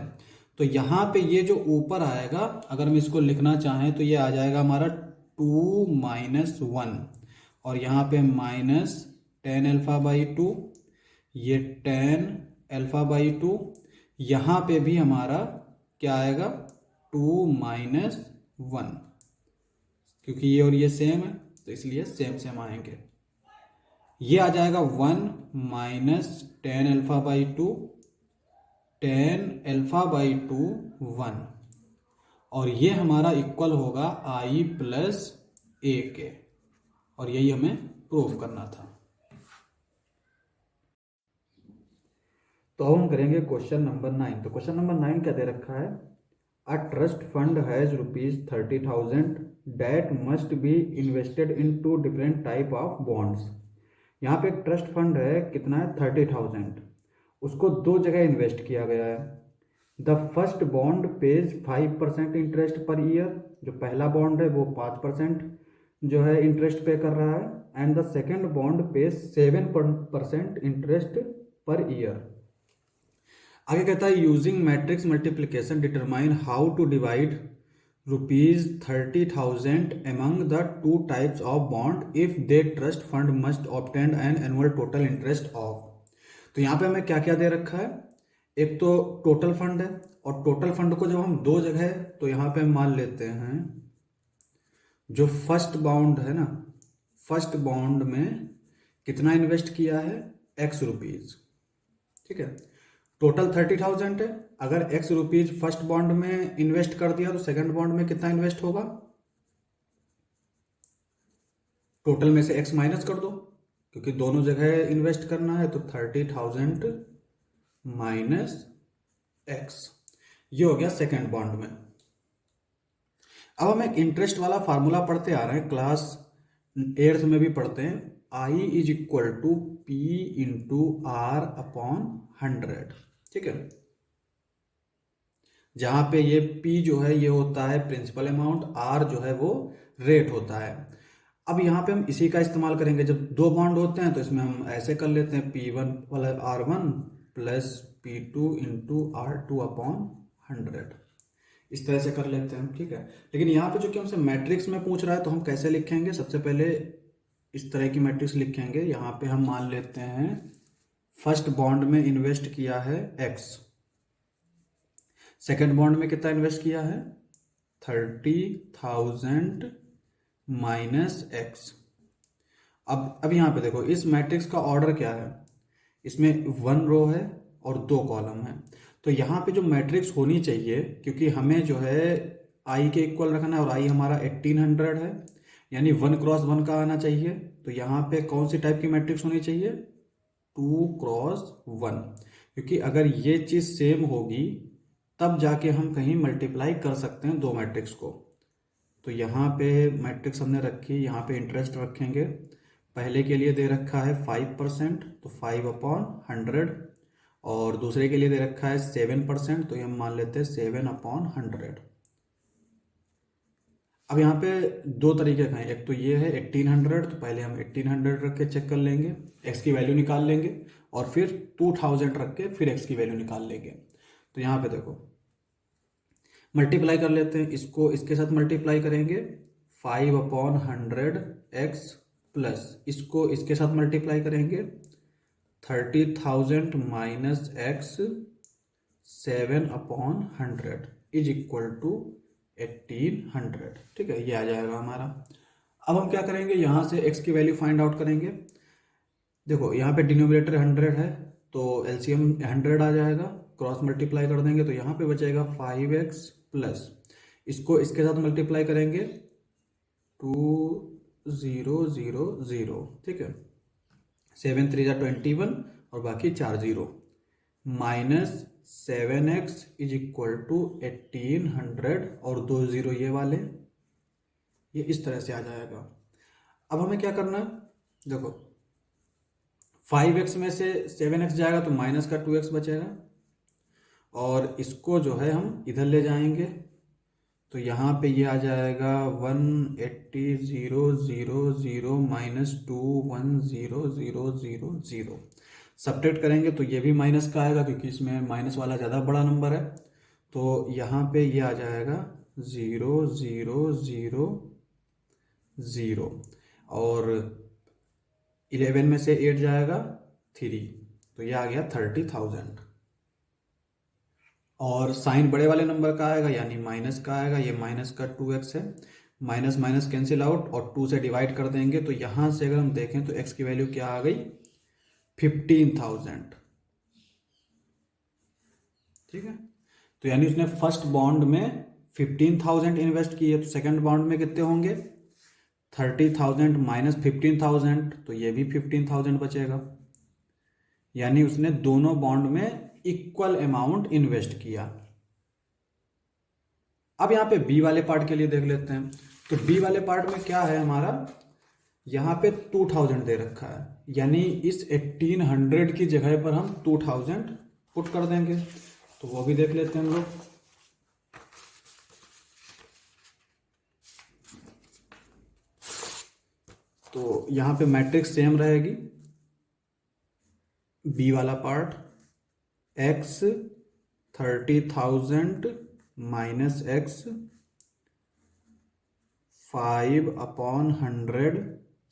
तो यहाँ पे ये जो ऊपर आएगा, अगर हम इसको लिखना चाहें तो ये आ जाएगा हमारा 2 माइनस 1, और यहाँ पे माइनस टेन अल्फा बाई 2, ये टेन अल्फा बाई 2, यहाँ पे भी हमारा क्या आएगा, 2 माइनस 1, क्योंकि ये और ये सेम है तो इसलिए सेम सेम आएंगे। ये आ जाएगा 1 minus tan alpha by 2, tan alpha by 2 1, और ये हमारा इक्वल होगा आई प्लस ए के, और यही हमें प्रूव करना था। तो अब हम करेंगे क्वेश्चन नंबर 9। तो क्वेश्चन नंबर 9 क्या दे रखा है, a trust fund has ₹30,000 that must be invested in 2 different type of bonds. यहाँ पे एक ट्रस्ट फंड है, कितना है, 30,000, उसको 2 जगह इन्वेस्ट किया गया है। The first bond page 5% interest per year, जो पहला बॉन्ड है वो 5% जो है इंटरेस्ट पे कर रहा है, and the second bond pays 7% interest per year. आगे कहता है using matrix multiplication determine how to divide ₹30,000 among the 2 types of bond if they trust fund must obtain an annual total interest of। तो यहाँ पे हमें क्या क्या दे रखा है, एक तो टोटल फंड है, और टोटल फंड को जब हम 2 जगह, तो यहाँ पे हम मान लेते हैं जो फर्स्ट बॉन्ड है ना, फर्स्ट बॉन्ड में कितना इन्वेस्ट किया है, X रुपीज, ठीक है। टोटल 30,000 है, अगर X रुपीज फर्स्ट बॉन्ड में इन्वेस्ट कर दिया तो सेकंड बॉन्ड में कितना इन्वेस्ट होगा, टोटल में से X माइनस कर दो, क्योंकि दोनों जगह इन्वेस्ट करना है, तो 30,000 माइनस X, ये हो गया सेकंड बॉन्ड में। अब हम एक इंटरेस्ट वाला फार्मूला पढ़ते आ रहे हैं, क्लास 8th में भी पढ़ते हैं, I is equal to P into R upon 100, ठीक है। जहां पे ये P जो है ये होता है प्रिंसिपल अमाउंट, R जो है वो रेट होता है। अब यहाँ पे हम इसी का इस्तेमाल करेंगे, जब 2 बॉन्ड होते हैं तो इसमें हम ऐसे कर लेते हैं, P1 वाला R1 plus P2 into R2 upon 100, इस तरह से कर लेते हैं, ठीक है। लेकिन यहाँ पे जो कि हमसे मैट्रिक्स में पूछ रहा है, तो हम कैसे लिखेंगे, सबसे पहले इस तरह की मैट्रिक्स लिखेंगे। यहाँ पे हम मान लेते हैं फर्स्ट बॉन्ड में इन्वेस्ट किया है X, सेकेंड बॉन्ड में कितना इन्वेस्ट किया है, 30,000 माइनस X। अब यहाँ पे देखो इस मैट्रिक्स का ऑर्डर क्या है, इसमें 1 रो है और 2 कॉलम है, तो यहाँ पे जो मैट्रिक्स होनी चाहिए, क्योंकि हमें जो है I के इक्वल रखना है, और I हमारा 1800 है, यानी 1 क्रॉस 1 का आना चाहिए। तो यहाँ पे कौन सी टाइप की मैट्रिक्स होनी चाहिए, 2 क्रॉस 1, क्योंकि अगर ये चीज सेम होगी तब जाके हम कहीं मल्टीप्लाई कर सकते हैं 2 मैट्रिक्स को। तो यहाँ पे मैट्रिक्स हमने रखी, यहाँ पे इंटरेस्ट रखेंगे, पहले के लिए दे रखा है 5%, तो 5 अपॉन 100, और दूसरे के लिए दे रखा है 7%, तो ये हम मान लेते हैं 7 अपॉन 100। अब यहाँ पे 2 तरीके का है, एक तो ये है 1800, तो पहले हम 1800 रख के चेक कर लेंगे, x की वैल्यू निकाल लेंगे, और फिर 2000 रख के फिर x की वैल्यू निकाल लेंगे। तो यहाँ पे देखो मल्टीप्लाई कर लेते हैं, इसको इसके साथ मल्टीप्लाई करेंगे, 5 अपॉन 100x प्लस इसको इसके साथ मल्टीप्लाई करेंगे, 30,000 minus x 7 upon 100 is equal to 1800, ठीक है, ये आ जाएगा हमारा। अब हम क्या करेंगे, यहाँ से x की वैल्यू फाइंड आउट करेंगे। देखो यहाँ पे डिनोमिनेटर 100 है, तो एलसीएम 100 आ जाएगा, क्रॉस मल्टीप्लाई कर देंगे तो यहाँ पे बचेगा 5x प्लस इसको इसके साथ मल्टीप्लाई करेंगे 2000, ठीक है, 7 3 जा 21 और बाकी 4 0, minus 7x is equal to 1800 और 2 0 ये वाले, ये इस तरह से आ जाएगा। अब हमें क्या करना है, देखो 5x में से 7x जाएगा तो माइनस का 2x बचेगा, और इसको जो है हम इधर ले जाएंगे तो यहाँ पे ये आ जाएगा 180,000 माइनस 210,000। सब्ट्रैक्ट करेंगे तो ये भी माइनस का आएगा क्योंकि इसमें माइनस वाला ज़्यादा बड़ा नंबर है। तो यहाँ पे ये आ जाएगा 0,0,0,0, और 11 में से 8 जाएगा 3, तो ये आ गया 30,000। और साइन बड़े वाले नंबर का आएगा यानी माइनस का आएगा, ये माइनस का 2x है, माइनस माइनस कैंसिल आउट और 2 से डिवाइड कर देंगे तो यहाँ से अगर हम देखें तो x की वैल्यू क्या आ गई, 15,000। ठीक है, तो यानी उसने फर्स्ट बॉन्ड में 15,000 इन्वेस्ट किए, तो सेकंड बॉन्ड में कितने होंगे, 30,000 माइनस 15,000, तो ये भी 15,000 बचेगा। यानी उसने दोनों बॉन्ड में इक्वल अमाउंट इन्वेस्ट किया। अब यहाँ पे बी वाले पार्ट के लिए देख लेते हैं। तो बी वाले पार्ट में क्या है हमारा, यहाँ पे 2000 दे रखा है, यानी इस 1800 की जगह पर हम 2000 पुट कर देंगे, तो वो भी देख लेते हैं हम लोग। तो यहाँ पे मैट्रिक्स सेम रहेगी, बी वाला part x 30,000 minus x 5/100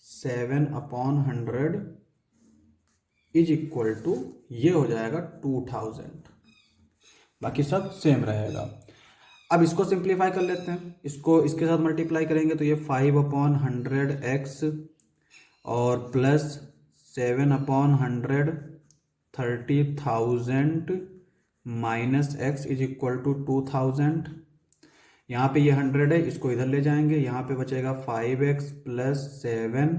7/100 is equal to, ये हो जाएगा 2000। बाकी सब सेम रहेगा। अब इसको सिंप्लीफाई कर लेते हैं, इसको इसके साथ मल्टीप्लाई करेंगे तो ये 5/100x और plus 7/100 30,000 minus x is equal to 2000। यहाँ पे ये 100 है, इसको इधर ले जाएंगे, यहाँ पे बचेगा 5x plus 7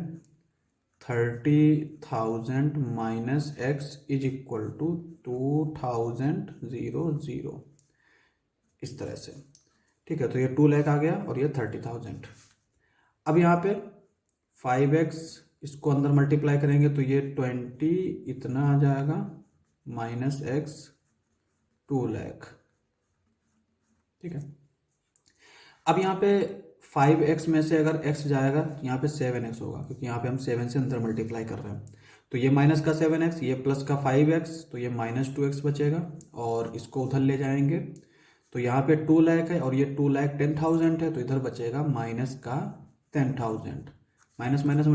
30,000 minus x is equal to 2000 इस तरह से। ठीक है, तो ये 2 लाख आ गया और ये 30,000। अब यहाँ पे 5x इसको अंदर मल्टीप्लाई करेंगे तो ये 20 इतना आ जाएगा माइनस x 2 लाख। ठीक है, अब यहाँ पे 5x में से अगर x जाएगा तो यहाँ पे 7x होगा, क्योंकि यहाँ पे हम 7 से अंदर मल्टीप्लाई कर रहे हैं। तो ये माइनस का 7x, ये प्लस का 5x, तो ये माइनस 2x बचेगा, और इसको उधर ले जाएंगे तो यहाँ पे 2 लाख है और ये 2,10,000 है, तो इधर बचेगा माइनस का 10,000। माइनस माइनस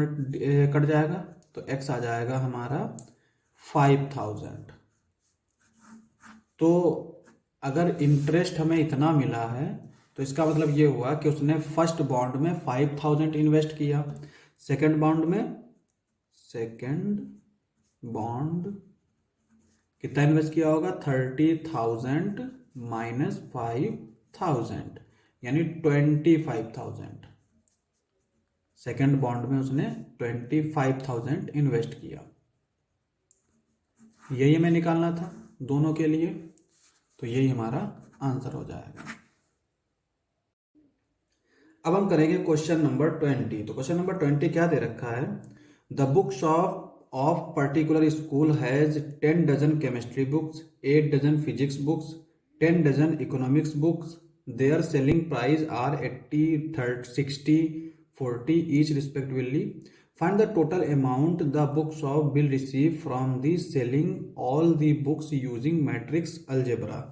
कट जाएगा तो x आ जाएगा हमारा 5,000। तो अगर इंटरेस्ट हमें इतना मिला है तो इसका मतलब ये हुआ कि उसने फर्स्ट बॉन्ड में 5,000 इन्वेस्ट किया, सेकंड बॉन्ड कितना इन्वेस्ट किया होगा, 30,000 माइनस 5,000 यानी 25,000। सेकंड बॉन्ड में उसने 25,000 इन्वेस्ट किया। यही हमें निकालना था दोनों के लिए, तो यही हमारा आंसर हो जाएगा। अब हम करेंगे क्वेश्चन नंबर 20। तो क्वेश्चन नंबर 20 क्या दे रखा है, the book shop of particular school has 10 dozen chemistry books, 8 dozen physics books, 10 dozen economics books, their selling price are 80, 30, 60, 40 each respectively. Find the total amount the bookshop will receive from the selling all the books using matrix algebra.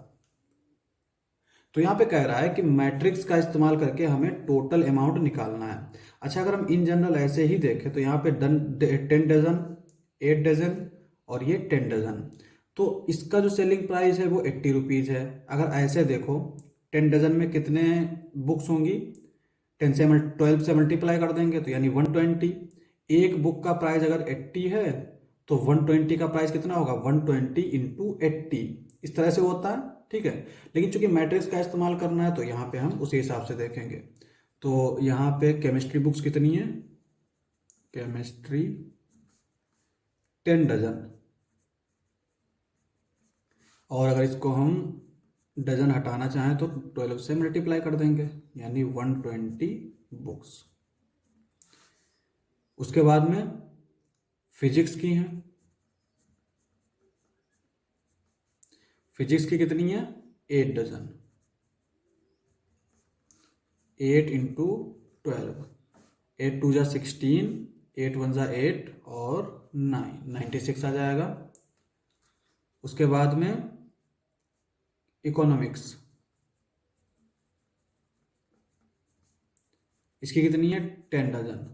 तो यहाँ पे कह रहा है कि matrix का इस्तेमाल करके हमें टोटल अमाउंट निकालना है। अच्छा, अगर हम इन जनरल ऐसे ही देखें तो यहाँ पे 10 डजन, 8 डजन और ये 10 डजन, तो इसका जो सेलिंग प्राइस है वो 80 रुपीज़ है। अगर ऐसे देखो 10 डजन में कितने बुक्स होंगी, 12 से मल्टीप्लाई कर देंगे तो यानी 120। एक बुक का प्राइस अगर 80 है तो 120 का प्राइस कितना होगा, 120 इंटू 80, इस तरह से होता है। ठीक है, लेकिन चूंकि मैट्रिक्स का इस्तेमाल करना है तो यहाँ पे हम उसी हिसाब से देखेंगे। तो यहाँ पे केमिस्ट्री बुक्स कितनी है, केमिस्ट्री 10 डजन, और अगर इसको हम डजन हटाना चाहें तो 12 से मल्टीप्लाई कर देंगे यानी 120 बुक्स। उसके बाद में फिजिक्स की हैं फिजिक्स की कितनी है? 8 डजन। 8 इंटू 12, 8 टू जा 16, 8 वन जा 8 और 9, 96 आ जाएगा। उसके बाद में इकोनॉमिक्स, इसकी कितनी है? 10 डजन।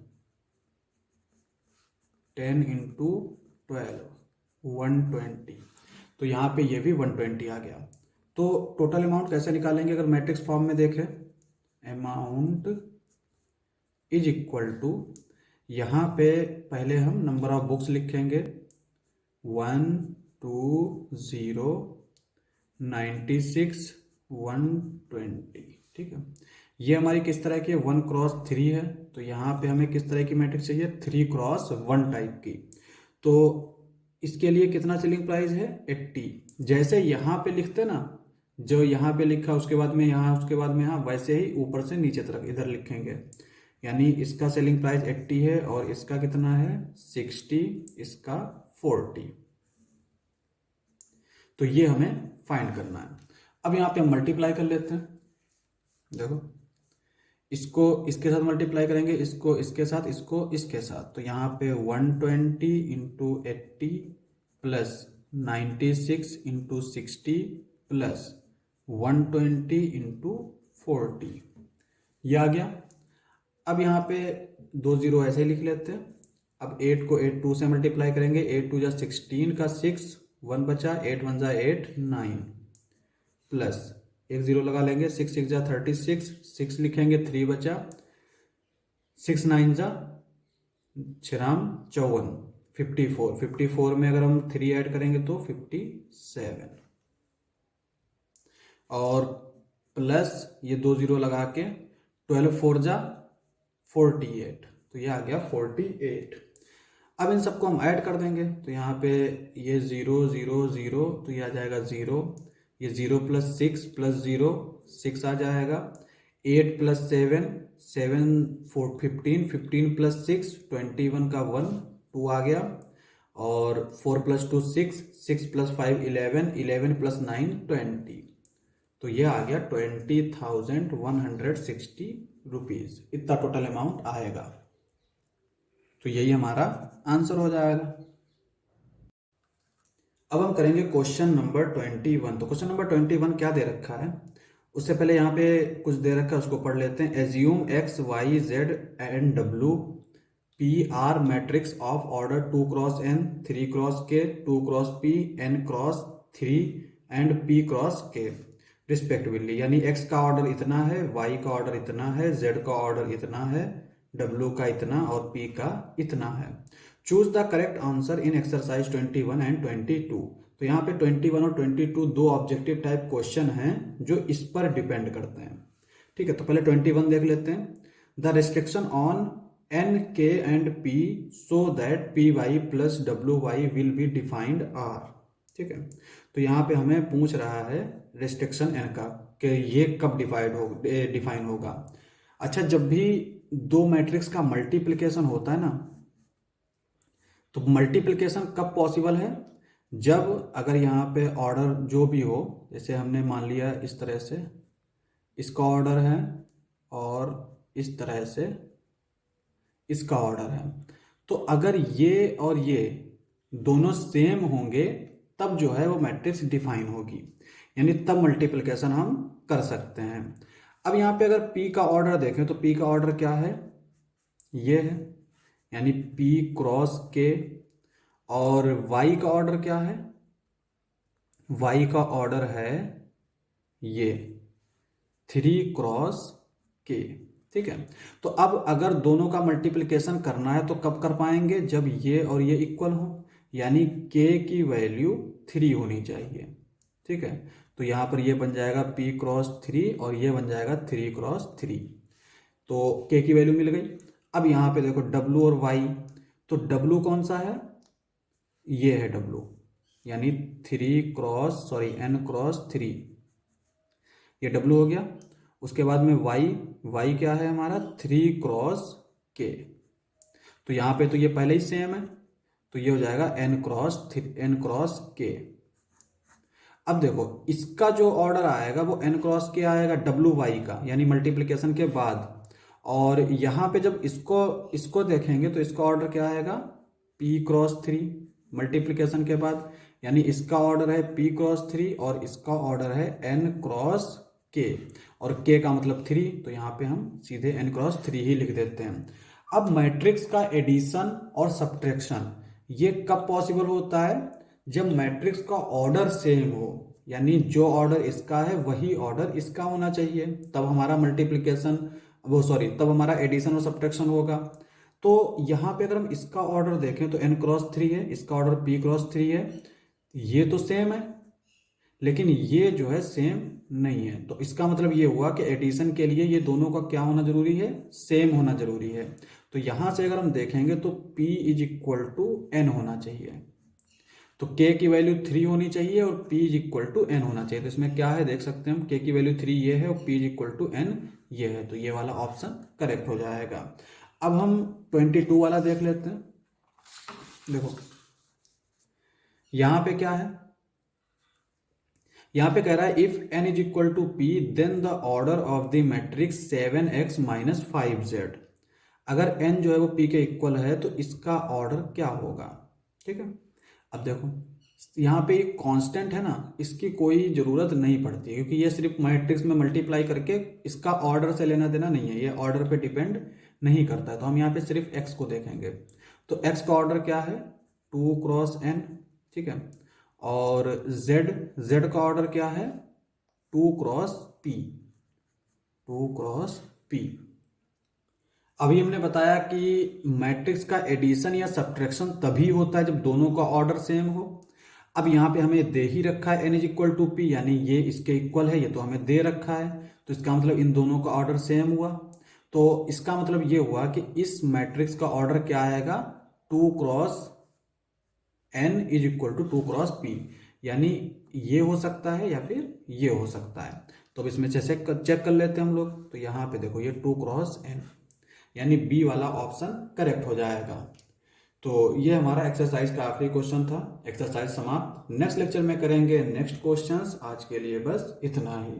10 इंटू 12, 120। तो यहाँ पे ये भी 120 आ गया। तो टोटल अमाउंट कैसे निकालेंगे अगर मैट्रिक्स फॉर्म में देखें? अमाउंट इज इक्वल टू, यहाँ पे पहले हम नंबर ऑफ बुक्स लिखेंगे 1 2 0 96 120। ठीक है, ये हमारी किस तरह की है? 1x3 है। तो यहाँ पे हमें किस तरह की मैट्रिक्स चाहिए? 3x1 टाइप की। तो इसके लिए कितना सेलिंग प्राइस है? 80। जैसे यहाँ पे लिखते ना, जो यहाँ पे लिखा उसके बाद में यहाँ, उसके बाद में यहाँ, वैसे ही ऊपर से नीचे तरफ इधर लिखेंगे। यानी इसका सेलिंग प्राइस 80 है और इसका कितना है? 60, इसका 40। तो ये हमें फाइंड करना है। अब यहाँ पे हम मल्टीप्लाई कर लेते हैं। देखो, इसको इसके साथ मल्टीप्लाई करेंगे, इसको इसके साथ, इसको इसके साथ। तो यहाँ पे 120 into 80 plus 96 into 60 plus 120 into 40, ये आ गया। अब यहाँ पे 2 0 ऐसे ही लिख लेते हैं। अब 8 को 8 2 से मल्टीप्लाई करेंगे, 8 2 जा 16 का 6, 1 बचा, 8 1 जा 8 9 प्लस एक 0 लगा लेंगे, 6 6 जा 36, 6 लिखेंगे, 3 बचा, 6 9 जा 54, 54, 54 में अगर हम 3 ऐड करेंगे तो 57 और प्लस ये 2 0 लगा के 12 4 जा 48, तो ये आ गया 48। अब इन सबको हम ऐड कर देंगे। तो यहाँ पे ये 0 0 0, तो ये आ जाएगा 0, ये 0 प्लस 6 प्लस 0 6 आ जाएगा, 8 प्लस 7 7 4 15, 15 प्लस 6 21 का 1 2 आ गया, और 4 प्लस 2 6, 6 प्लस 5 11, 11 प्लस 9 20। तो ये आ गया 20,160 रुपीज, इतना टोटल अमाउंट आएगा। तो यही हमारा आंसर हो जाएगा। अब हम करेंगे क्वेश्चन नंबर 21। तो क्वेश्चन नंबर 21 क्या दे रखा है? उससे पहले यहाँ पे कुछ दे रखा है, उसको पढ़ लेते हैं। Assume x y z and w p are matrix of order 2x n 3x k 2x p n x 3 and p x k respectively. यानी x का ऑर्डर इतना है, y का ऑर्डर इतना है, z का ऑर्डर इतना है, w का इतना और p का इतना है। Choose the correct answer in exercise 21 and 22। तो यहाँ पे 21 और 22 दो ऑब्जेक्टिव टाइप क्वेश्चन हैं जो इस पर डिपेंड करते हैं। ठीक है, तो पहले 21 देख लेते हैं। The restriction on n k and p so that py plus wy will be defined r। ठीक है, तो यहाँ पे हमें पूछ रहा है रिस्ट्रिक्शन n का कि ये कब डिफाइन होगा। अच्छा, जब भी दो मैट्रिक्स का मल्टीप्लिकेशन होता है ना, तो मल्टीप्लिकेशन कब पॉसिबल है? जब अगर यहाँ पे ऑर्डर जो भी हो, जैसे हमने मान लिया इस तरह से इसका ऑर्डर है और इस तरह से इसका ऑर्डर है, तो अगर ये और ये दोनों सेम होंगे तब जो है वो मैट्रिक्स डिफाइन होगी, यानी तब मल्टीप्लिकेशन हम कर सकते हैं। अब यहाँ पे अगर P का ऑर्डर देखें तो P का ऑर्डर क्या है? ये है, यानी P क्रॉस K। और Y का ऑर्डर क्या है? Y का ऑर्डर है ये 3x K। ठीक है, तो अब अगर दोनों का मल्टीप्लिकेशन करना है तो कब कर पाएंगे? जब ये और ये इक्वल हो, यानी K की वैल्यू 3 होनी चाहिए। ठीक है, तो यहाँ पर ये बन जाएगा P क्रॉस 3 और ये बन जाएगा 3x3। तो K की वैल्यू मिल गई। अब यहाँ पे देखो W और Y, तो W कौन सा है? ये है W, यानी n×3, ये W हो गया। उसके बाद में y क्या है हमारा? 3x K। तो यहाँ पे तो ये पहले ही सेम है, तो ये हो जाएगा n×K। अब देखो इसका जो ऑर्डर आएगा वो n क्रॉस के आएगा डब्ल्यू वाई का, यानी मल्टीप्लिकेशन के बाद। और यहाँ पे जब इसको इसको देखेंगे तो इसका ऑर्डर क्या आएगा, p क्रॉस 3 मल्टीप्लिकेशन के बाद, यानी इसका ऑर्डर है p क्रॉस 3 और इसका ऑर्डर है n क्रॉस k, और k का मतलब 3, तो यहाँ पे हम सीधे n क्रॉस 3 ही लिख देते हैं। अब मैट्रिक्स का एडिशन और सब्ट्रैक्शन ये कब पॉसिबल होता है, जब मैट्रिक्स का ऑर्डर सेम हो, यानी जो ऑर्डर इसका है वही ऑर्डर इसका होना चाहिए, तब हमारा मल्टीप्लिकेशन तब हमारा एडिशन और सब्ट्रैक्शन होगा। तो यहाँ पे अगर हम इसका ऑर्डर देखें तो n क्रॉस 3 है, इसका ऑर्डर p क्रॉस 3 है, ये तो सेम है, लेकिन ये जो है सेम नहीं है। तो इसका मतलब ये हुआ कि एडिशन के लिए ये दोनों का क्या होना जरूरी है, सेम होना जरूरी है। तो यहां से अगर हम देखेंगे तो p is equal to n होना चाहिए, तो k की वैल्यू 3 होनी चाहिए और p is equal to n होना चाहिए। तो इसमें क्या है देख सकते हैं हम, k की वैल्यू 3 ये है और p is equal to n ये है, तो ये वाला ऑप्शन करेक्ट हो जाएगा। अब हम 22 वाला देख लेते हैं। देखो यहां पे क्या है, यहां पे कह रहा है if n is equal to p then the order of the matrix 7x minus 5z। अगर n जो है वो p के इक्वल है तो इसका ऑर्डर क्या होगा, ठीक है। अब देखो यहाँ पे एक कांस्टेंट है ना, इसकी कोई जरूरत नहीं पड़ती क्योंकि ये सिर्फ मैट्रिक्स में मल्टीप्लाई करके इसका ऑर्डर से लेना देना नहीं है, ये ऑर्डर पे डिपेंड नहीं करता है। तो हम यहाँ पे सिर्फ x को देखेंगे, तो x का ऑर्डर क्या है 2 क्रॉस n, ठीक है। और z का ऑर्डर क्या है 2 क्रॉस p, 2 क्रॉस p। अभी हमने बताया कि मैट्रिक्स का एडिशन या सब्ट्रैक्शन तभी होता है जब दोनों का ऑर्डर सेम हो। अब यहाँ पे हमें दे ही रखा है n is equal to p, यानी ये इसके इक्वल है, ये तो हमें दे रखा है, तो इसका मतलब इन दोनों का ऑर्डर सेम हुआ। तो इसका मतलब ये हुआ कि इस मैट्रिक्स का ऑर्डर क्या आएगा 2 cross n is equal to 2 cross p, यानी ये हो सकता है या फिर ये हो सकता है। तो अब इसमें से चेक कर लेते हैं हम लोग। तो यहाँ पे देखो ये 2 क्रॉस n, यानी बी वाला ऑप्शन करेक्ट हो जाएगा। तो ये हमारा एक्सरसाइज का आखिरी क्वेश्चन था। एक्सरसाइज समाप्त। नेक्स्ट लेक्चर में करेंगे नेक्स्ट क्वेश्चंस। आज के लिए बस इतना ही।